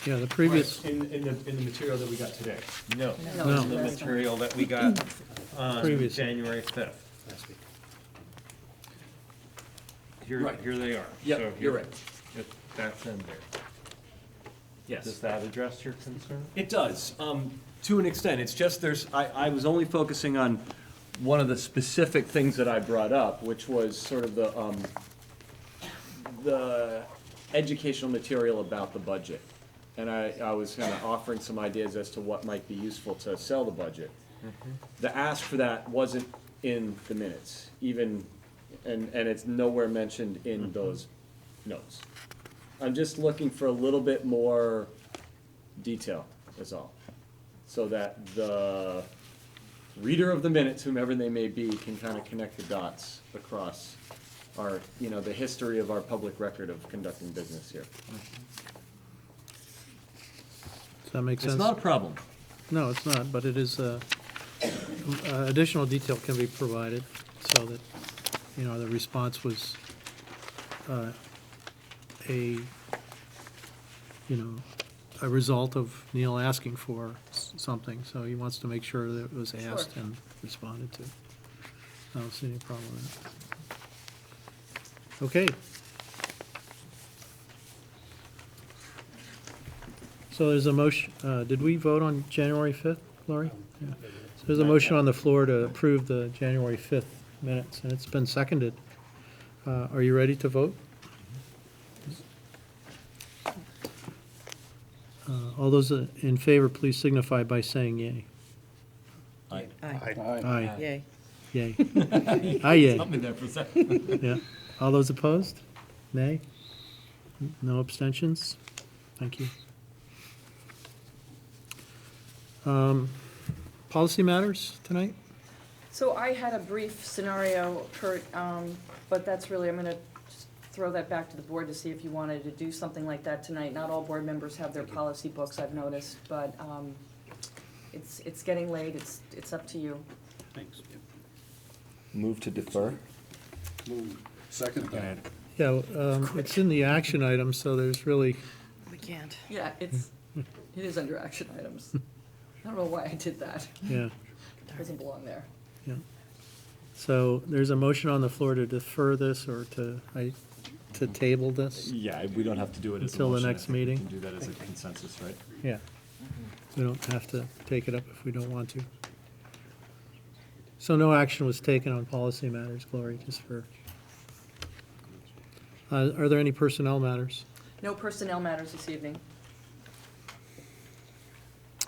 Yeah, the previous, In the material that we got today. No, No. in the material that we got on Previous. January 5th. Last week. Right. Here they are. Yep, So you're here- right. That's in there. Yes. Does that address your concern? It does, to an extent. It's just I was only focusing on one of the specific things that I brought up, which was sort of the educational material about the budget. And I was kind of offering some ideas as to what might be useful to sell the budget. The ask for that wasn't in the minutes, and it's nowhere mentioned in those notes. I'm just looking for a little bit more detail, is all. So that the reader of the minutes, whomever they may be, can kind of connect the dots across our, the history of our public record of conducting business here. does that make sense? It's not a problem. No, it's not, but it is, additional detail can be provided so that, the response was a result of Neil asking for something, so he wants to make sure that it was asked and responded to. I don't see any problem with that. Okay. So there's a motion, did we vote on January 5th, Lori? Yeah. So there's a motion on the floor to approve the January 5th minutes, and it's been seconded. Are you ready to vote? All those in favor, please signify by saying yay. Aye. Aye. Yay. Yay. Aye, yay. Something there for a second. Yeah. All those opposed? Nay? No abstentions? Thank you. Policy matters tonight? So I had a brief scenario, Kurt, but that's really, I'm gonna just throw that back to the board to see if you wanted to do something like that tonight. Not all board members have their policy books, I've noticed, but it's getting late, it's up to you. Thanks. Move to defer? Second that. Yeah, it's in the action item, so there's really, We can't. Yeah, it is under action items. I don't know why I did that. yeah, Doesn't belong there. yeah. So there's a motion on the floor to defer this or to table this? Yeah, we don't have to do it as a Until the motion. next I think we meeting? can do that as a consensus, right? Yeah. We don't have to take it up if we don't want to. So no action was taken on policy matters, Glory, just for, are there any personnel matters? No personnel matters this evening.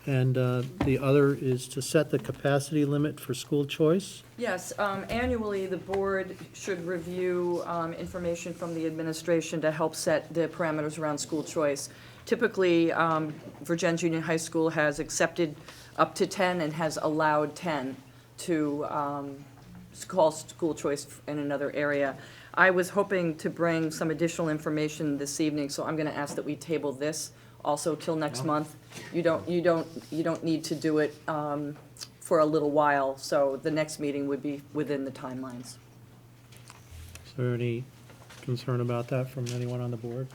And the other is to set the capacity limit for school choice. Yes, annually, the board should review information from the administration to help set the parameters around school choice. Typically, Vergennes Junior High School has accepted up to 10 and has allowed 10 to call school choice in another area. I was hoping to bring some additional information this evening, so I'm going to ask that we table this also till next month. You don't need to do it for a little while, so the next meeting would be within the timelines. Is there any concern about that from anyone on the board?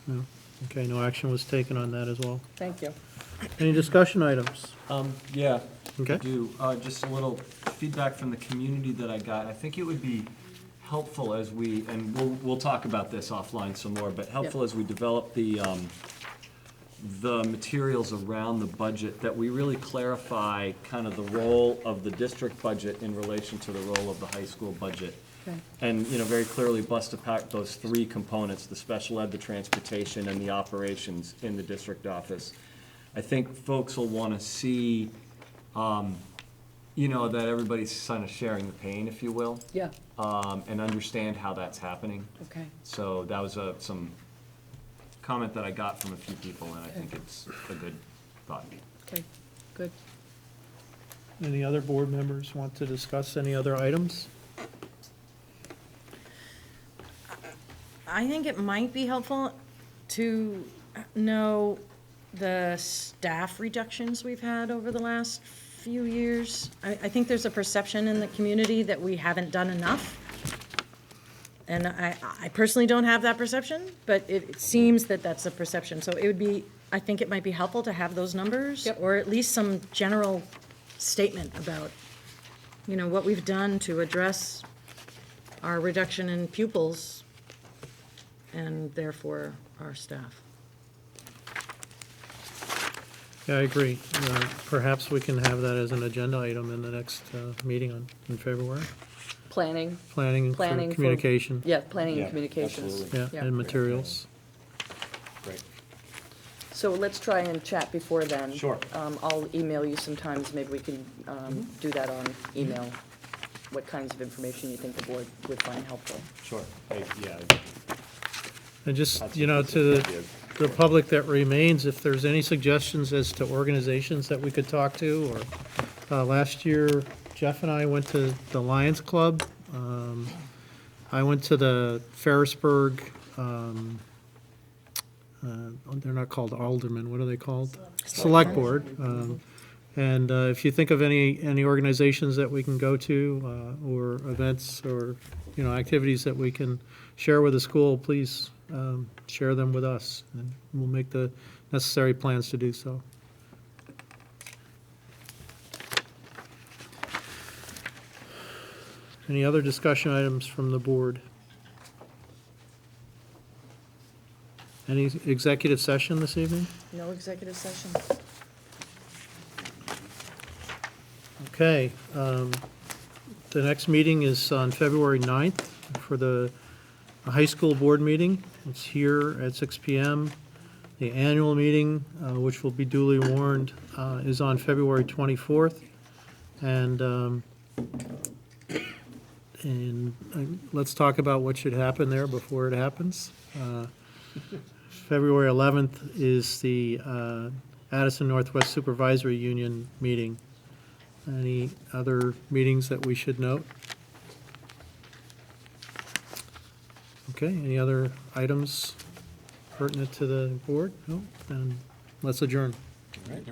No? Okay, no action was taken on that as well. Thank you. Any discussion items? Yeah. Okay. I do. Just a little feedback from the community that I got. I think it would be helpful as we, and we'll talk about this offline some more, but helpful as we develop the materials around the budget, that we really clarify kind of the role of the district budget in relation to the role of the high school budget. Okay. And, very clearly bust apart those three components, the special ed, the transportation, and the operations in the district office. I think folks will want to see, that everybody's kind of sharing the pain, if you will. Yeah. And understand how that's happening. Okay. So that was some comment that I got from a few people, and I think it's a good thought. Okay, good. Any other board members want to discuss any other items? I think it might be helpful to know the staff reductions we've had over the last few years. I think there's a perception in the community that we haven't done enough. And I personally don't have that perception, but it seems that that's a perception. So it would be, I think it might be helpful to have those numbers, or at least some general statement about, what we've done to address our reduction in pupils and therefore our staff. Yeah, I agree. Perhaps we can have that as an agenda item in the next meeting in February. Planning. Planning for and communication. Yeah, planning and communications. absolutely. Yeah, and materials. Great. So let's try and chat before then. Sure. I'll email you sometimes, maybe we can do that on email, what kinds of information you think the board would find helpful. Sure. Yeah. And just, That's to the public that remains, if there's any suggestions as to organizations that we could talk to, or last year, Jeff and I went to the Lions Club. I went to the Ferrisburg, they're not called aldermen, what are they called? Select Board. And if you think of any organizations that we can go to, or events, or, activities that we can share with the school, please share them with us, and we'll make the necessary plans to do so. Any other discussion items from the board? Any executive session this evening? No executive session. Okay, the next meeting is on February 9th for the high school board meeting. It's here at 6 PM. The annual meeting, which will be duly warned, is on February 24th. And let's talk about what should happen there before it happens. February 11th is the Addison Northwest Supervisory Union meeting. Any other meetings that we should note? Okay, any other items pertinent to the board? No? Then let's adjourn. All right.